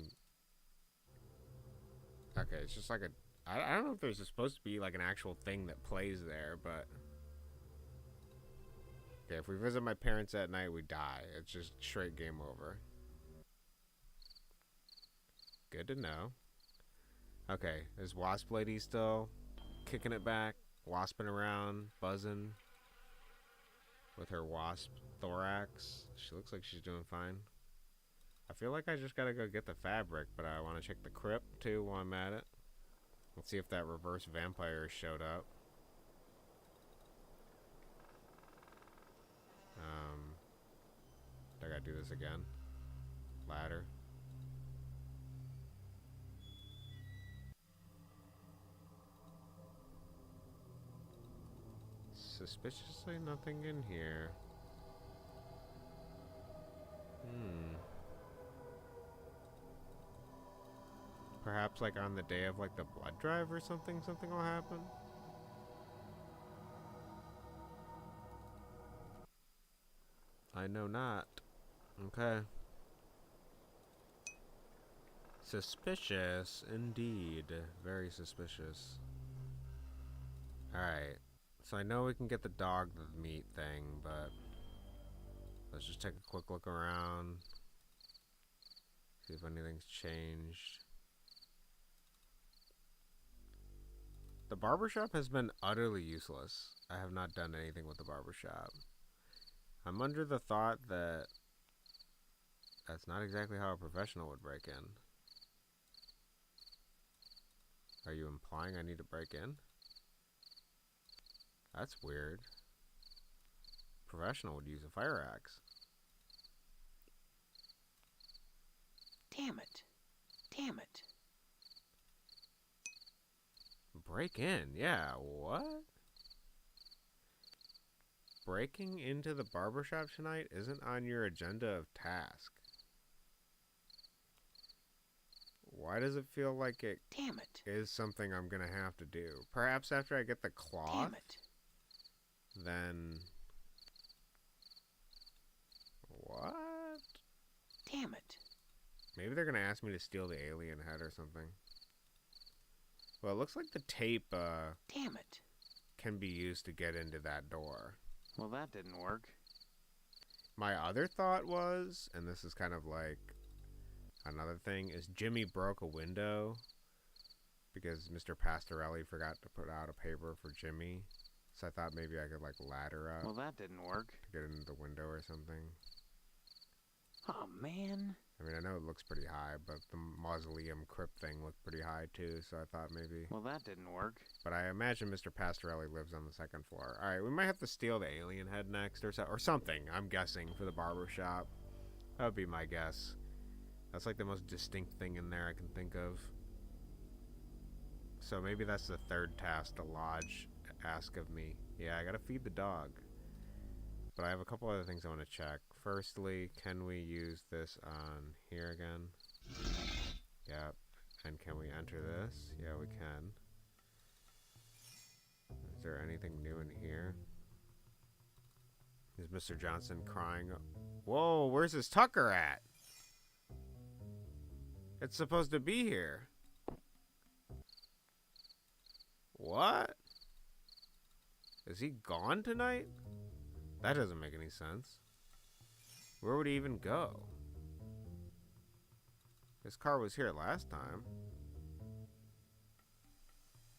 Okay, it's just like a... I don't know if there's supposed to be like an actual thing that plays there, but... Okay, if we visit my parents at night, we die. It's just straight game over. Good to know. Okay, is Wasp Lady still kicking it back, wasping around, buzzing with her wasp thorax? She looks like she's doing fine. I feel like I just gotta go get the fabric, but I want to check the crypt too while I'm at it. Let's see if that reverse vampire showed up. I gotta do this again. Ladder. Suspiciously nothing in here. Perhaps like on the day of like the blood drive or something will happen? I know not. Okay. Suspicious indeed. Very suspicious. Alright. So I know we can get the dog the meat thing, but let's just take a quick look around. See if anything's changed. The barbershop has been utterly useless. I have not done anything with the barbershop. I'm under the thought that that's not exactly how a professional would break in. Are you implying I need to break in? That's weird. Professional would use a fire axe. Damn it. Damn it. Break in? Yeah, what? Breaking into the barbershop tonight isn't on your agenda of task. Why does it feel like it Damn it. is something I'm gonna have to do? Perhaps after I get the cloth? Damn it. Then... What? Damn it. Maybe they're gonna ask me to steal the alien head or something. Well, it looks like the tape, Damn it. can be used to get into that door. Well, that didn't work. My other thought was, and this is kind of like another thing, is Jimmy broke a window because Mr. Pastorelli forgot to put out a paper for Jimmy. So I thought maybe I could like ladder up. Well, that didn't work. To get into the window or something. Oh, man. I mean, I know it looks pretty high, but the mausoleum crypt thing looked pretty high too, so I thought maybe... Well, that didn't work. But I imagine Mr. Pastorelli lives on the second floor. Alright, we might have to steal the alien head next, or something, I'm guessing, for the barber shop. That would be my guess. That's like the most distinct thing in there I can think of. So maybe that's the third task the lodge ask of me. Yeah, I gotta feed the dog. But I have a couple other things I want to check. Firstly, can we use this on here again? Yep. And can we enter this? Yeah, we can. Is there anything new in here? Is Mr. Johnson crying? Whoa, where's his Tucker at? It's supposed to be here. What? Is he gone tonight? That doesn't make any sense. Where would he even go? His car was here last time.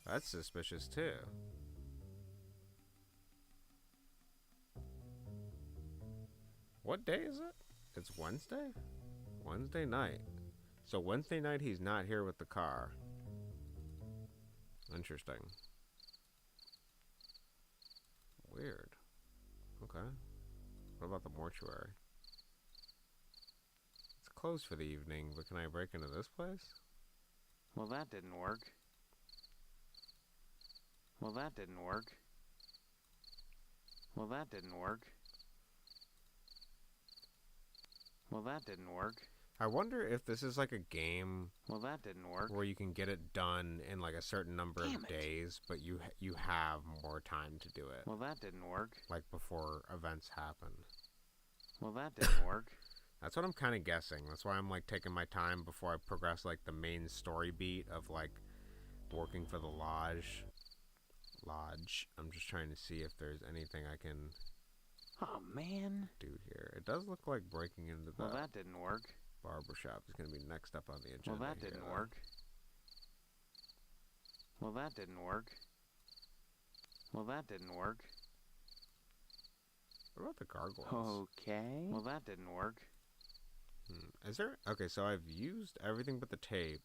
That's suspicious too. What day is it? It's Wednesday? Wednesday night. So Wednesday night he's not here with the car. Interesting. Weird. Okay. What about the mortuary? It's closed for the evening, but can I break into this place? Well, that didn't work. Well, that didn't work. Well, that didn't work. Well, that didn't work. I wonder if this is like a game. Well, that didn't work. Where you can get it done in like a certain number of days, but you have more time to do it. Well, that didn't work. Like before events happen. Well, that didn't work. That's what I'm kind of guessing. That's why I'm like taking my time before I progress like the main story beat of like working for the lodge. I'm just trying to see if there's anything I can Oh, man. do here. It does look like breaking into the Well, that didn't work. barbershop is going to be next up on the agenda. Well, that didn't work. Well, that didn't work. Well, that didn't work. What about the gargoyles? Okay. Well, that didn't work. Is there? Okay, so I've used everything but the tape.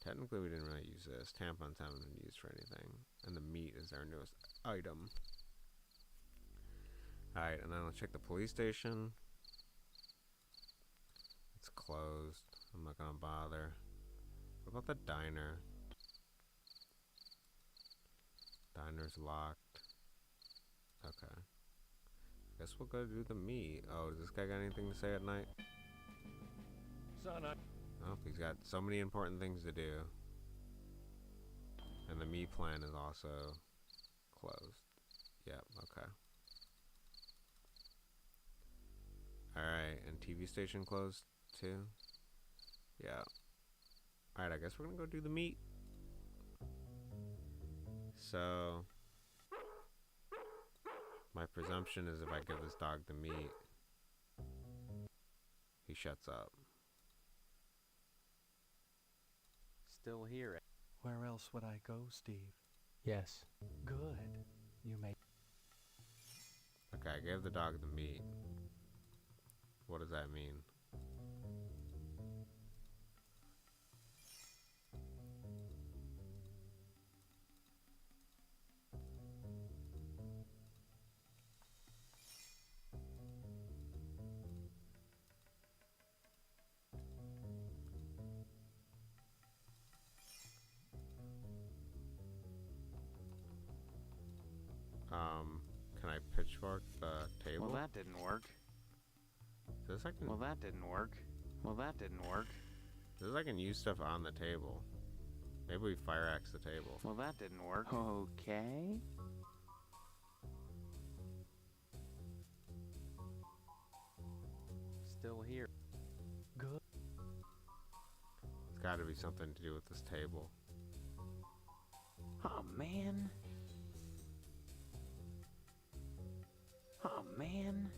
Technically, we didn't really use this. Tampons haven't been used for anything. And the meat is our newest item. Alright, and then I'll check the police station. It's closed. I'm not gonna bother. What about the diner? Diner's locked. Okay. Guess we'll go do the meat. Oh, does this guy got anything to say at night? Son, Oh, he's got so many important things to do. And the meat plan is also closed. Yep, okay. Alright, and TV station closed too? Yeah. Alright, I guess we're gonna go do the meat. So, my presumption is if I give this dog the meat, he shuts up. Still here. Where else would I go, Steve? Yes. Good. You may. Okay, I gave the dog the meat. What does that mean? Can I pitchfork the table? Well, that didn't work. Says I can. Well, that didn't work. Well, that didn't work. Says I can use stuff on the table. Maybe we fire axe the table. Well, that didn't work. Okay. Still here. Good. It's got to be something to do with this table. Oh, man. Oh, man.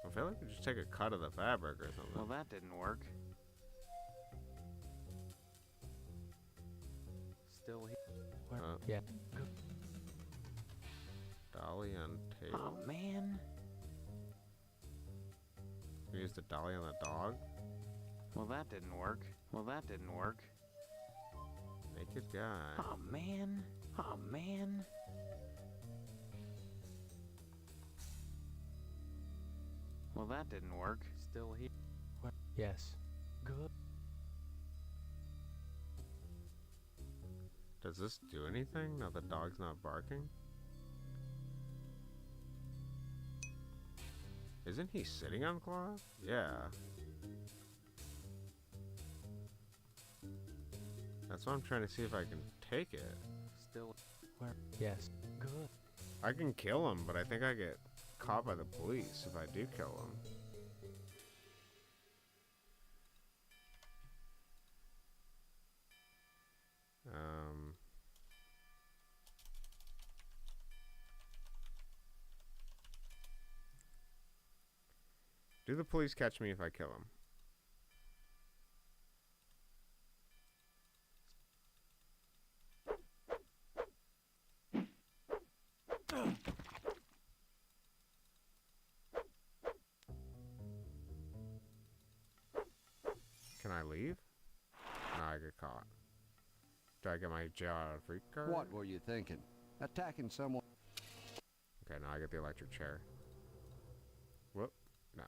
I feel like we just take a cut of the fabric or something. Well, that didn't work. Still here. Yeah. Good. Dolly on table. Oh, man. We use the dolly on the dog. Well, that didn't work. Well, that didn't work. Naked guy. Oh, man. Oh, man. Well, that didn't work. Still here. Yes. Good. Does this do anything now the dog's not barking? Isn't he sitting on cloth? Yeah. That's why I'm trying to see if I can take it. Still. Where? Yes. Good. I can kill him, but I think I get caught by the police if I do kill him. Do the police catch me if I kill him? Can I leave? No, I get caught. Do I get my jail out of free card? What were you thinking? Attacking someone? Okay, now I get the electric chair. Whoop. No.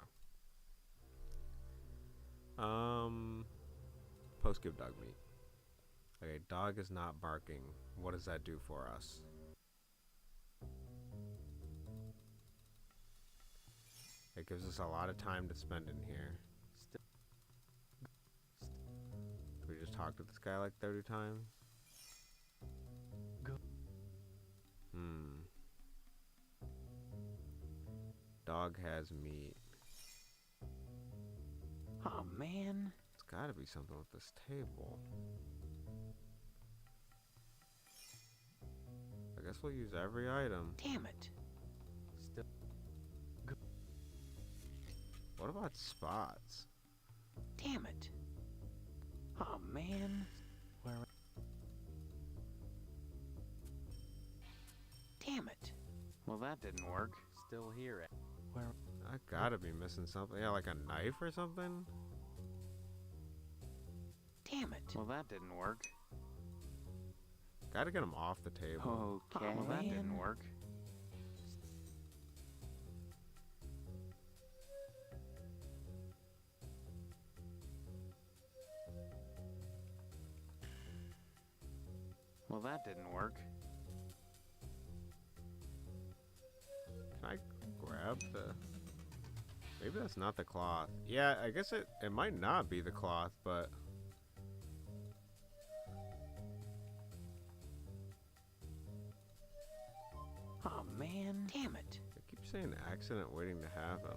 Post give dog meat. Okay, dog is not barking. What does that do for us? It gives us a lot of time to spend in here. We just talked to this guy like 30 times. Dog has meat. Oh man. It's gotta be something with this table. I guess we'll use every item. Damn it. What about spots? Damn it. Oh man. Where? Damn it. Well, that didn't work. Still here. Where? I gotta be missing something. Yeah, like a knife or something? Damn it. Well, that didn't work. Gotta get him off the table. Okay. Well, that didn't work. Well, that didn't work. Can I grab the... Maybe that's not the cloth. Yeah, I guess it might not be the cloth, but... Oh man. Damn it. I keep saying accident waiting to happen.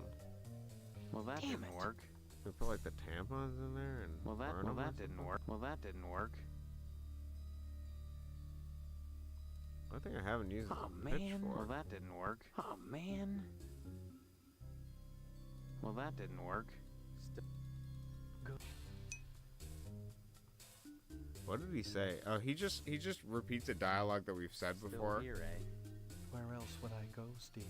Well, that didn't work. We put like the tampons in there and Well, that didn't work. Well, that didn't work. I think I haven't used Oh the man. pitchfork. Well, that didn't work. Oh man. Well, that didn't work. What did he say? Oh, he just repeats a dialogue that we've said before. Here, eh? Where else would I go, Steve?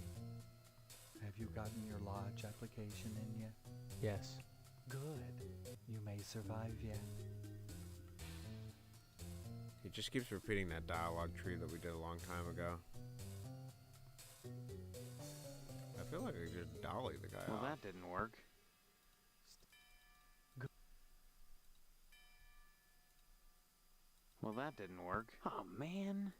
Have you gotten your lodge application in yet? Yes. Good. You may survive yet. He just keeps repeating that dialogue tree that we did a long time ago. I feel like I just dolly the guy Well, off. that didn't work. Well, that didn't work. Oh man.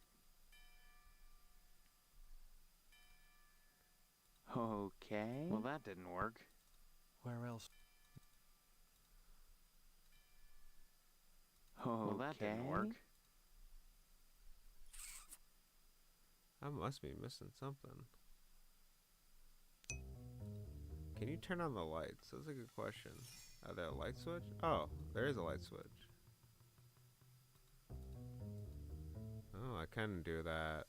Okay. Well, that didn't work. Where else? Well, that didn't work. I must be missing something. Can you turn on the lights? That's a good question. Are there a light switch? Oh, there is a light switch. Oh, I can do that.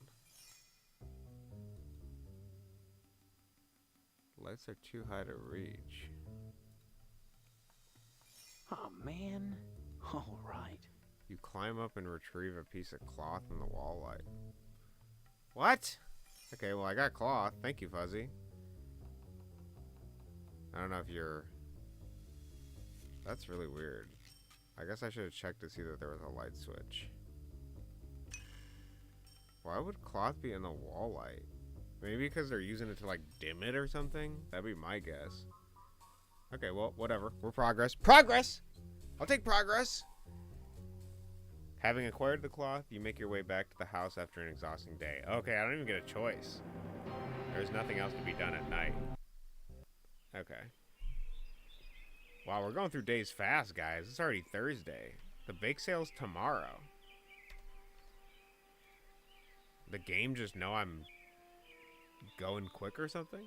Lights are too high to reach. Oh man. All right. You climb up and retrieve a piece of cloth from the wall light. What? Okay, well I got cloth. Thank you, Fuzzy. I don't know if you're... That's really weird. I guess I should have checked to see that there was a light switch. Why would cloth be in the wall light? Maybe because they're using it to like dim it or something? That'd be my guess. Okay, well, whatever. We're progress. Progress! I'll take progress! Having acquired the cloth, you make your way back to the house after an exhausting day. Okay, I don't even get a choice. There's nothing else to be done at night. Okay. Wow, we're going through days fast, guys. It's already Thursday. The bake sale's tomorrow. The game just know I'm going quick or something?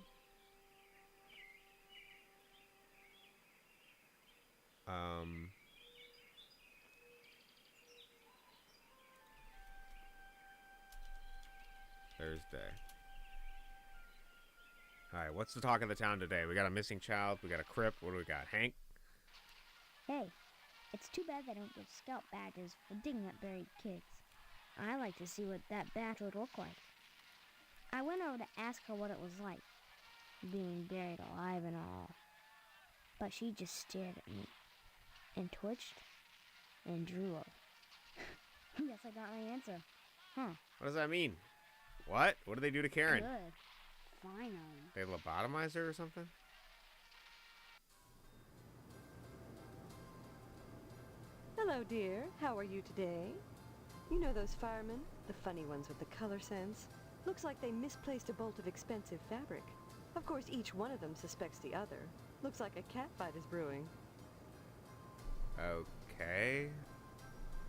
Thursday. Alright, what's the talk of the town today? We got a missing child, we got a crip, what do we got? Hank? Hey, it's too bad they don't give scout badges for digging up buried kids. I like to see what that badge would look like. I went over to ask her what it was like, being buried alive and all. But she just stared at me, and twitched, and drooled. Guess I got my answer. Huh. What does that mean? What? What do they do to Karen? Good. Finally. They lobotomize her or something? Hello, dear. How are you today? You know those firemen? The funny ones with the color sense? Looks like they misplaced a bolt of expensive fabric. Of course, each one of them suspects the other. Looks like a cat fight is brewing. Okay.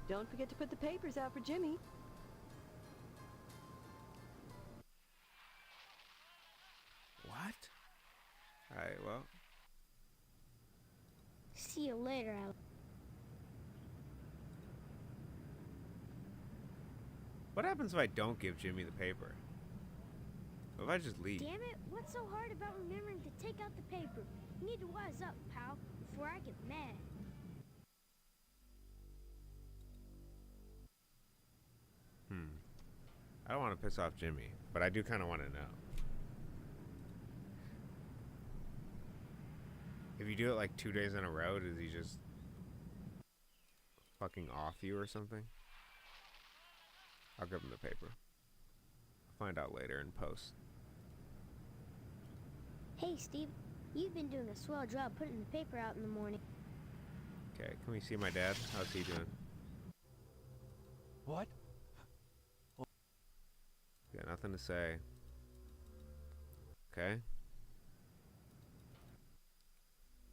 Don't forget to put the papers out for Jimmy. What? Alright, well. See you later, Alex. What happens if I don't give Jimmy the paper? What if I just leave? Damn it, what's so hard about remembering to take out the paper? You need to wise up, pal, before I get mad. I don't want to piss off Jimmy, but I do kind of want to know. If you do it like 2 days in a row, does he just fucking off you or something? I'll give him the paper. I'll find out later in post. Hey, Steve, you've been doing a swell job putting the paper out in the morning. Okay, can we see my dad? How's he doing? What? Got nothing to say. Okay.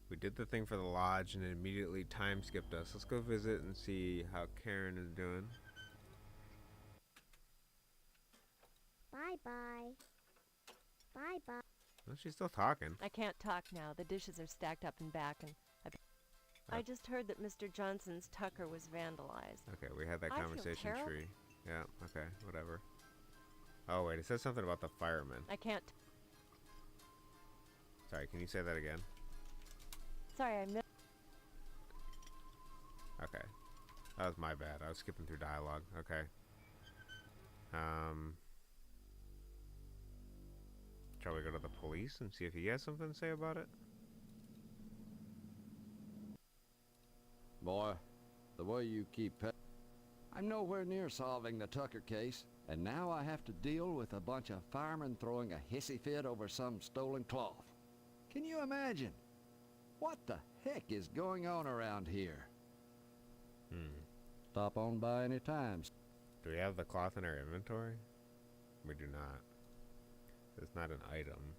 We did the thing for the lodge and it immediately time skipped us. Let's go visit and see how Karen is doing. Bye-bye. Bye-bye. Well, she's still talking. I can't talk now. The dishes are stacked up and back, and I just heard that Mr. Johnson's Tucker was vandalized. Okay, we had that I feel conversation terrible. tree. Yeah, okay, whatever. Oh, wait, it says something about the firemen. I can't. Sorry, can you say that again? Sorry, I missed. Okay. That was my bad. I was skipping through dialogue. Okay. Shall we go to the police and see if he has something to say about it? Boy, the way you keep I'm nowhere near solving the Tucker case, and now I have to deal with a bunch of firemen throwing a hissy fit over some stolen cloth. Can you imagine? What the heck is going on around here? Stop on by any times. Do we have the cloth in our inventory? We do not. It's not an item.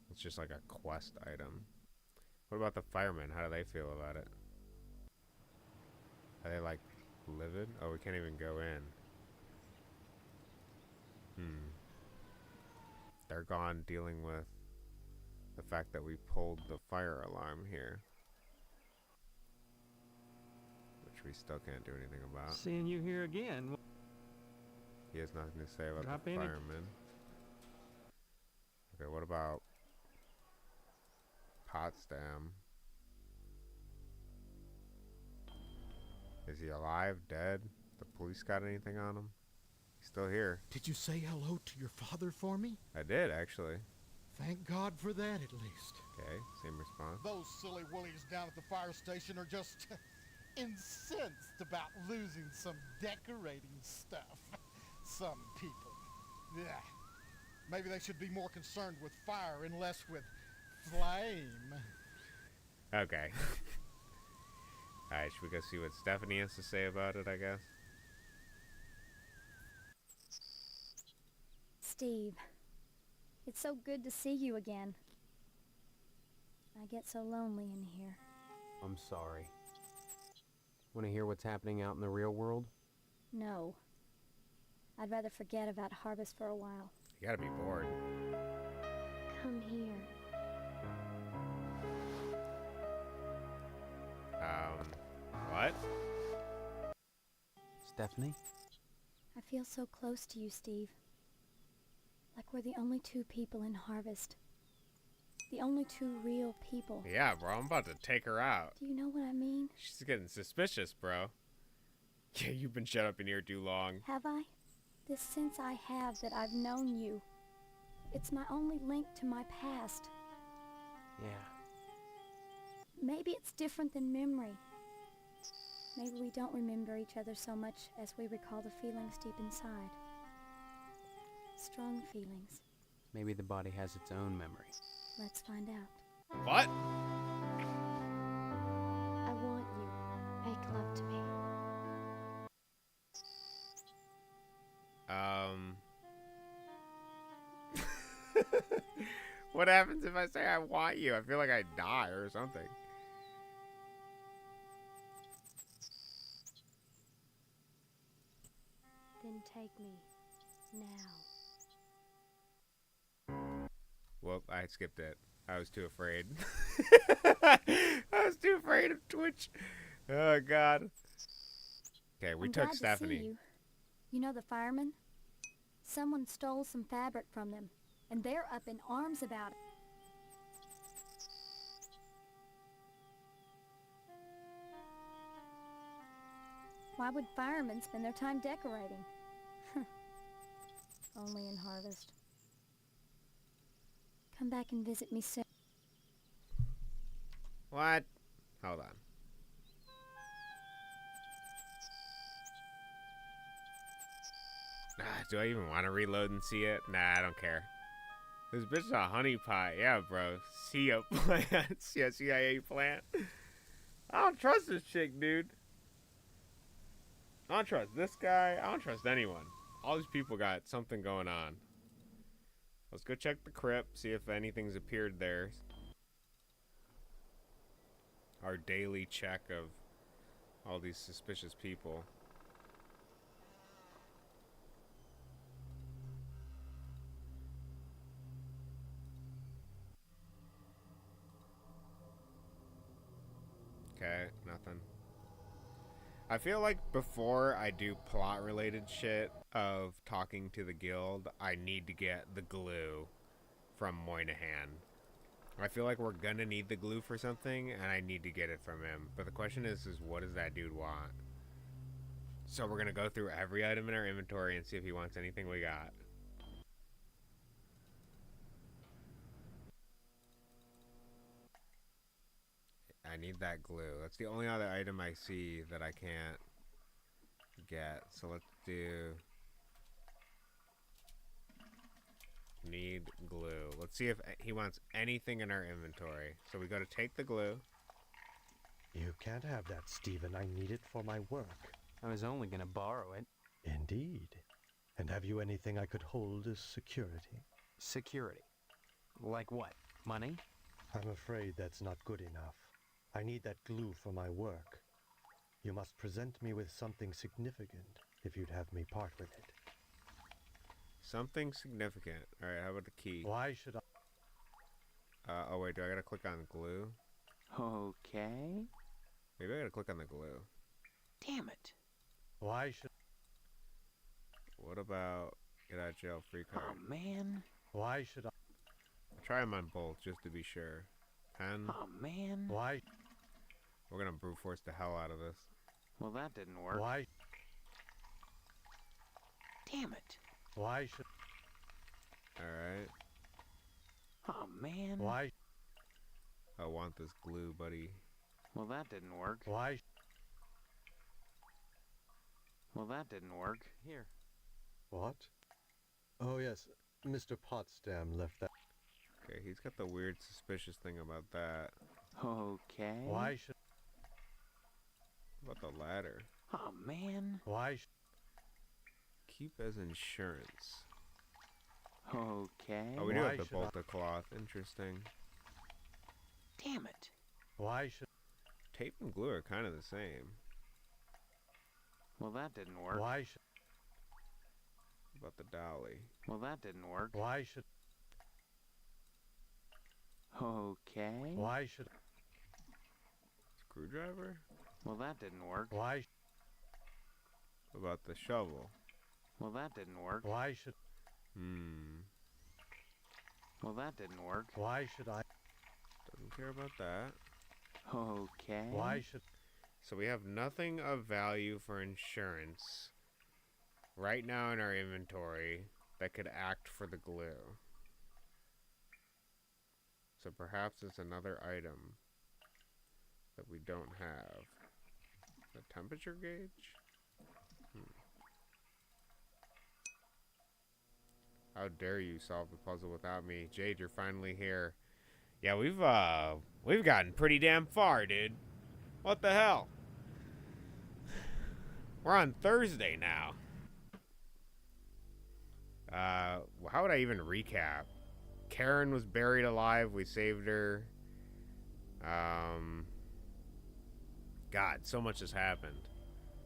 It's just like a quest item. What about the firemen? How do they feel about it? Are they like livid? Oh, we can't even go in. They're gone dealing with the fact that we pulled the fire alarm here. Which we still can't do anything about. Seeing you here again. He has nothing to say about Drop the in it. firemen. Okay, what about Potsdam? Is he alive? Dead? The police got anything on him? He's still here. Did you say hello to your father for me? I did, actually. Thank God for that, at least. Okay, same response. Those silly willies down at the fire station are just incensed about losing some decorating stuff. Some people. Yeah. Maybe they should be more concerned with fire and less with flame. Okay. Alright, should we go see what Stephanie has to say about it, I guess? Steve, it's so good to see you again. I get so lonely in here. I'm sorry. Want to hear what's happening out in the real world? No. I'd rather forget about Harvest for a while. You gotta be bored. Come here. What? Stephanie? I feel so close to you, Steve. Like we're the only two people in Harvest. The only two real people. Yeah, bro, I'm about to take her out. Do you know what I mean? She's getting suspicious, bro. Yeah, you've been shut up in here too long. Have I? This sense I have that I've known you. It's my only link to my past. Yeah. Maybe it's different than memory. Maybe we don't remember each other so much as we recall the feelings deep inside. Strong feelings. Maybe the body has its own memory. Let's find out. What? I want you. Make love to me. What happens if I say I want you? I feel like I die or something. Then take me. Now. Well, I skipped it. I was too afraid. I was too afraid of Twitch. Oh, God. Okay, we I'm took glad Stephanie. To see you. You know the firemen? Someone stole some fabric from them, and they're up in arms about it. Why would firemen spend their time decorating? Only in Harvest. Come back and visit me soon. What? Hold on. Do I even want to reload and see it? Nah, I don't care. This bitch is a honey pie. Yeah, bro. See a plant. See a CIA plant. I don't trust this chick, dude. I don't trust this guy. I don't trust anyone. All these people got something going on. Let's go check the crypt, see if anything's appeared there. Our daily check of all these suspicious people. Okay, nothing. I feel like before I do plot related shit of talking to the guild, I need to get the glue from Moynihan. I feel like we're gonna need the glue for something, and I need to get it from him. But the question is what does that dude want? So we're gonna go through every item in our inventory and see if he wants anything we got. I need that glue. That's the only other item I see that I can't get. So let's do... Need glue. Let's see if he wants anything in our inventory. So we go to take the glue. You can't have that, Stephen. I need it for my work. I was only gonna borrow it. Indeed. And have you anything I could hold as security? Security? Like what? Money? I'm afraid that's not good enough. I need that glue for my work. You must present me with something significant if you'd have me part with it. Something significant. Alright, how about the key? Why should I... oh wait, do I gotta click on glue? Okay. Maybe I gotta click on the glue. Damn it. Why should... What about get out of jail free card? Oh man. Why should I... I'll try them on both just to be sure. Pen. Oh man. Why? We're gonna brute force the hell out of this. Well, that didn't work. Why? Damn it. Why should... Alright. Oh man. Why? I want this glue, buddy. Well, that didn't work. Why? Well, that didn't work. Here. What? Oh yes, Mr. Potsdam left that. Okay, he's got the weird suspicious thing about that. Okay. Why should... What about the ladder? Oh man. Why keep as insurance. Okay. Oh, we do have the bolt of cloth. Interesting. Damn it. Why should... Tape and glue are kind of the same. Well, that didn't work. Why should... What about the dolly? Well, that didn't work. Why should... Okay. Why should... Screwdriver? Well, that didn't work. Why... What about the shovel? Well, that didn't work. Why should... Well, that didn't work. Why should I? Doesn't care about that. Okay. Why should... So we have nothing of value for insurance right now in our inventory that could act for the glue. So perhaps it's another item that we don't have. A temperature gauge? How dare you solve the puzzle without me. Jade, you're finally here. Yeah, we've gotten pretty damn far, dude. What the hell? We're on Thursday now. How would I even recap? Karen was buried alive. We saved her. God, so much has happened.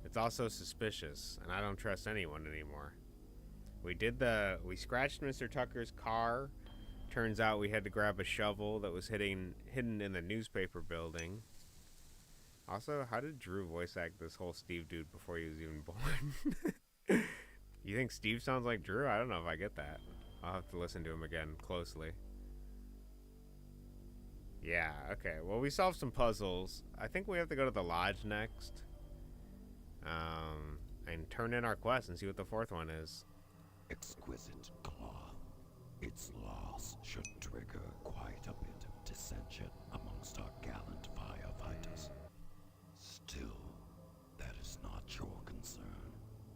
It's also suspicious, and I don't trust anyone anymore. We scratched Mr. Tucker's car. Turns out we had to grab a shovel that was hidden in the newspaper building. Also, how did Drew voice act this whole Steve dude before he was even born? You think Steve sounds like Drew? I don't know if I get that. I'll have to listen to him again closely. Yeah, okay. Well, we solved some puzzles. I think we have to go to the lodge next. And turn in our quest and see what the fourth one is. Exquisite cloth. Its loss should trigger quite a bit of dissension amongst our gallant firefighters. Still, that is not your concern.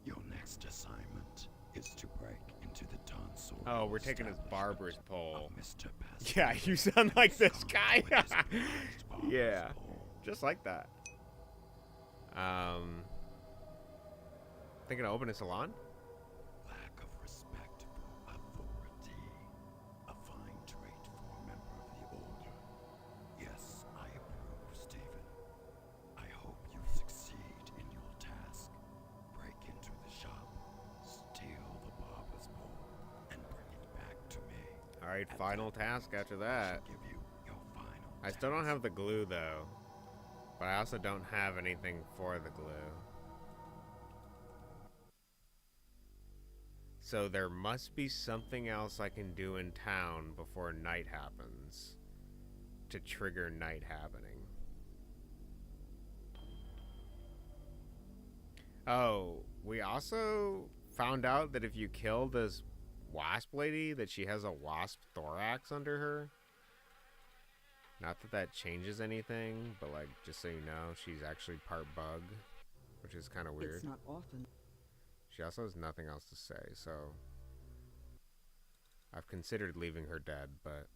Your next assignment is to break into the tonsorial. Oh, we're taking his barber's pole. Mr. Yeah, you sound like this guy. Yeah, just like that. Thinking of opening a salon? Lack of respect for authority. A fine trait for a member of the Order. Yes, I approve, Stephen. I hope you succeed in your task. Break into the shop, steal the barber's pole, and bring it back to me. Alright, final task after that. I still don't have the glue though. But I also don't have anything for the glue. So there must be something else I can do in town before night happens to trigger night happening. Oh, we also found out that if you kill this wasp lady, that she has a wasp thorax under her. Not that that changes anything, but like, just so you know, she's actually part bug, which is kind of weird. It's not often. She also has nothing else to say, so I've considered leaving her dead, but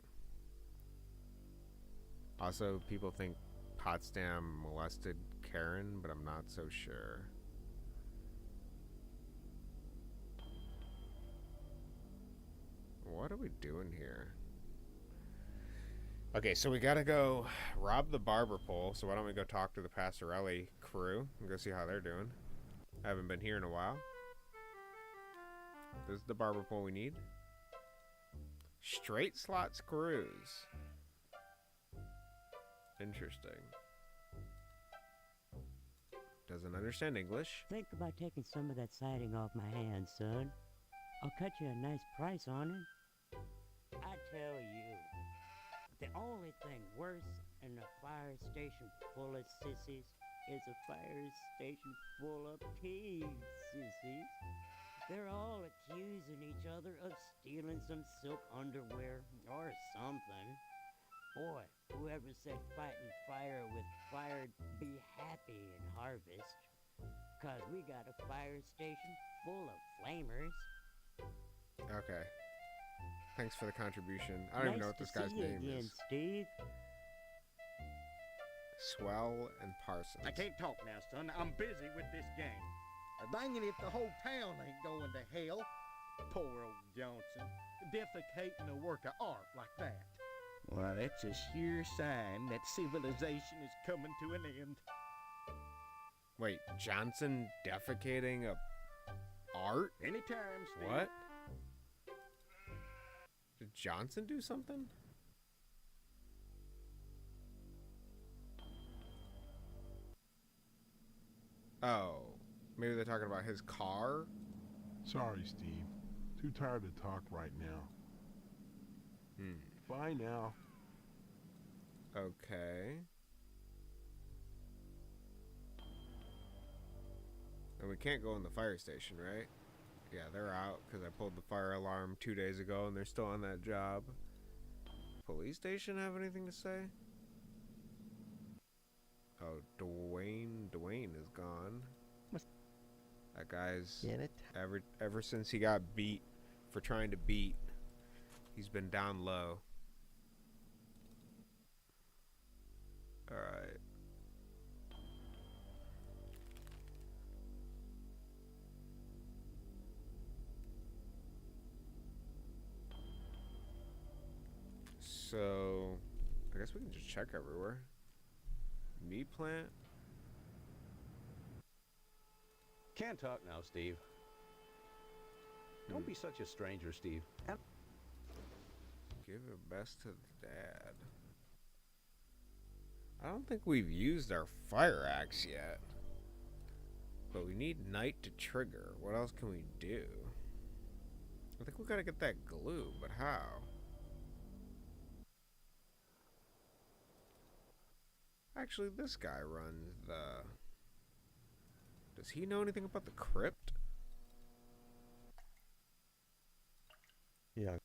also people think Potsdam molested Karen, but I'm not so sure. What are we doing here? Okay, so we gotta go rob the barber pole, so why don't we go talk to the Passarelli crew and go see how they're doing. I haven't been here in a while. This is the barber pole we need. Straight slot screws. Interesting. Doesn't understand English. Think about taking some of that siding off my hands, son. I'll cut you a nice price on it. I tell you, the only thing worse than a fire station full of sissies is a fire station full of pig sissies. They're all accusing each other of stealing some silk underwear or something. Boy, whoever said fighting fire with fire be happy in harvest. 'Cause we got a fire station full of flamers. Okay. Thanks for the contribution. I don't even know what this guy's name is. Steve. Swell and Parsons. I can't talk now, son. I'm busy with this game. Dang it if the whole town ain't going to hell. Poor old Johnson. Defecating a work of art like that. Well, that's a sure sign that civilization is coming to an end. Wait, Johnson defecating a art? Anytime, Steve. What? Did Johnson do something? Oh, maybe they're talking about his car? Sorry, Steve. Too tired to talk right now. Bye now. Okay. And we can't go in the fire station, right? Yeah, they're out because I pulled the fire alarm 2 days ago and they're still on that job. Police station have anything to say? Oh, Dwayne is gone. That guy's ever since he got beat for trying to beat, he's been down low. All right. So, I guess we can just check everywhere. Meat plant. Can't talk now, Steve. Don't be such a stranger, Steve. Give your best to the dad. I don't think we've used our fire axe yet. But we need night to trigger. What else can we do? I think we gotta get that glue, but how? Actually, this guy runs the... Does he know anything about the crypt? Yeah.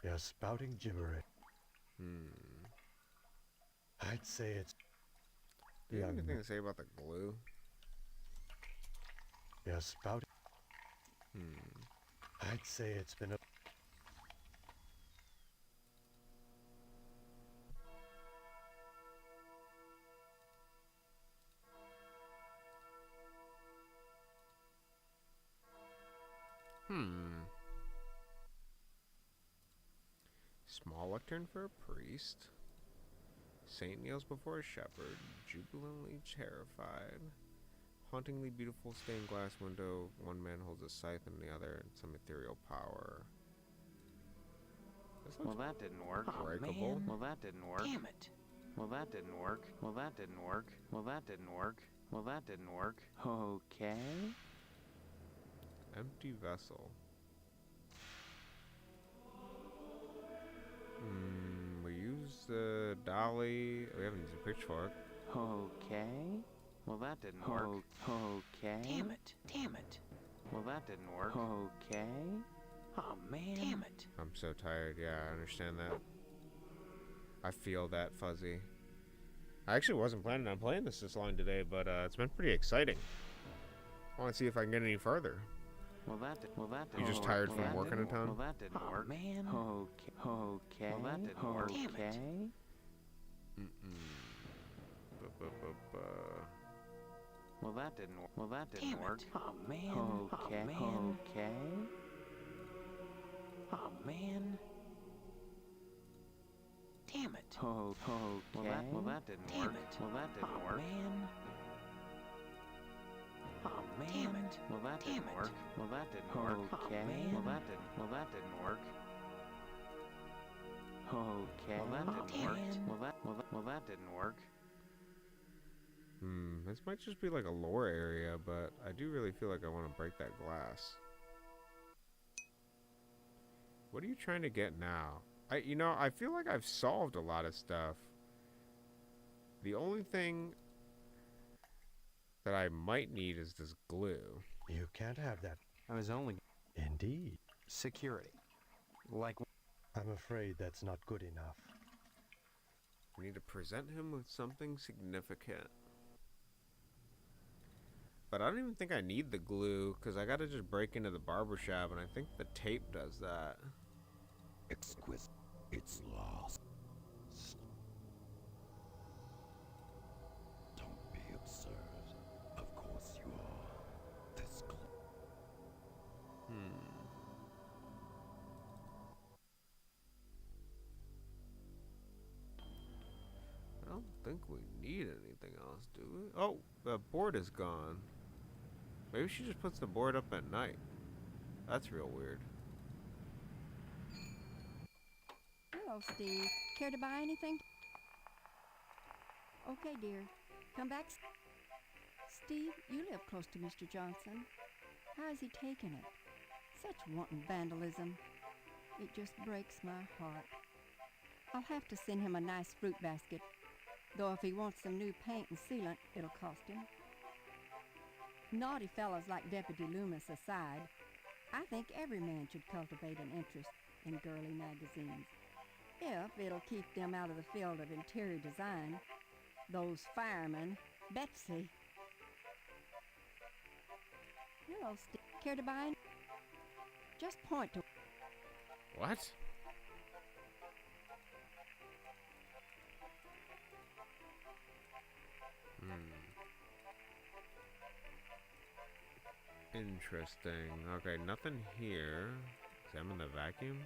Yeah, spouting gibberish. I'd say it's... Do you have anything to say about the glue? Yeah, spouting... I'd say it's been a... Small lectern for a priest. Saint kneels before a shepherd, jubilantly terrified. Hauntingly beautiful stained glass window. One man holds a scythe in the other, and some ethereal power. Well, that didn't work. Breakable. Well, that didn't work. Damn it. Well, that didn't work. Well, that didn't work. Well, that didn't work. Well, that didn't work. Okay. Empty vessel. We used the dolly. We haven't used a pitchfork. Okay. Well, that didn't work. Okay. Damn it. Damn it. Well, that didn't work. Okay. Oh, man. Damn it. I'm so tired. Yeah, I understand that. I feel that, Fuzzy. I actually wasn't planning on playing this long today, but it's been pretty exciting. I want to see if I can get any further. Well, that didn't You just work. tired Well, from that working didn't a ton? Well, that didn't work. Man. Okay. Okay. Well, that didn't work. Damn it. Well, that didn't work. Well, that didn't work. Oh, man. Okay. Oh, man. Okay. Oh, man. Damn it. Okay. Well, that didn't work. Well, that didn't work. Man. Oh, man. Damn it. Well, that didn't work. Well, that didn't work. Okay. Well, that didn't work. Okay. Well, that didn't work. Well, that didn't work. This might just be like a lore area, but I do really feel like I want to break that glass. What are you trying to get now? I feel like I've solved a lot of stuff. The only thing that I might need is this glue. You can't have that. I was only... Indeed. Security. Like... I'm afraid that's not good enough. We need to present him with something significant. But I don't even think I need the glue, because I gotta just break into the barbershop, and I think the tape does that. Exquisite. It's lost. Don't be absurd. Of course you are. This I don't think we need anything else, do we? Oh, the board is gone. Maybe she just puts the board up at night. That's real weird. Hello, Steve. Care to buy anything? Okay, dear. Come back. Steve, you live close to Mr. Johnson. How is he taking it? Such wanton vandalism. It just breaks my heart. I'll have to send him a nice fruit basket, though if he wants some new paint and sealant, it'll cost him. Naughty fellows like Deputy Loomis aside, I think every man should cultivate an interest in girly magazines, if it'll keep them out of the field of interior design. Those firemen, Betsy. Hello, Steve. Care to buy? Just point to... What? Interesting. Okay, nothing here. Examine the vacuum.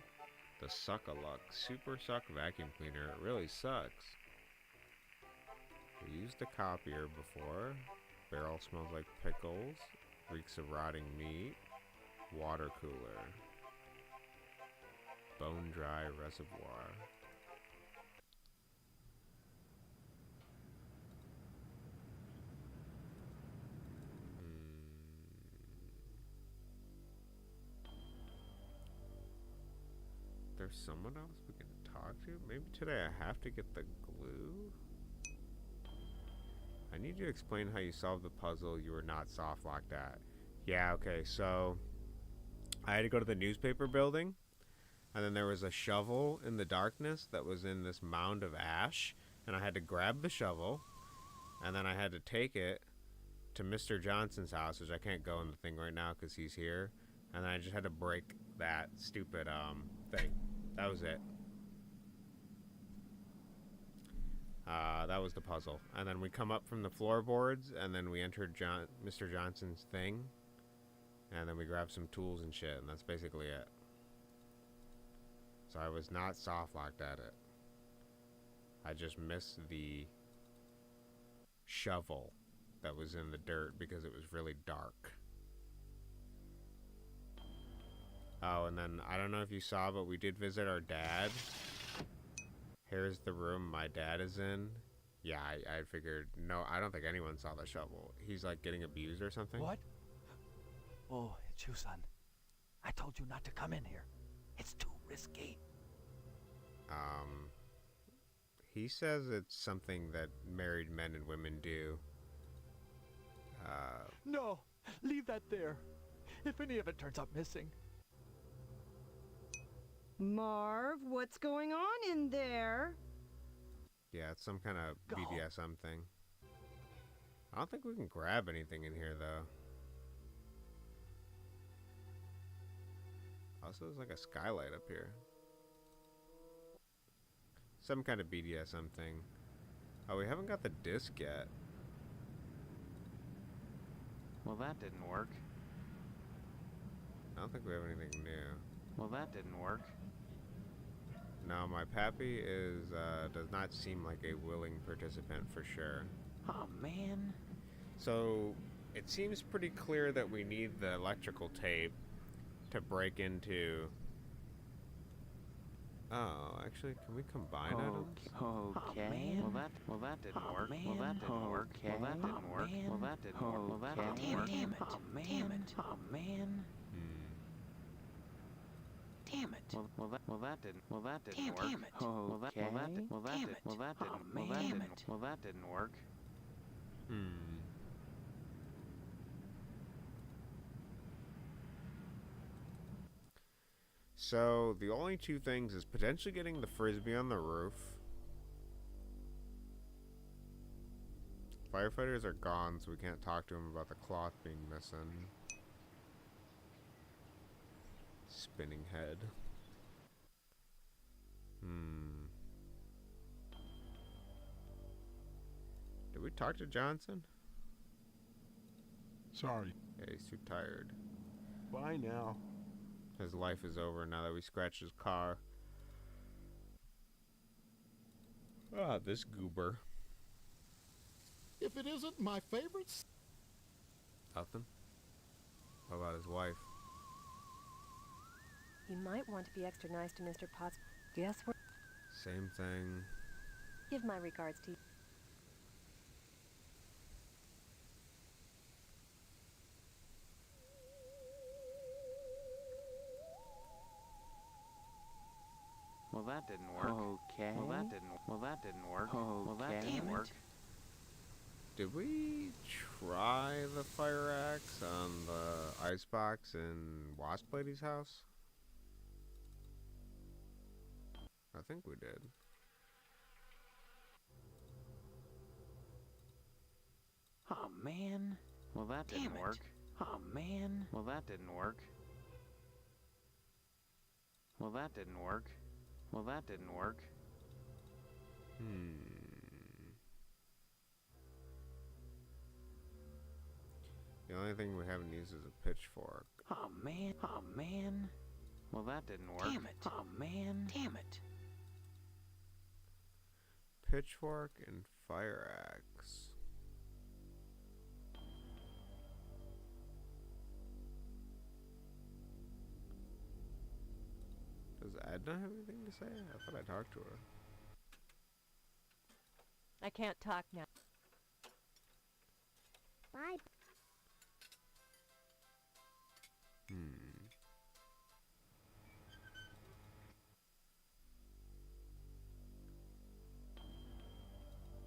The Suck-a-Luck Super Suck Vacuum Cleaner. It really sucks. We used the copier before. Barrel smells like pickles. Reeks of rotting meat. Water cooler. Bone dry reservoir. There's someone else we can talk to? Maybe today I have to get the glue? I need you to explain how you solved the puzzle. You were not soft like that. Yeah, okay, so I had to go to the newspaper building, and then there was a shovel in the darkness that was in this mound of ash, and I had to grab the shovel, and then I had to take it to Mr. Johnson's house, which I can't go in the thing right now because he's here, and then I just had to break that stupid thing. That was it. That was the puzzle. And then we come up from the floorboards, and then we entered Mr. Johnson's thing, and then we grabbed some tools and shit, and that's basically it. So I was not soft-locked at it. I just missed the shovel that was in the dirt because it was really dark. Oh, and then, I don't know if you saw, but we did visit our dad. Here's the room my dad is in. Yeah, I figured, no, I don't think anyone saw the shovel. He's like getting abused or something. What? Oh, it's you, son. I told you not to come in here. It's too risky. He says it's something that married men and women do. No, leave that there. If any of it turns up missing. Marv, what's going on in there? Yeah, it's some kind of BDSM thing. I don't think we can grab anything in here, though. Also, there's like a skylight up here. Some kind of BDSM thing. Oh, we haven't got the disc yet. Well, that didn't work. I don't think we have anything new. Well, that didn't work. No, my pappy is, does not seem like a willing participant for sure. Oh, man. So, it seems pretty clear that we need the electrical tape to break into... Oh, actually, can we combine items? Okay. Well, that didn't work. Well, that didn't work. Well, that didn't work. Well, that didn't work. Well, that didn't work. Damn it. Oh, man. Damn it. Oh, man. Damn it. Well, that didn't work. Well, that didn't work. So, the only two things is potentially getting the frisbee on the roof. Firefighters are gone, so we can't talk to them about the cloth being missing. Spinning head. Did we talk to Johnson? Sorry. Yeah, he's too tired. Bye now. His life is over now that we scratched his car. Ah, this goober. If it isn't my favorite... Nothing? What about his wife? You might want to be extra nice to Mr. Potts. Guess what? Same thing. Give my regards to you. that didn't work. Okay. Well, that didn't work. Okay. Well, that didn't work. Did we try the fire axe on the icebox in Wasp Lady's house? I think we did. Oh, man. Well, that didn't work. Oh, man. Well, that didn't work. Well, that didn't work. Well, that didn't work. The only thing we haven't used is a pitchfork. Oh, man. Oh, man. Well, that didn't work. Damn it. Oh, man. Damn it. Pitchfork and fire axe. Does Edna have anything to say? I thought I talked to her. I can't talk now. Bye.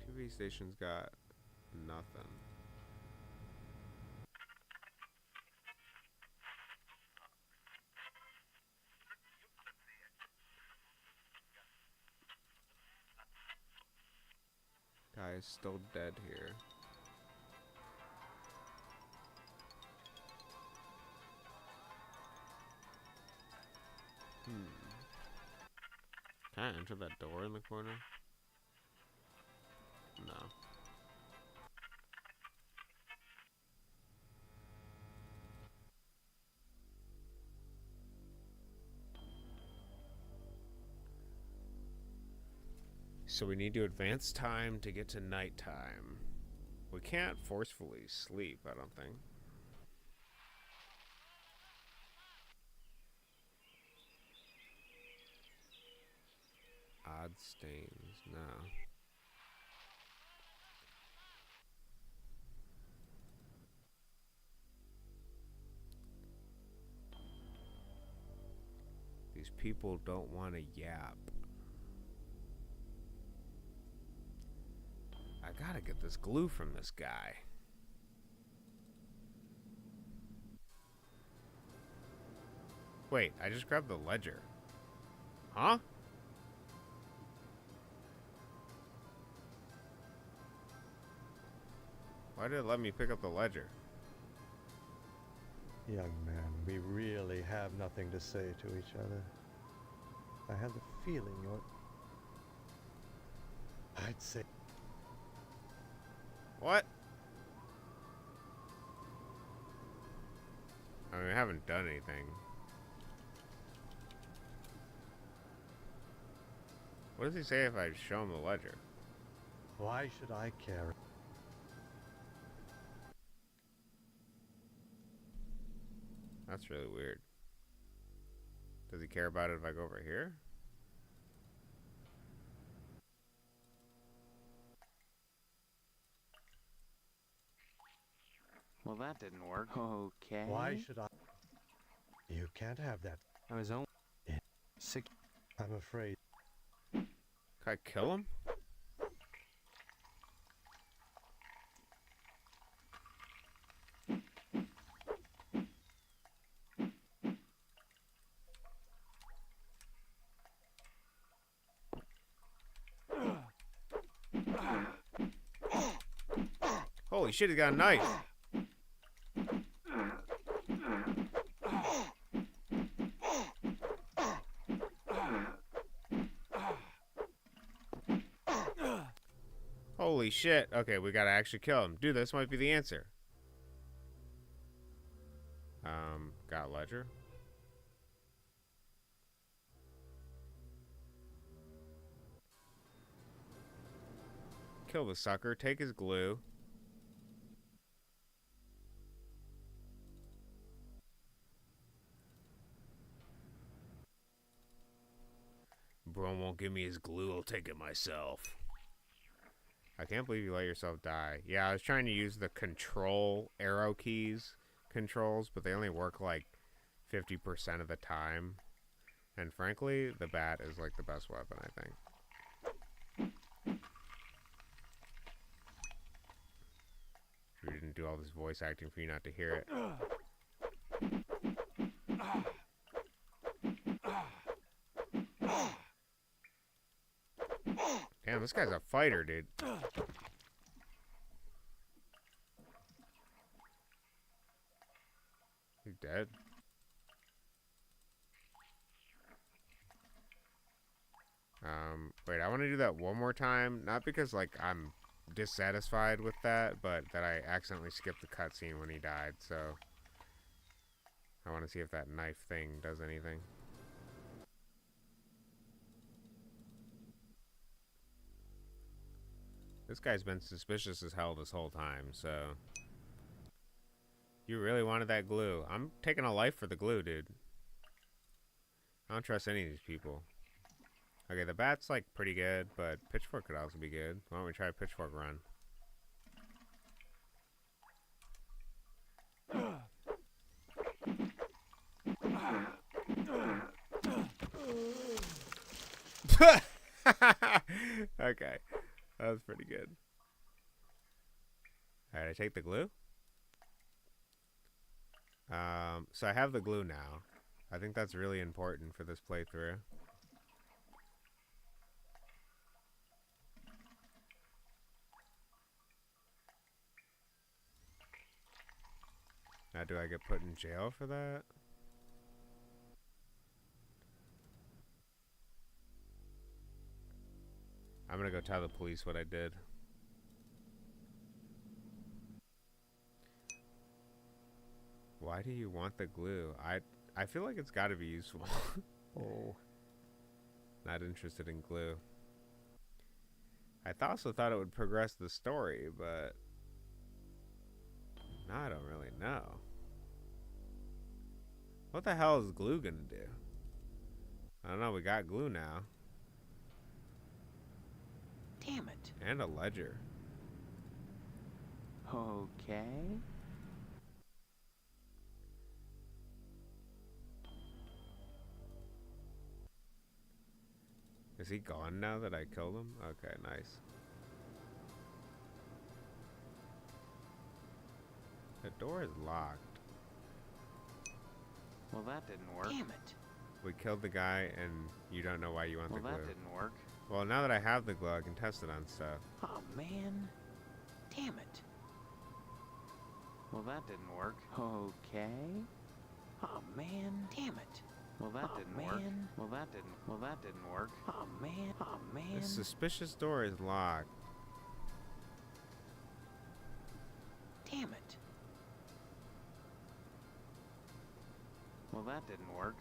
TV station's got nothing. Guy is still dead here. Can I enter that door in the corner? No. So we need to advance time to get to nighttime. We can't forcefully sleep, I don't think. Odd stains, no. These people don't want to yap. I gotta get this glue from this guy. Wait, I just grabbed the ledger. Huh? Why did it let me pick up the ledger? Young man, we really have nothing to say to each other. I have the feeling you're... I'd say... What? I mean, I haven't done anything. What does he say if I show him the ledger? Why should I care? That's really weird. Does he care about it if I go over here? Well, that didn't work. Okay. Why should I? You can't have that. I was only sick. I'm afraid. Can I kill him? Holy shit, he got a knife. Holy shit. Okay, we gotta actually kill him. Dude, this might be the answer. Got ledger. Kill the sucker, take his glue. Bro won't give me his glue, I'll take it myself. I can't believe you let yourself die. Yeah, I was trying to use the control arrow keys controls, but they only work like 50% of the time. And frankly, the bat is like the best weapon, I think. We didn't do all this voice acting for you not to hear it. Damn, this guy's a fighter, dude. He's dead. Wait, I want to do that one more time. Not because, like, I'm dissatisfied with that, but that I accidentally skipped the cutscene when he died, so... I want to see if that knife thing does anything. This guy's been suspicious as hell this whole time, so... You really wanted that glue. I'm taking a life for the glue, dude. I don't trust any of these people. Okay, the bat's like pretty good, but pitchfork could also be good. Why don't we try a pitchfork run? Okay, that was pretty good. Alright, I take the glue. So I have the glue now. I think that's really important for this playthrough. Now, do I get put in jail for that? I'm gonna go tell the police what I did. Why do you want the glue? I feel like it's gotta be useful. Oh. Not interested in glue. I also thought it would progress the story, but... I don't really know. What the hell is glue gonna do? I don't know, we got glue now. Damn it. And a ledger. Okay. Is he gone now that I killed him? Okay, nice. The door is locked. Well, that didn't work. Damn it. We killed the guy, and you don't know why you want the glue. Well, that didn't work. Well, now that I have the glue, I can test it on stuff. Oh, man. Damn it. Well, that didn't work. Okay. Oh, man. Damn it. Well, that didn't work. Well, that didn't work. Oh, man. Oh, man. This suspicious door is locked. Damn it. Well, that didn't work.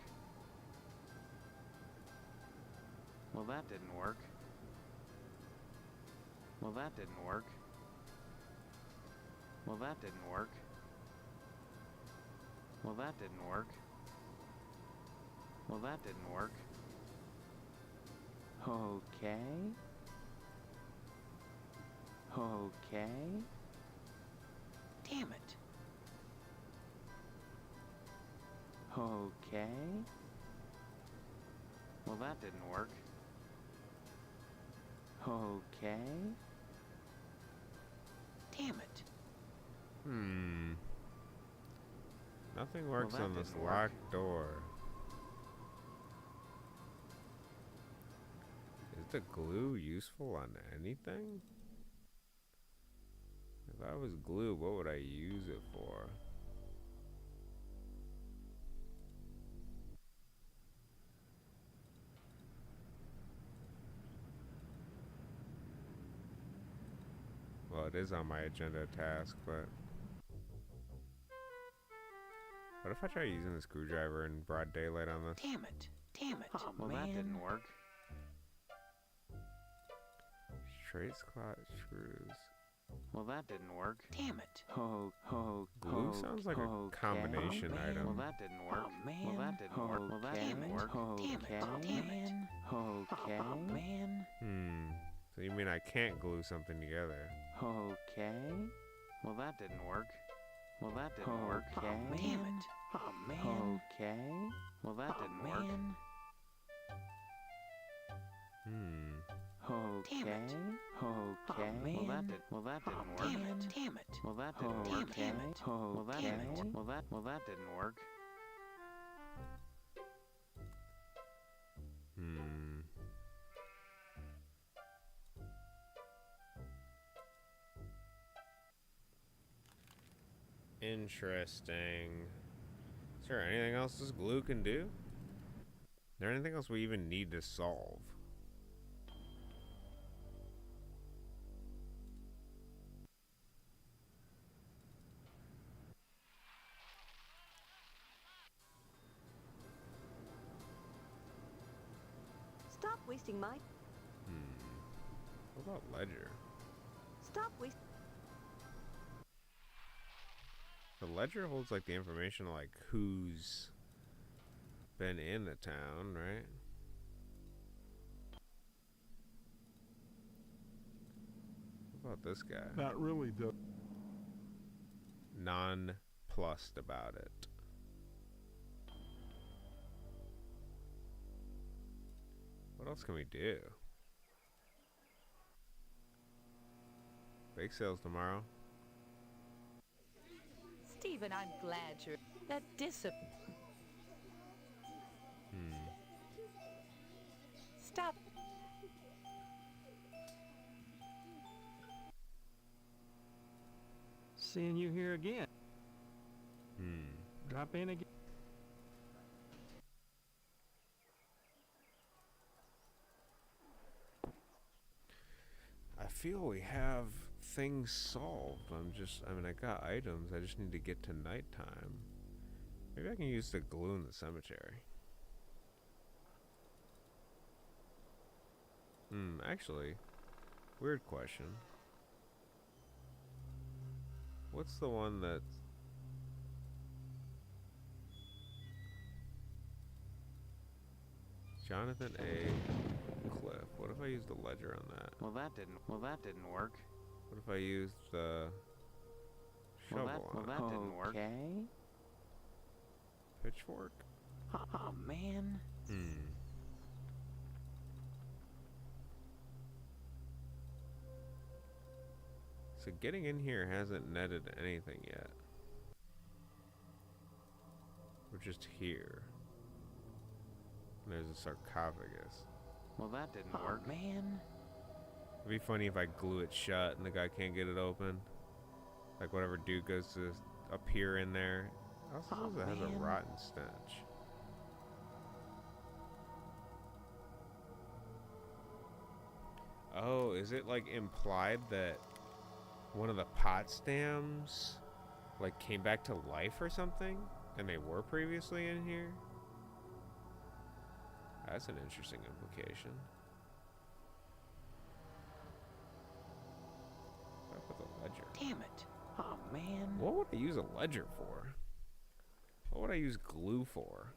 Well, that didn't work. Well, that didn't work. Well, that didn't work. Well, that didn't work. Well, that didn't work. Okay. Okay. Damn it. Okay. Well, that didn't work. Okay. Damn it. Nothing works Well, on that this didn't work. locked door. Is the glue useful on anything? If I was glue, what would I use it for? Well, it is on my agenda task, but... What if I try using the screwdriver in broad daylight on this? Damn it. Damn it. Oh, well, man. That didn't work. Straight slot screws. Well, that didn't work. Damn it. Glue sounds like a combination item. Well, that didn't work. Oh, man. Well, that didn't work. Well, that didn't work. Damn it. Damn it. Okay. Oh, man. So you mean I can't glue something together? Okay. Well, that didn't work. Well, that didn't work. Oh, damn it. Oh, man. Okay. Well, that didn't work. Okay. Okay. Well, that didn't work. Damn it. Well, that didn't work. Damn it. Well, that didn't. Well, that didn't work. Interesting. Is there anything else this glue can do? Is there anything else we even need to solve? Stop wasting my... What about ledger? Stop wasting... The ledger holds like the information like who's been in the town, right? What about this guy? Not really, though. Nonplussed about it. What else can we do? Bake sales tomorrow. Stephen, I'm glad you're... That Stop. Seeing you here again. Drop in again. I feel we have things solved. I mean, I got items. I just need to get to nighttime. Maybe I can use the glue in the cemetery. Actually, weird question. What's the one that's... Jonathan A. Cliff. What if I use the ledger on that? Well, that didn't work. What if I use the shovel on it? That didn't work. Okay. Pitchfork? Oh, man. So getting in here hasn't netted anything yet. We're just here. And there's a sarcophagus. Well, that didn't work. Man. It'd be funny if I glue it shut and the guy can't get it open. Like whatever dude goes to appear in there. Also says it has a rotten stench. Oh, is it like implied that one of the pot stems like came back to life or something? And they were previously in here? That's an interesting implication. What about the ledger? Damn it. Oh, man. What would I use a ledger for? What would I use glue for?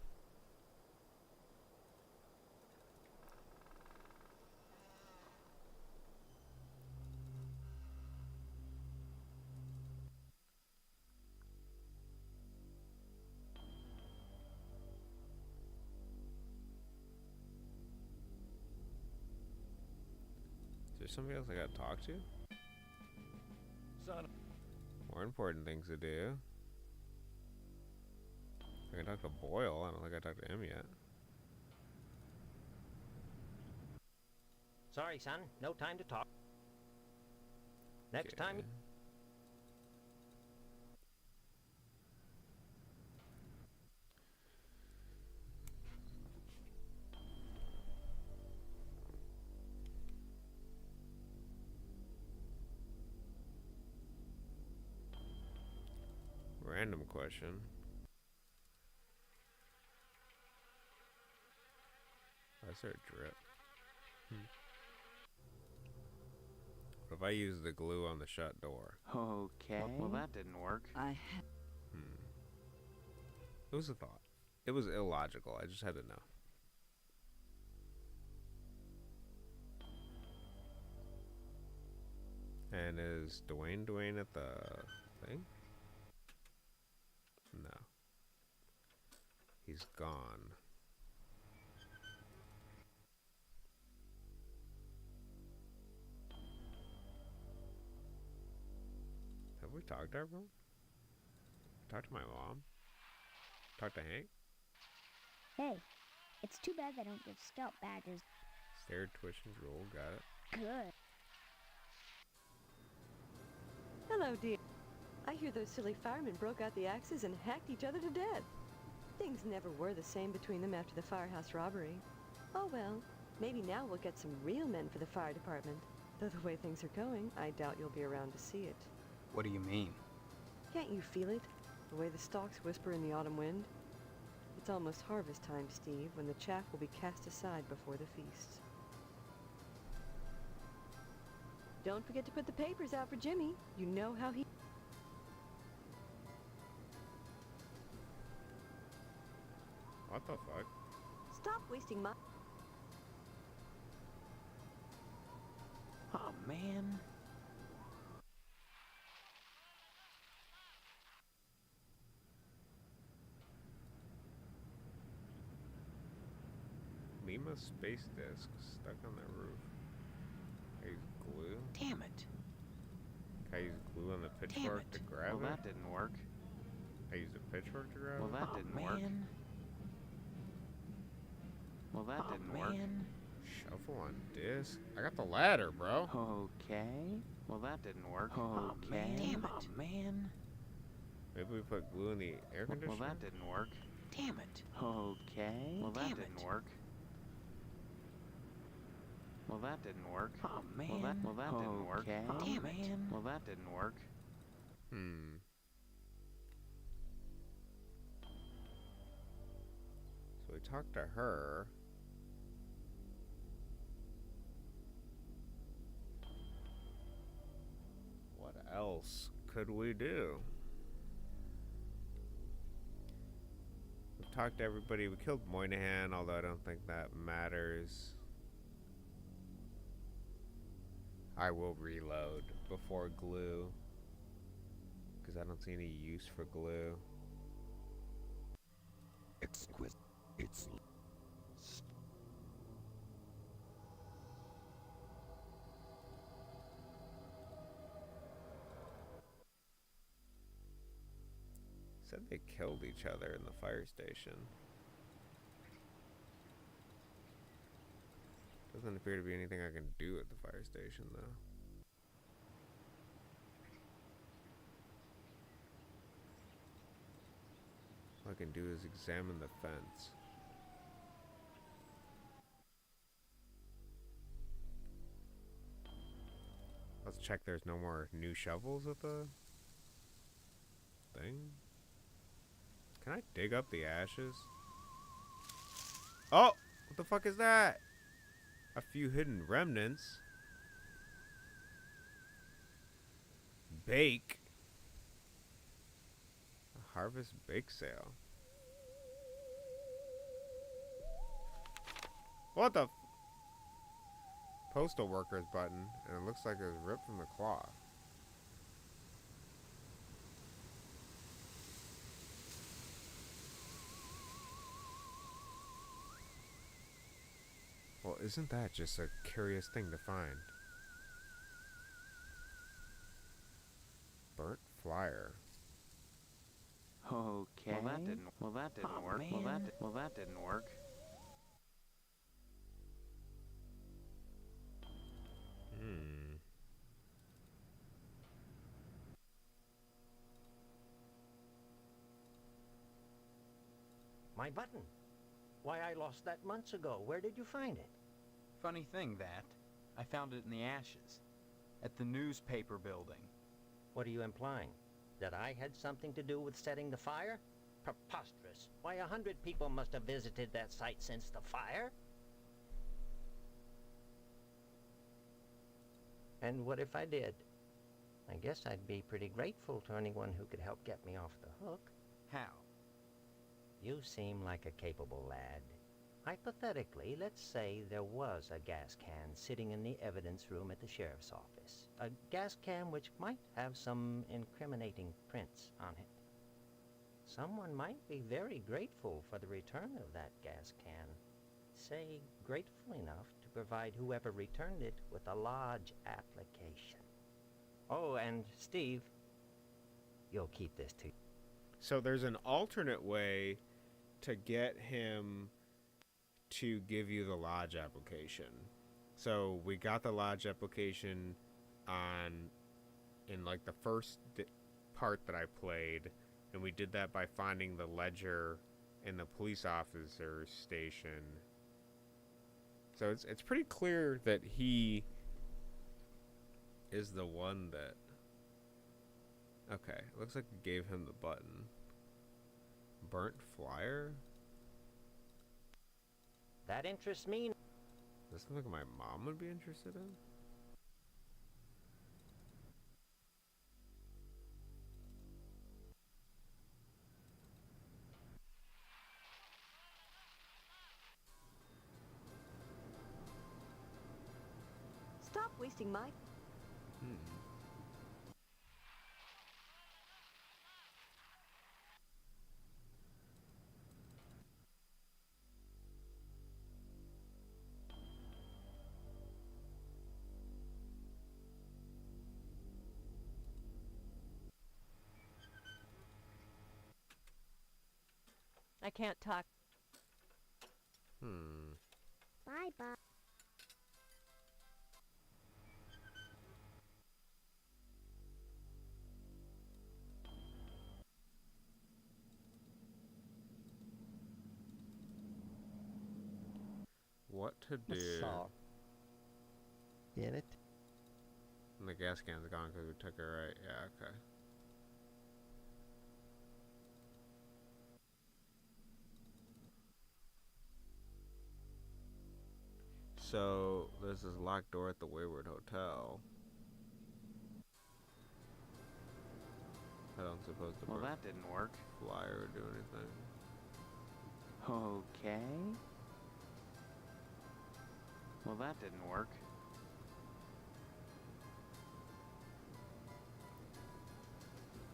Is there somebody else I gotta talk to? Son. More important things to do. I can talk to Boyle. I don't think I talked to him yet. Sorry, son. No time to talk. Next time... Random question. Why is there a drip? What if I use the glue on the shut door? Okay. Well, that didn't work. It was a thought. It was illogical. I just had to know. And is Dwayne at the thing? No. He's gone. talk to everyone? Talk to my mom? Talk to Hank? Hey, it's too bad they don't give stealth badges. Stare, twitch, and drool. Got it. Good. Hello, dear. I hear those silly firemen broke out the axes and hacked each other to death. Things never were the same between them after the firehouse robbery. Oh well, maybe now we'll get some real men for the fire department. Though the way things are going, I doubt you'll be around to see it. What do you mean? Can't you feel it? The way the stalks whisper in the autumn wind? It's almost harvest time, Steve, when the chaff will be cast aside before the feast. Don't forget to put the papers out for Jimmy. You know how he... What the fuck? Stop wasting my... Oh, man. Lima space disc stuck on the roof. Can I use glue? Damn it. Can I use glue on the pitchfork to grab Well, it? that didn't work. I used a pitchfork to grab Well, it? that didn't work. Well, that didn't work. Shuffle on disc? I got the ladder, bro. Okay. Well, that didn't work. Okay. Damn it. Oh, man. Maybe we put glue in the air conditioner? Well, that didn't work. Damn it. Okay. Well, that didn't work. Well, that didn't work. Oh, man. Well, that didn't work. Oh, damn it. Well, that didn't work. So we talked to her. What else could we do? We've talked to everybody. We killed Moynihan, although I don't think that matters. I will reload before glue, because I don't see any use for glue. Exquisite. It's Said they killed each other in the fire station. Doesn't appear to be anything I can do at the fire station, though. All I can do is examine the fence. Let's check there's no more new shovels at the thing. Can I dig up the ashes? Oh! What the fuck is that? A few hidden remnants. Bake. A harvest bake sale. What the? Postal workers button, and it looks like it was ripped from the cloth. Well, isn't that just a curious thing to find? Burnt flyer. Okay. Well, that didn't work. Man. Well, that didn't work. My button. Why, I lost that months ago. Where did you find it? Funny thing, that. I found it in the ashes. At the newspaper building. What are you implying? That I had something to do with setting the fire? Preposterous. Why, 100 people must have visited that site since the fire. And what if I did? I guess I'd be pretty grateful to anyone who could help get me off the hook. How? You seem like a capable lad. Hypothetically, let's say there was a gas can sitting in the evidence room at the sheriff's office. A gas can which might have some incriminating prints on it. Someone might be very grateful for the return of that gas can. Say, grateful enough to provide whoever returned it with a lodge application. Oh, and Steve, you'll keep this to. So there's an alternate way to get him to give you the lodge application. So we got the lodge application in like the first part that I played, and we did that by finding the ledger in the police officer's station. So it's pretty clear that he is the one that... Okay, looks like we gave him the button. Burnt flyer? That interests me. Is this something my mom would be interested in? Stop wasting my... I can't talk. Bye-bye. What to do? In it? And the gas can's gone because we took it right. Yeah, okay. So, there's this locked door at the Wayward Hotel. I don't suppose to Well, that didn't work. Fly or do anything. Okay. Well, that didn't work.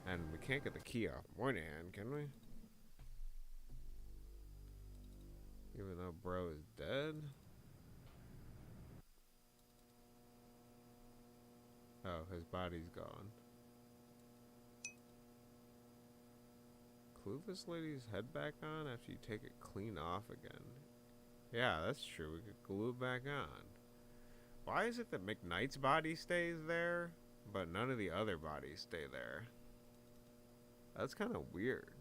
And we can't get the key off Moynihan, can we? Even though bro is dead? Oh, his body's gone. Glue this lady's head back on after you take it clean off again. Yeah, that's true. We could glue it back on. Why is it that McKnight's body stays there, but none of the other bodies stay there? That's kind of weird.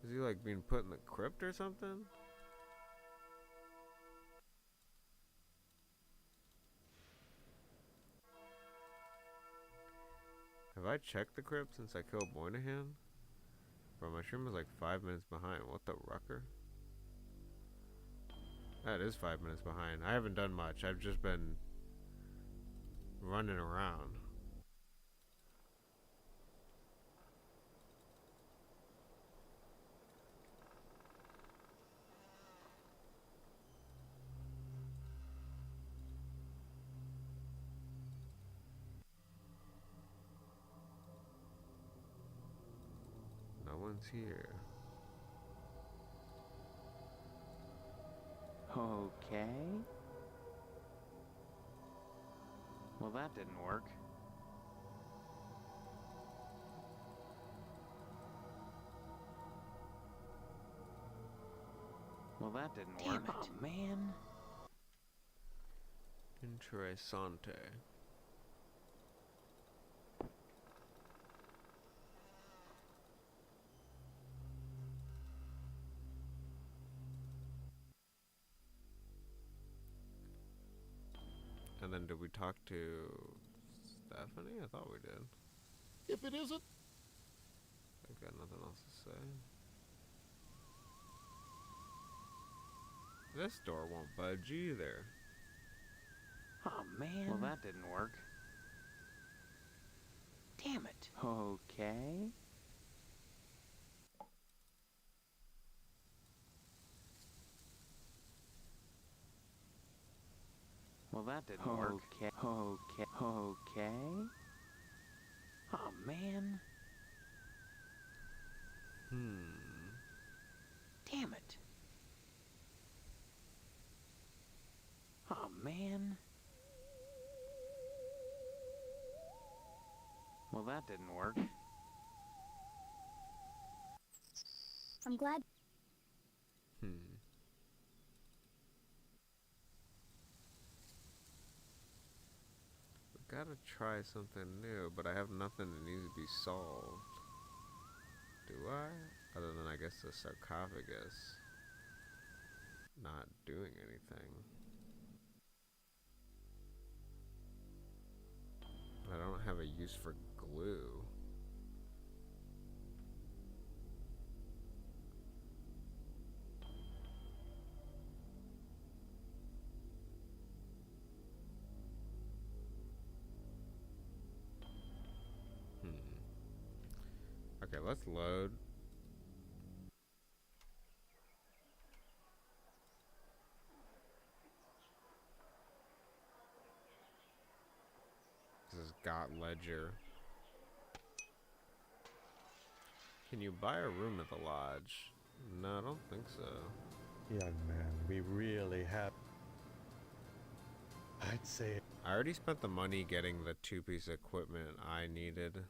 Is he like being put in the crypt or something? Have I checked the crypt since I killed Moynihan? Bro, my stream was like 5 minutes behind. What the rucker? That is 5 minutes behind. I haven't done much. I've just been running around. No one's here. Okay. Well, that didn't work. Well, that didn't work. Damn it. Oh, man. Interessante. And then did we talk to Stephanie? I thought we did. If it isn't, I've got nothing else to say. This door won't budge either. Oh, man. Well, that didn't work. Damn it. Okay. Well, that didn't work. Okay. Oh, man. Damn it. Oh, man. Well, that that didn't work. I'm glad. Gotta try something new, but I have nothing that needs to be solved. Do I? Other than, I guess, the sarcophagus not doing anything. I don't have a use for glue. Okay, let's load. This is Got Ledger. Can you buy a room at the lodge? No, I don't think so. Young man, we really have... I'd say... I already spent the money getting the two-piece equipment I needed.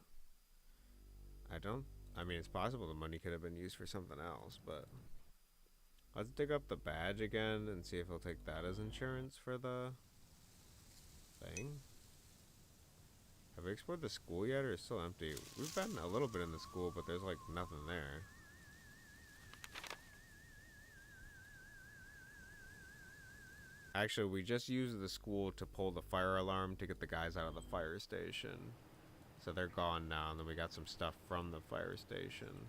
I mean, it's possible the money could have been used for something else, but... Let's dig up the badge again and see if he'll take that as insurance for the... thing. Have we explored the school yet, or is it still empty? We've been a little bit in the school, but there's like nothing there. Actually, we just used the school to pull the fire alarm to get the guys out of the fire station. So they're gone now, and then we got some stuff from the fire station.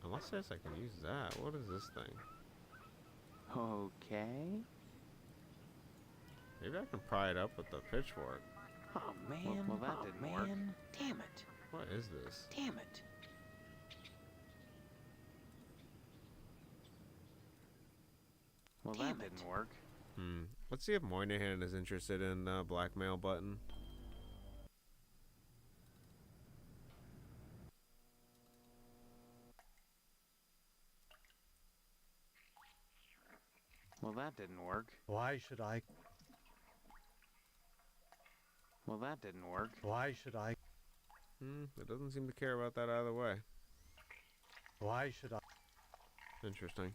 Unless there's I can use that. What is this thing? Okay. Maybe I can pry it up with the pitchfork. Oh man. Well, that didn't work. Damn it. What is this? Damn it. Well, that didn't work. Let's see if Moynihan is interested in blackmail button. Well, that didn't work. Why should I... Well, that didn't work. Why should I... It doesn't seem to care about that either way. Why should I... Interesting.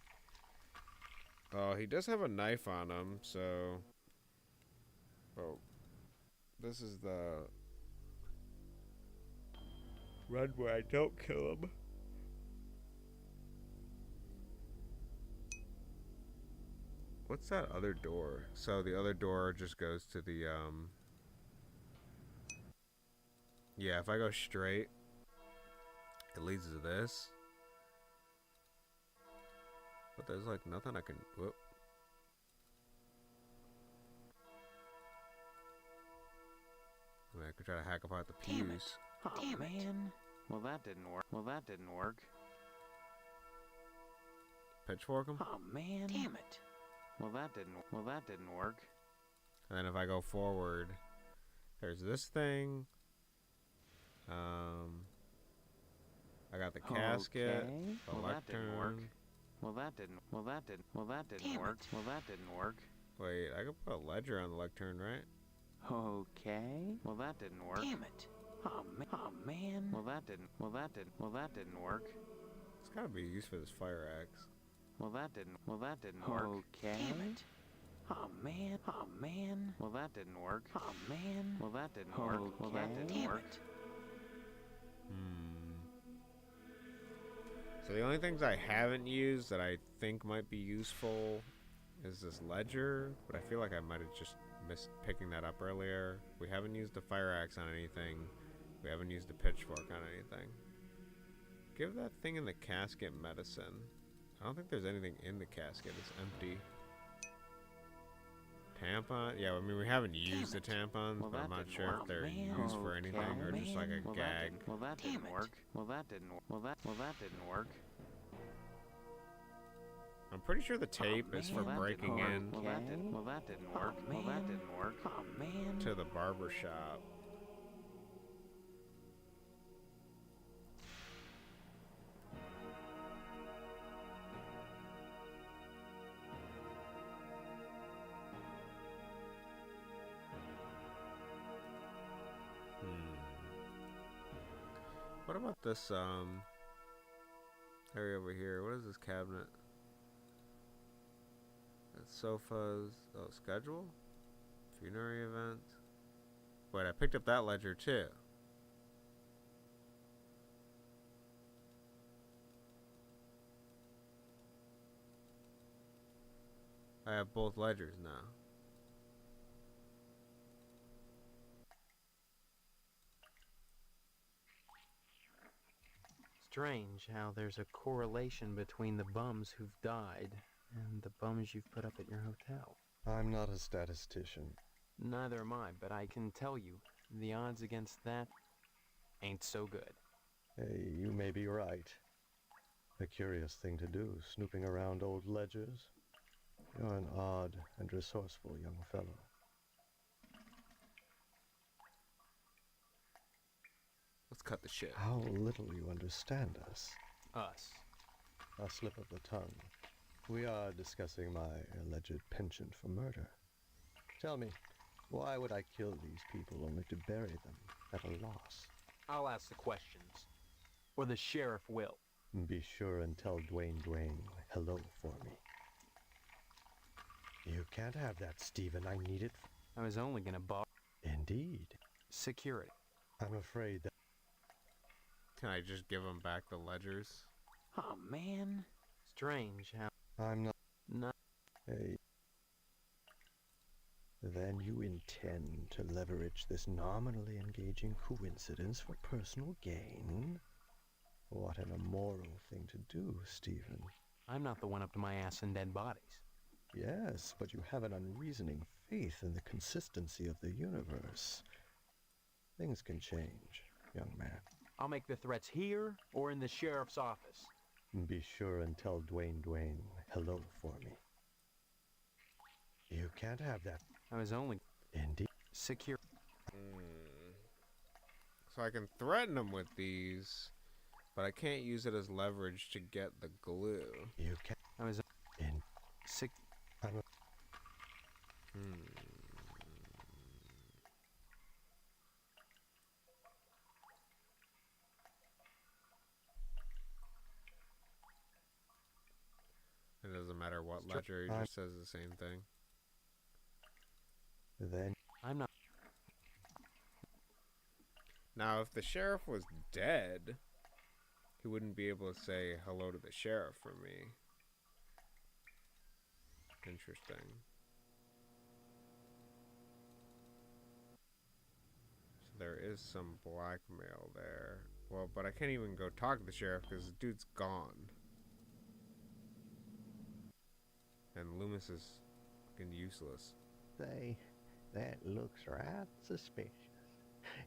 Oh, he does have a knife on him, so... Oh. This is the... Run where I don't kill him. What's that other door? So the other door just goes to the, Yeah, if I go straight, it leads to this. But there's like nothing I can, whoop. I mean, I could try to hack apart the pews. Damn it. Oh, damn man. Well, that didn't work. Well, that didn't work. Pitchfork him? Oh, man. Damn it. Well, that didn't work. And then if I go forward, there's this thing. I got the casket, the well, that didn't work. lectern. Well, that didn't work. Well, that didn't work. Wait, I could put a ledger on the lectern, right? Okay. Well, that didn't work. Damn it. Oh man. Well, that didn't work. It's gotta be used for this fire axe. Well, that didn't work. Okay. Damn it. Oh man. Well, that didn't work. Oh man. Well, that didn't work. Well, that didn't work. So the only things I haven't used that I think might be useful is this ledger, but I feel like I might have just missed picking that up earlier. We haven't used the fire axe on anything. We haven't used the pitchfork on anything. Give that thing in the casket medicine. I don't think there's anything in the casket. It's empty. Tampon? Yeah, I mean, we haven't used the tampons, but I'm not sure if they're used for anything or just like a gag. Well, that didn't work. Well, that didn't work. Well, that didn't work. I'm pretty sure the tape is for breaking in Well, that didn't work. Well, that didn't work. Oh, man. to the barber shop. about this area over here? What is this cabinet? Sofas. Oh, schedule? Funerary event. Wait, I picked up that ledger too. I have both ledgers now. Strange how there's a correlation between the bums who've died and the bums you've put up at your hotel. I'm not a statistician. Neither am I, but I can tell you, the odds against that ain't so good. Hey, you may be right. A curious thing to do, snooping around old ledgers. You're an odd and resourceful young fellow. Let's cut the shit. How little you understand us. Us. A slip of the tongue. We are discussing my alleged penchant for murder. Tell me, why would I kill these people only to bury them at a loss? I'll ask the questions. Or the sheriff will. Be sure and tell Dwayne hello for me. You can't have that, Stephen. I need it. I was only gonna borrow. Indeed. Security. I'm afraid that... Can I just give him back the ledgers? Oh, man. Strange how... I'm not... Not... Hey. Then you intend to leverage this nominally engaging coincidence for personal gain? What an immoral thing to do, Stephen. I'm not the one up to my ass in dead bodies. Yes, but you have an unreasoning faith in the consistency of the universe. Things can change, young man. I'll make the threats here or in the sheriff's office. Be sure and tell Dwayne hello for me. You can't have that. I was only... Indeed. Secure. So I can threaten him with these, but I can't use it as leverage to get the glue. You can... I was... In... Sick... I'm a... It doesn't matter what ledger, he just says the same thing. Then... I'm not... Now, if the sheriff was dead, he wouldn't be able to say hello to the sheriff for me. Interesting. So there is some blackmail there. Well, but I can't even go talk to the sheriff because the dude's gone. And Loomis is fucking useless. Say, that looks right suspicious.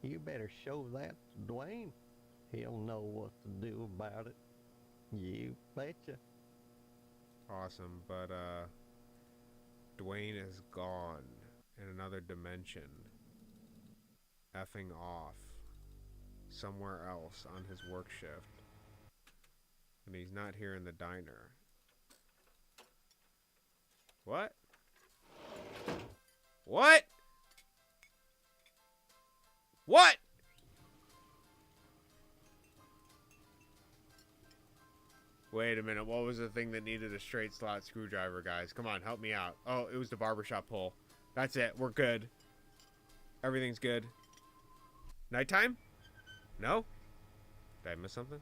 You better show that to Dwayne. He'll know what to do about it. You betcha. Awesome, but Dwayne is gone in another dimension. Effing off. Somewhere else on his work shift. And he's not here in the diner. What? What? What? Wait a minute, what was the thing that needed a straight slot screwdriver, guys? Come on, help me out. Oh, it was the barbershop pole. That's it, we're good. Everything's good. Nighttime? No? Did I miss something?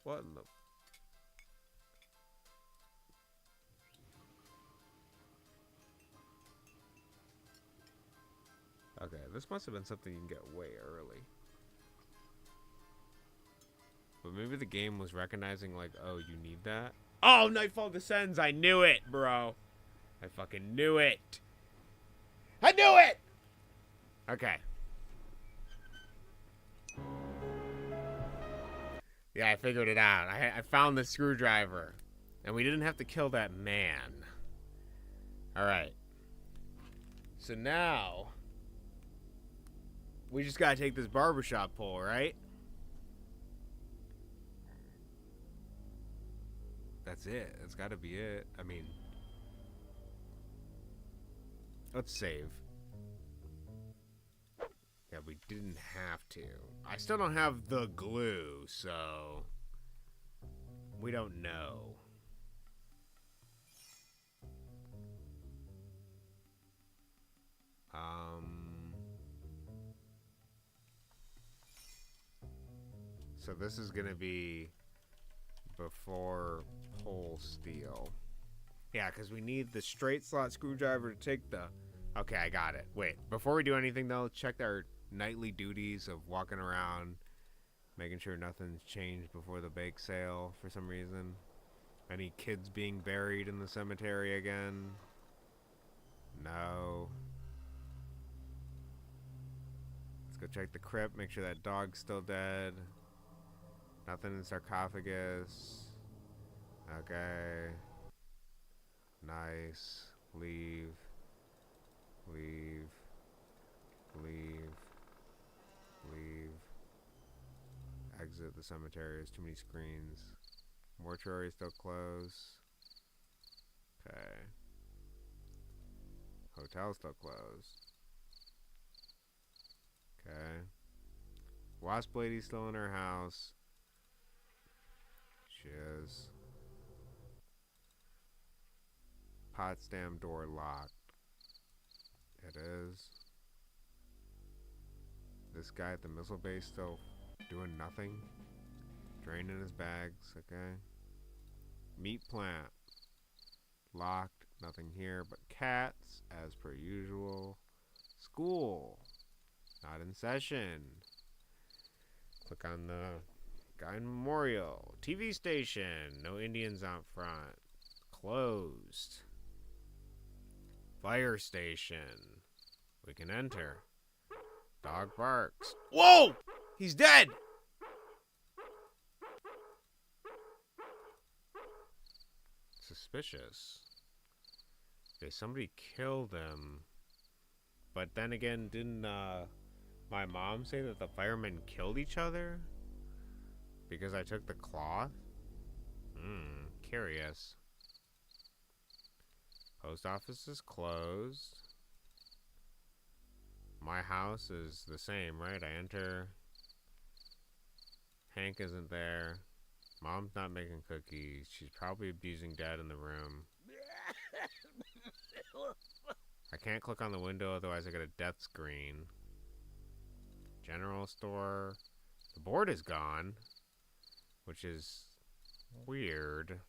What in the... Okay, this must have been something you can get way early. But maybe the game was recognizing, like, oh, you need that? Oh, Nightfall Descends! I knew it, bro! I fucking knew it! I knew it! Okay. Yeah, I figured it out. I found the screwdriver. And we didn't have to kill that man. Alright. So now... we just gotta take this barbershop pole, right? That's it. That's gotta be it. I mean... Let's save. Yeah, we didn't have to. I still don't have the glue, so we don't know. So this is gonna be before pole steel. Yeah, because we need the straight slot screwdriver to take the... Okay, I got it. Wait, before we do anything though, check our nightly duties of walking around, making sure nothing's changed before the bake sale for some reason. Any kids being buried in the cemetery again? No. Let's go check the crypt, make sure that dog's still dead. Nothing in the sarcophagus. Okay. Nice. Leave. Leave. Leave. Leave. Exit the cemetery. There's too many screens. Mortuary still closed. Okay. Hotel still closed. Okay. Wasp lady still in her house. She is. Potsdam door locked. It is. This guy at the missile base still doing nothing. Draining his bags, okay. Meat plant. Locked. Nothing here but cats, as per usual. School. Not in session. Click on the guy in memorial. TV station. No Indians out front. Closed. Fire station. We can enter. Dog barks. Whoa! He's dead! Suspicious. Okay, somebody killed him. But then again, didn't my mom say that the firemen killed each other? Because I took the cloth? Curious. Post office is closed. My house is the same, right? I enter. Hank isn't there. Mom's not making cookies. She's probably abusing Dad in the room. I can't click on the window, otherwise I get a death screen. General store. The board is gone, which is weird.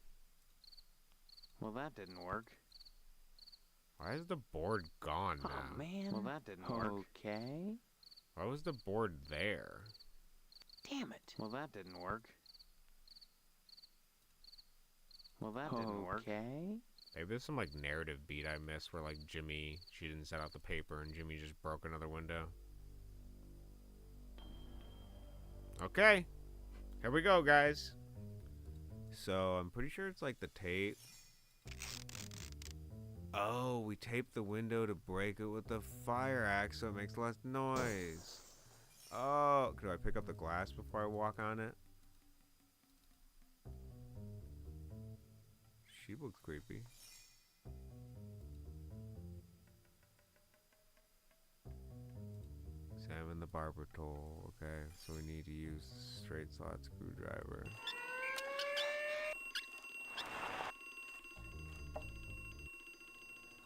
Well, that didn't work. Why is the board gone now? Oh, man. Well, that didn't work. Okay. Why was the board there? Damn it. Well, that didn't work. Well, that didn't work. Okay. Maybe there's some, like, narrative beat I missed where, like, she didn't set out the paper and Jimmy just broke another window. Okay. Here we go, guys. So, I'm pretty sure it's, like, the tape. Oh, we taped the window to break it with the fire axe so it makes less noise. Oh, do I pick up the glass before I walk on it? She looks creepy. Examine the barber tool. Okay, so we need to use the straight slot screwdriver.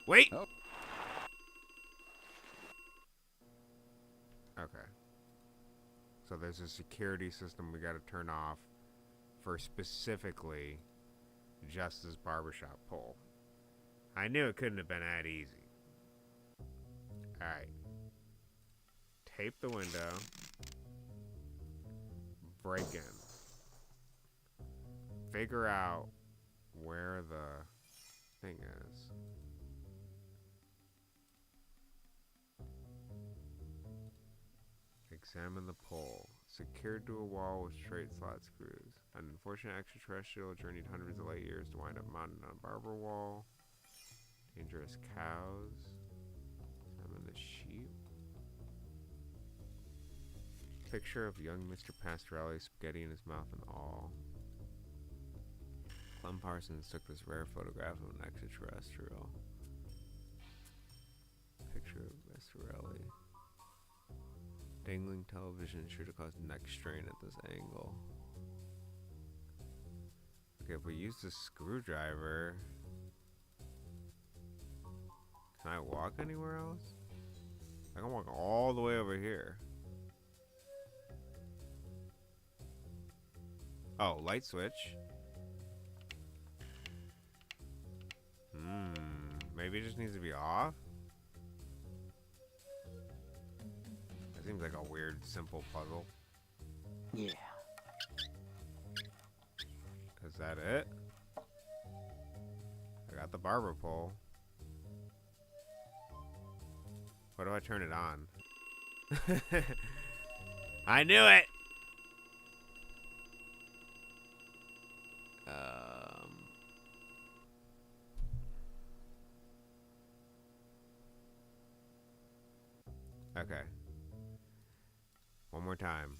Wait! Oh. Okay. So there's a security system we gotta turn off for specifically just this barbershop pole. I knew it couldn't have been that easy. Alright. Tape the window. Break in. Figure out where the thing is. Examine the pole. Secured to a wall with straight slot screws. An unfortunate extraterrestrial journeyed hundreds of light years to wind up mounted on a barber wall. Dangerous cows. Examine the sheep. Picture of young Mr. Pastorelli, spaghetti in his mouth and all. Clem Parsons took this rare photograph of an extraterrestrial. picture of Pastorelli. Dangling television should have caused neck strain at this angle. Okay, if we use the screwdriver, can I walk anywhere else? I can walk all the way over here. Oh, light switch. Maybe it just needs to be off? That seems like a weird, simple puzzle. Yeah. Is that it? I got the barber pole. What do I turn it on? I knew it! Okay. One more time.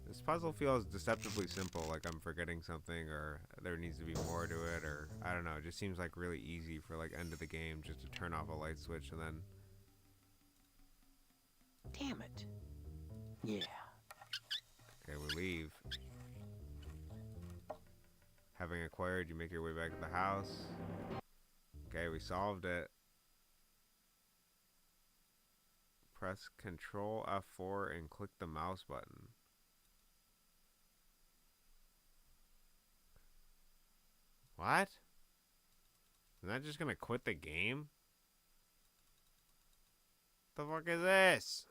This puzzle feels deceptively simple, like I'm forgetting something, or there needs to be more to it, or I don't know. It just seems like really easy for like end of the game just to turn off a light switch and then. Damn it. Yeah. Okay, we leave. Having acquired, you make your way back to the house. Okay, we solved it. Press Control F4 and click the mouse button. What? Is that just gonna quit the game? What the fuck is this?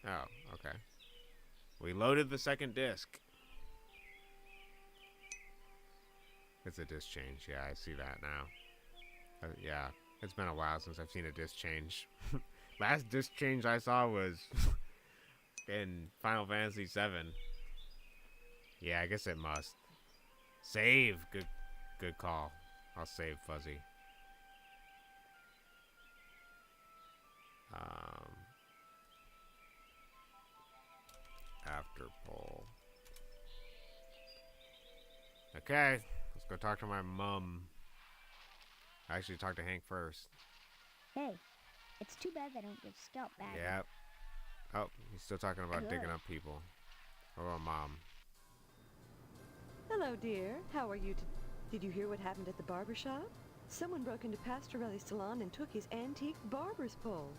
Oh, okay. We loaded the second disc. It's a disc change. Yeah, I see that now. Yeah, it's been a while since I've seen a disc change. Last disc change I saw was in Final Fantasy VII. Yeah, I guess it must. Save. Good call. I'll save Fuzzy. After poll. Okay, let's go talk to my mom. I actually talked to Hank first. Hey, it's too bad they don't give scalp back. Yep. Oh, he's still talking about digging up people. What about Mom? Hello, dear. How are you? Did you hear what happened at the barber shop? Someone broke into Pastorelli's salon and took his antique barber's pole.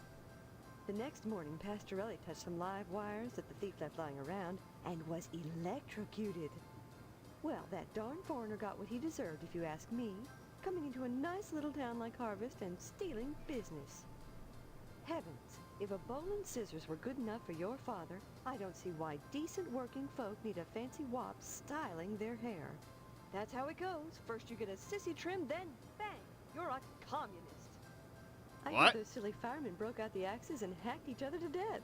The next morning, Pastorelli touched some live wires that the thief left lying around and was electrocuted. Well, that darn foreigner got what he deserved, if you ask me, coming into a nice little town like Harvest and stealing business. Heavens, if a bowl and scissors were good enough for your father, I don't see why decent working folk need a fancy wop styling their hair. That's how it goes. First you get a sissy trim, then bang, you're a communist. I hear those silly firemen broke out the axes and hacked each other to death.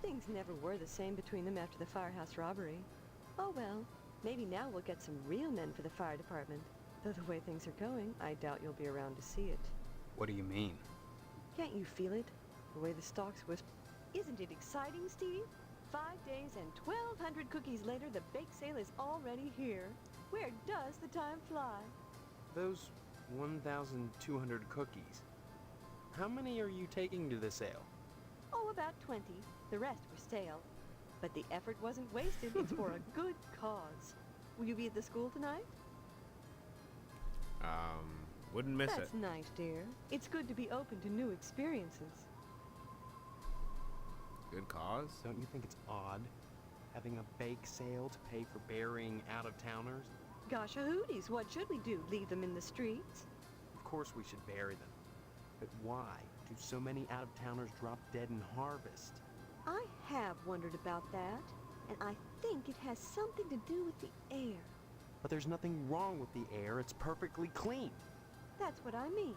Things never were the same between them after the firehouse robbery. Oh well, maybe now we'll get some real men for the fire department. Though the way things are going, I doubt you'll be around to see it. What do you mean? Can't you feel it? The way the stalks whisper. Isn't it exciting, Stevie? 5 days and 1,200 cookies later, the bake sale is already here. Where does the time fly? Those 1,200 cookies. How many are you taking to the sale? Oh, about 20. The rest were stale. But the effort wasn't wasted. It's for a good cause. Will you be at the school tonight? Wouldn't miss it. That's nice, dear. It's good to be open to new experiences. Good cause? Don't you think it's odd having a bake sale to pay for burying out-of-towners? Gosh, hooties, what should we do? Leave them in the streets? Of course we should bury them. But why do so many out-of-towners drop dead in Harvest? I have wondered about that, and I think it has something to do with the air. But there's nothing wrong with the air. It's perfectly clean. That's what I mean.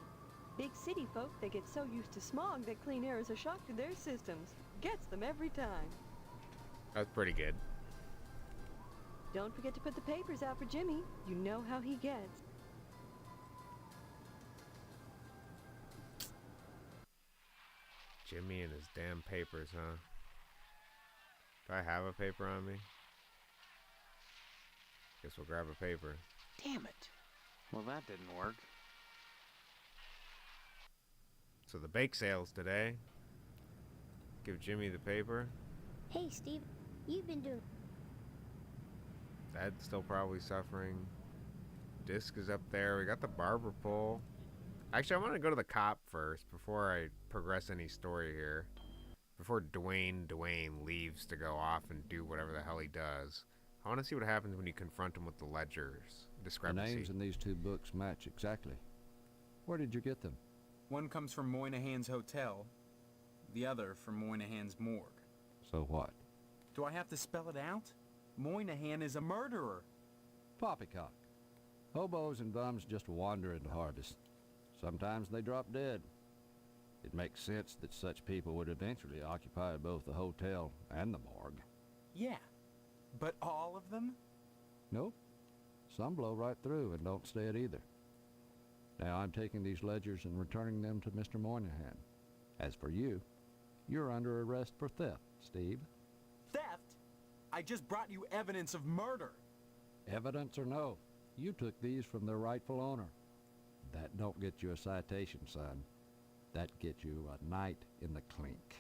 Big city folk, they get so used to smog that clean air is a shock to their systems. Gets them every time. That's pretty good. Don't forget to put the papers out for Jimmy. You know how he gets. Jimmy and his damn papers, huh? Do I have a paper on me? Guess we'll grab a paper. Damn it. Well, that didn't work. So the bake sale's today. Give Jimmy the paper. Hey, Steve, you've been doing... Dad's still probably suffering. Disc is up there. We got the barber pole. Actually, I want to go to the cop first before I progress any story here. Before Dwayne leaves to go off and do whatever the hell he does. I want to see what happens when you confront him with the ledgers The discrepancy. names in these two books match exactly. Where did you get them? One comes from Moynihan's hotel, the other from Moynihan's morgue. So what? Do I have to spell it out? Moynihan is a murderer. Poppycock. Hobos and bums just wander into harvest. Sometimes they drop dead. It makes sense that such people would eventually occupy both the hotel and the morgue. Yeah, but all of them? Nope. Some blow right through and don't stay at either. Now I'm taking these ledgers and returning them to Mr. Moynihan. As for you, you're under arrest for theft, Steve. Theft? I just brought you evidence of murder. Evidence or no, you took these from their rightful owner. That don't get you a citation, son. That gets you a night in the clink.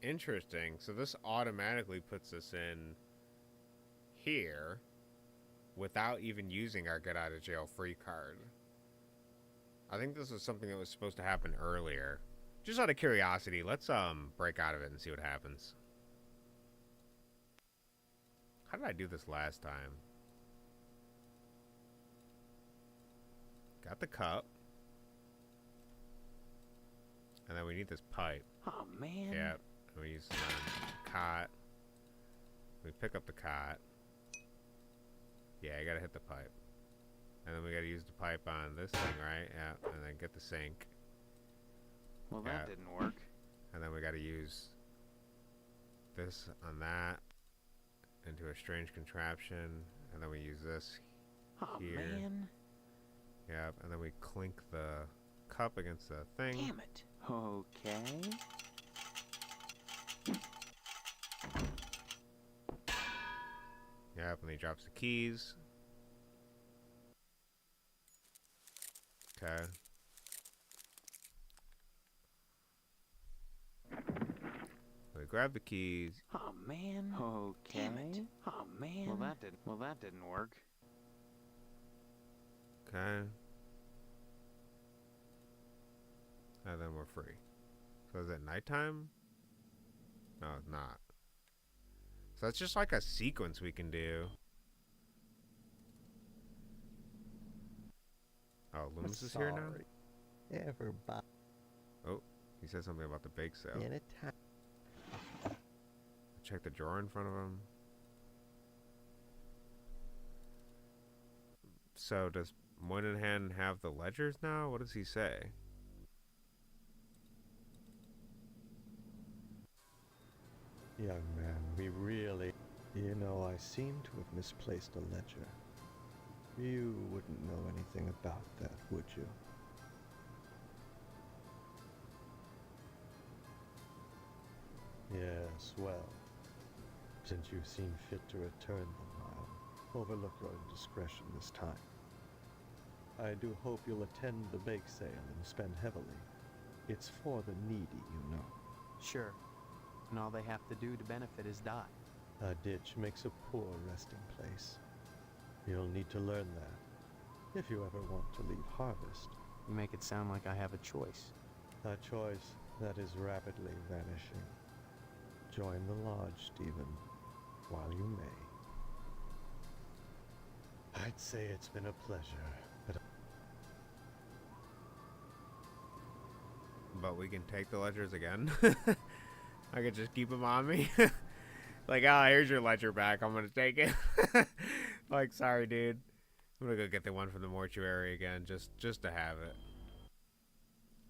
Interesting. So this automatically puts us in here without even using our get out of jail free card. I think this was something that was supposed to happen earlier. Just out of curiosity, let's break out of it and see what happens. How did I do this last time? Got the cup. And then we need this pipe. Oh, man. Yep. And we use the cot. We pick up the cot. Yeah, I gotta hit the pipe. And then we gotta use the pipe on this thing, right? Yeah. And then get the sink. Well, that didn't work. And then we gotta use this on that into a strange contraption. And then we use this here. Man. Yep. And then we clink the cup against the thing. Damn it. Okay. Yep, and he drops the keys. Okay. We grab the keys. Oh, man. Okay. Damn it. Oh, man. Well, that didn't work. Okay. And then we're free. So is it nighttime? No, it's not. So it's just like a sequence we can do. Oh, Loomis is here now? Everybody. Oh, he said something about the bake sale. Anytime. Check the drawer in front of him. So does Moynihan have the ledgers now? What does he say? Young man, we really... You know, I seem to have misplaced a ledger. You wouldn't know anything about that, would you? Yes, well, since you've seen fit to return them, I'll overlook your indiscretion this time. I do hope you'll attend the bake sale and spend heavily. It's for the needy, you know. Sure. And all they have to do to benefit is die. A ditch makes a poor resting place. You'll need to learn that, if you ever want to leave Harvest. You make it sound like I have a choice. A choice that is rapidly vanishing. Join the lodge, Stephen, while you may. I'd say it's been a pleasure, But we can take the ledgers again. I could just keep them on me. Like, oh, here's your ledger back. I'm gonna take it. Like, sorry, dude. I'm gonna go get the one from the mortuary again, just to have it.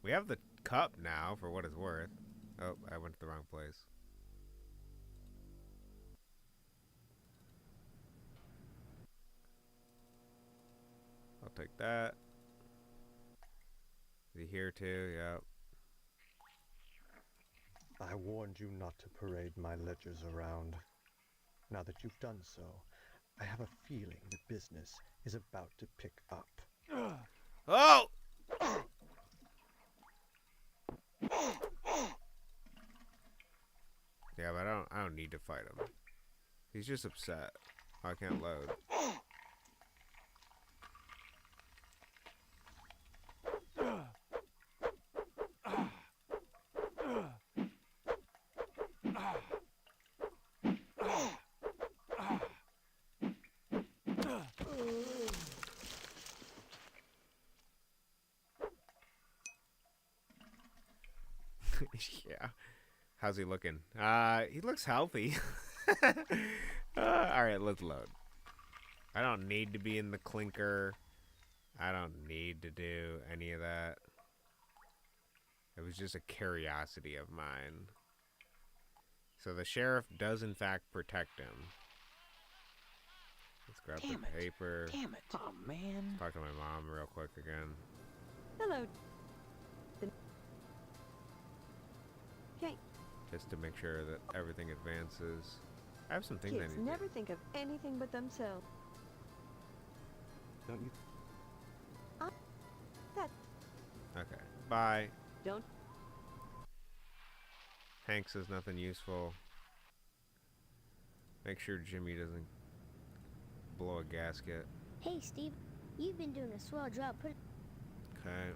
We have the cup now, for what it's worth. Oh, I went to the wrong place. I'll take that. Is he here too? Yep. I warned you not to parade my ledgers around. Now that you've done so, I have a feeling the business is about to pick up. Oh! Yeah, but I don't need to fight him. He's just upset. I can't load. Yeah. How's he looking? He looks healthy. Alright, let's load. I don't need to be in the clinker. I don't need to do any of that. It was just a curiosity of mine. So the sheriff does in fact protect him. Let's grab the paper. Damn it. Oh, man. Talk to my mom real quick again. Hello. Okay. Just to make sure that everything advances. I have some things I Kids need to never think of anything but themselves. Don't you? That. Okay. Bye. Don't. Hank says nothing useful. Make sure Jimmy doesn't blow a gasket. Hey, Steve, you've been doing a swell job putting... Okay.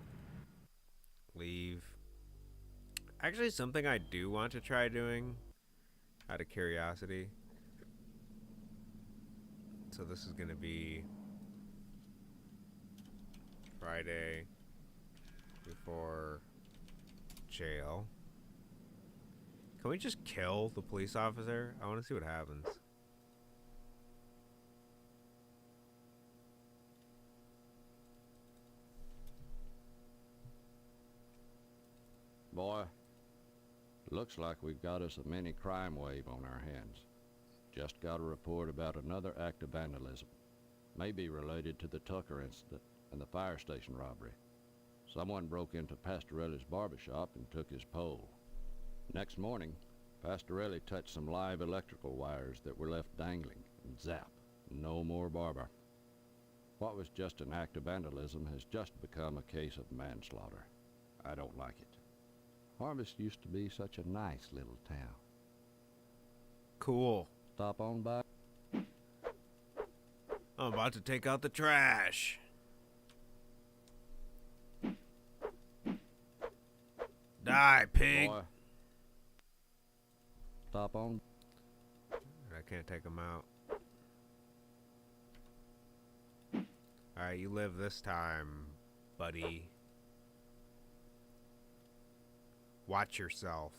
Leave. Actually, something I do want to try doing out of curiosity. So this is going to be Friday before jail. Can we just kill the police officer? I want to see what happens. Boy, looks like we've got us a mini crime wave on our hands. Just got a report about another act of vandalism. Maybe related to the Tucker incident and the fire station robbery. Someone broke into Pastorelli's barbershop and took his pole. Next morning, Pastorelli touched some live electrical wires that were left dangling, and zap, no more barber. What was just an act of vandalism has just become a case of manslaughter. I don't like it. Harvest used to be such a nice little town. Cool. Stop on by. I'm about to take out the trash. Die, pig. Boy. Stop on. I can't take him out. Alright, you live this time, buddy. Watch yourself.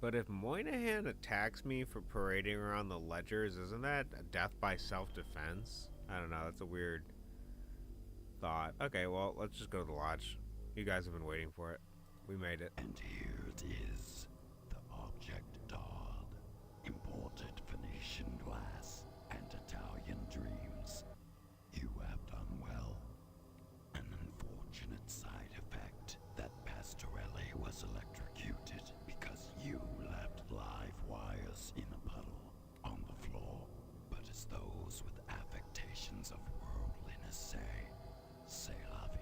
But if Moynihan attacks me for parading around the ledgers, isn't that a death by self-defense? I don't know, that's a weird thought. Okay, well, let's just go to the lodge. You guys have been waiting for it. We made it. And here it is, the object doll, imported Venetian glass and Italian dreams. You have done well. An unfortunate side effect that Pastorelli was electrocuted because you left live wires in a puddle on the floor. But as those with affectations of worldliness say, c'est la vie.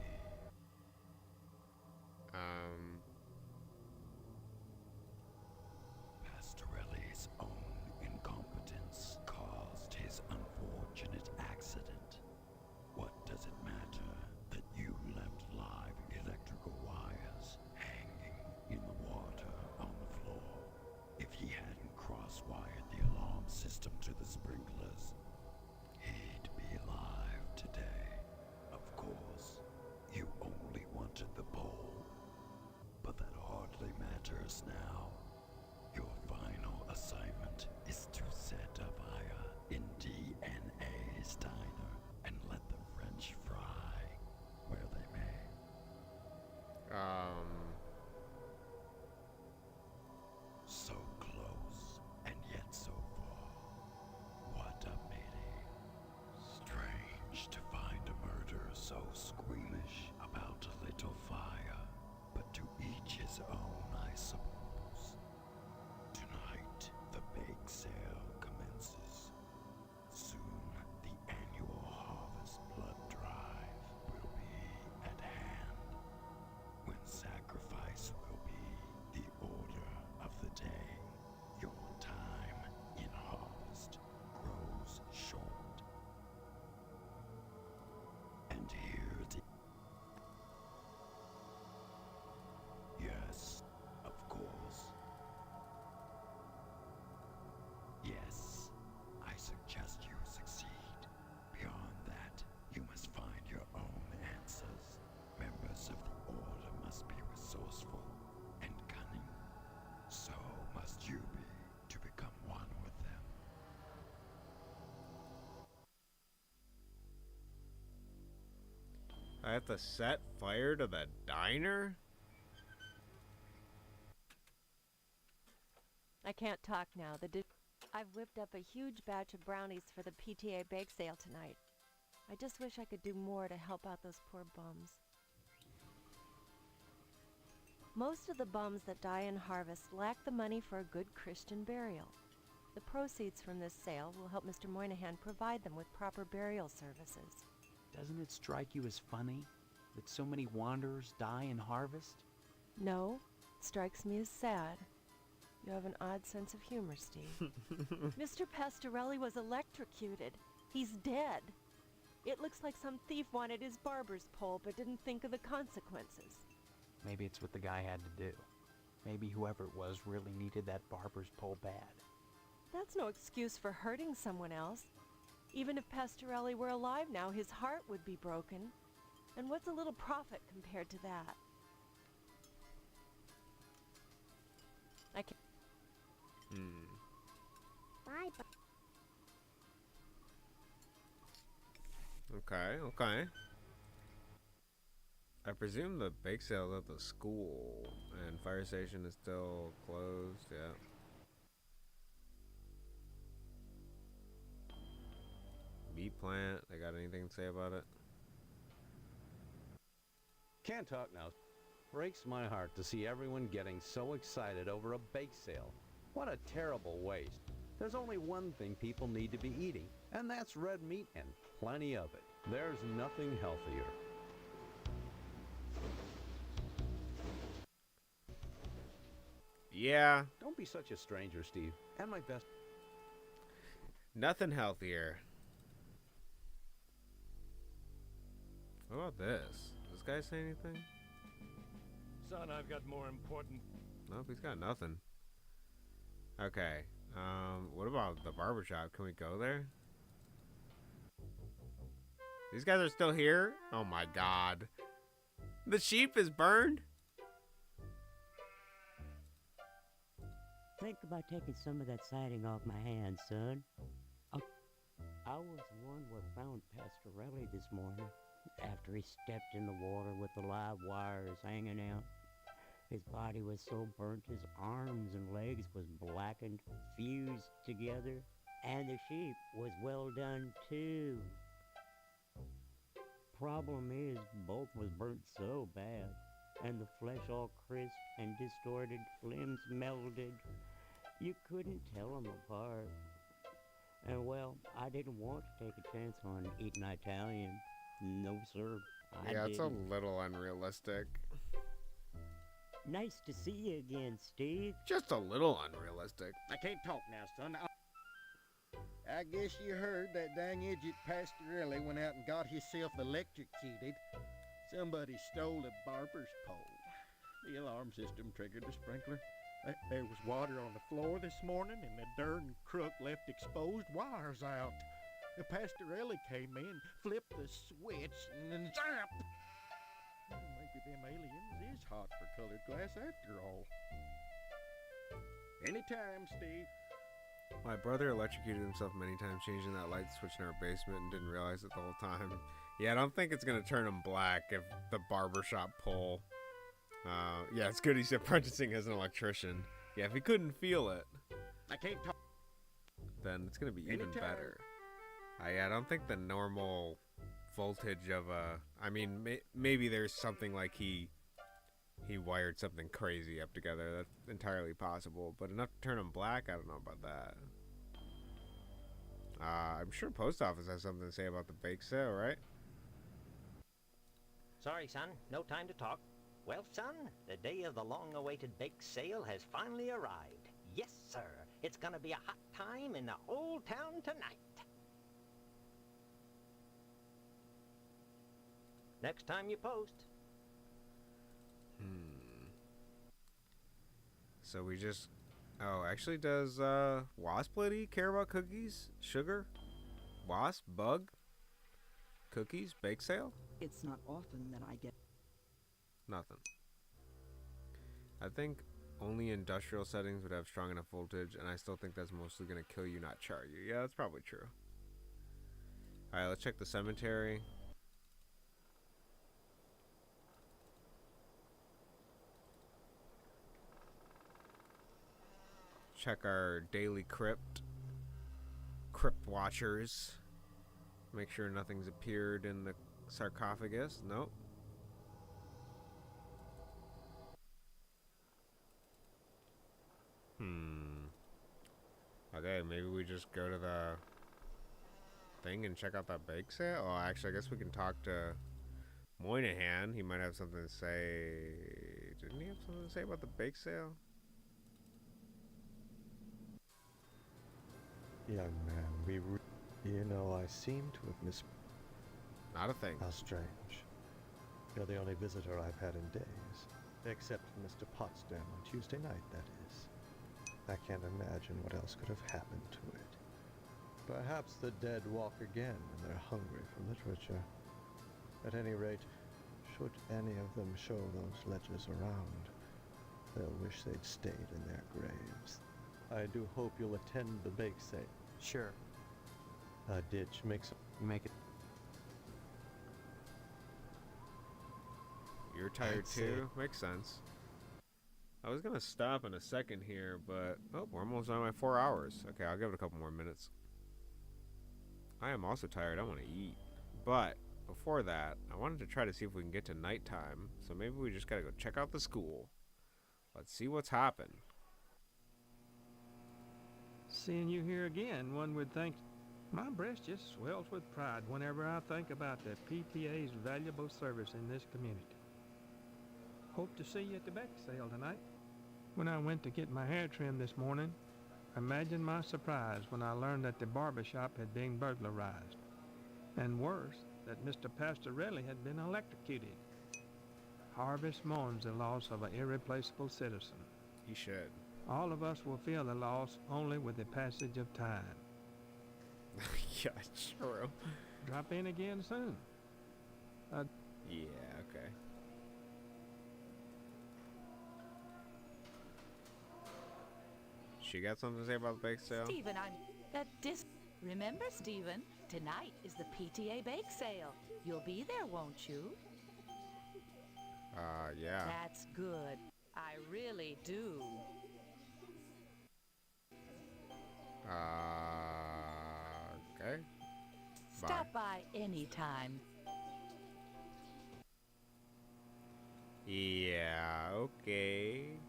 have to set fire to the diner? I can't talk now. I've whipped up a huge batch of brownies for the PTA bake sale tonight. I just wish I could do more to help out those poor bums. Most of the bums that die in harvest lack the money for a good Christian burial. The proceeds from this sale will help Mr. Moynihan provide them with proper burial services. Doesn't it strike you as funny that so many wanderers die in harvest? No, it strikes me as sad. You have an odd sense of humor, Steve. Mr. Pastorelli was electrocuted. He's dead. It looks like some thief wanted his barber's pole but didn't think of the consequences. Maybe it's what the guy had to do. Maybe whoever it was really needed that barber's pole bad. That's no excuse for hurting someone else. Even if Pastorelli were alive now, his heart would be broken. And what's a little profit compared to that? I can't. Bye. Okay. I presume the bake sale is at the school and fire station is still closed. Yeah. Meat plant. They got anything to say about it? Can't talk now. Breaks my heart to see everyone getting so excited over a bake sale. What a terrible waste. There's only one thing people need to be eating, and that's red meat and plenty of it. There's nothing healthier. Yeah. Don't be such a stranger, Steve. And my best. Nothing healthier. What about this? Does this guy say anything? Son, I've got more important. Nope, he's got nothing. Okay. What about the barbershop? Can we go there? These guys are still here? Oh my god. The sheep is burned? Think about taking some of that siding off my hands, son. I was the one what found Pastorelli this morning after he stepped in the water with the live wires hanging out. His body was so burnt his arms and legs was blackened, fused together, and the sheep was well done too. Problem is, both was burnt so bad, and the flesh all crisp and distorted, limbs melded. You couldn't tell them apart. And well, I didn't want to take a chance on eating Italian. No, sir. Yeah, it's a little unrealistic. Nice to see you again, Steve. Just a little unrealistic. I can't talk now, son. I guess you heard that dang idiot Pastorelli went out and got himself electrocuted. Somebody stole the barber's pole. The alarm system triggered the sprinkler. There was water on the floor this morning, and the darn crook left exposed wires out. The Pastorelli came in, flipped the switch, and then zap! Maybe them aliens is hot for colored glass after all. Anytime, Steve. My brother electrocuted himself many times changing that light switch in our basement and didn't realize it the whole time. Yeah, I don't think it's going to turn him black if the barbershop pole... yeah, it's good he's apprenticing as an electrician. Yeah, if he couldn't feel it, I can't talk. Then it's going to be even Anytime. better. Yeah, I don't think the normal voltage of a... I mean, maybe there's something like he wired something crazy up together. That's entirely possible. But enough to turn him black? I don't know about that. I'm sure post office has something to say about the bake sale, right? Sorry, son. No time to talk. Well, son, the day of the long-awaited bake sale has finally arrived. Yes, sir. It's gonna be a hot time in the whole town tonight. Next time you post. So we just... Oh, actually, does Wasp Lady care about cookies? Sugar? Wasp? Bug? Cookies? Bake sale? It's not often that I get... Nothing. I think only industrial settings would have strong enough voltage, and I still think that's mostly going to kill you, not char you. Yeah, that's probably true. Alright, let's check the cemetery. check our daily crypt watchers. Make sure nothing's appeared in the sarcophagus. Nope. Okay, maybe we just go to the thing and check out that bake sale? Oh, actually, I guess we can talk to Moynihan. He might have something to say. Didn't he have something to say about the bake sale? Young man, you know, I seem to have Not a thing. How strange. You're the only visitor I've had in days. Except for Mr. Potsdam on Tuesday night, that is. I can't imagine what else could have happened to it. Perhaps the dead walk again and they're hungry for literature. At any rate, should any of them show those ledgers around, they'll wish they'd stayed in their graves. I do hope you'll attend the bake sale. Sure. A ditch makes... You make it... You're tired too? Makes sense. I was gonna stop in a second here, but... Oh, we're almost on my 4 hours. Okay, I'll give it a couple more minutes. I am also tired. I want to eat. But, before that, I wanted to try to see if we can get to nighttime. So maybe we just gotta go check out the school. Let's see what's happened. Seeing you here again, one would think my breast just swells with pride whenever I think about the PTA's valuable service in this community. Hope to see you at the bake sale tonight. When I went to get my hair trimmed this morning, imagine my surprise when I learned that the barber shop had been burglarized. And worse, that Mr. Pastorelli had been electrocuted. Harvest mourns the loss of an irreplaceable citizen. He should. All of us will feel the loss only with the passage of time. Yeah, true. Drop in again soon. Yeah, okay. She got something to say about the bake sale? Stephen, Remember, Stephen, tonight is the PTA bake sale. You'll be there, won't you? Yeah. That's good. I really do. Okay. Stop by anytime. Yeah, okay.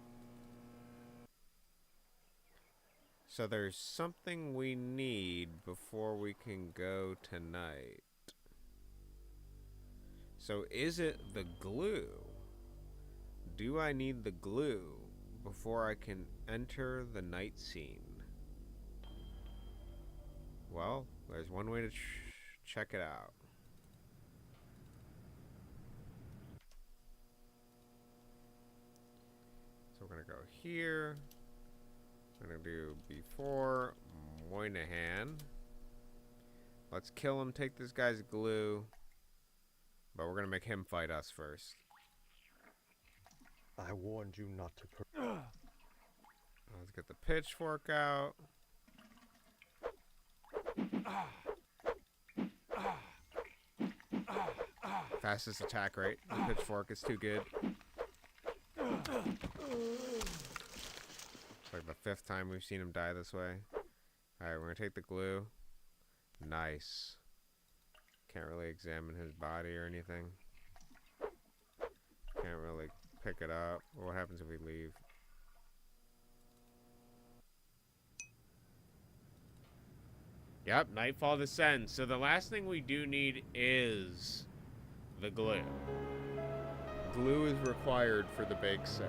So there's something we need before we can go tonight. So is it the glue? Do I need the glue before I can enter the night scene? Well, there's one way to check it out. So we're gonna go here. We're gonna do before Moynihan. Let's kill him, take this guy's glue. But we're gonna make him fight us first. I warned you not to... Let's get the pitchfork out. Fastest attack rate. The pitchfork is too good. It's like the 5th time we've seen him die this way. Alright, we're gonna take the glue. Nice. Can't really examine his body or anything. Can't really pick it up. What happens if we leave? Yep, nightfall descends. So the last thing we do need is the glue. Glue is required for the bake sale.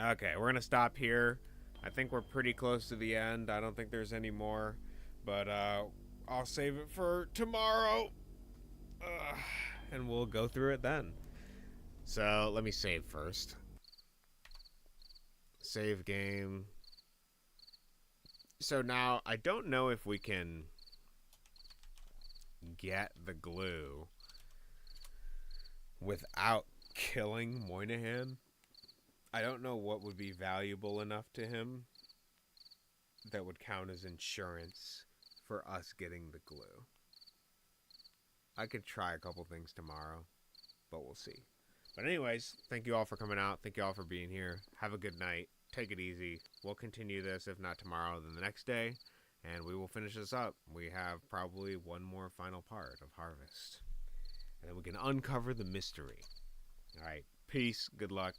Okay, we're gonna stop here. I think we're pretty close to the end. I don't think there's any more, but I'll save it for tomorrow, and we'll go through it then. So let me save first. Save game. So now I don't know if we can get the glue without killing Moynihan. I don't know what would be valuable enough to him that would count as insurance for us getting the glue. I could try a couple things tomorrow, but we'll see. But anyways, thank you all for coming out. Thank you all for being here. Have a good night. Take it easy. We'll continue this, if not tomorrow, then the next day. And we will finish this up. We have probably one more final part of Harvest. And then we can uncover the mystery. All right. Peace. Good luck.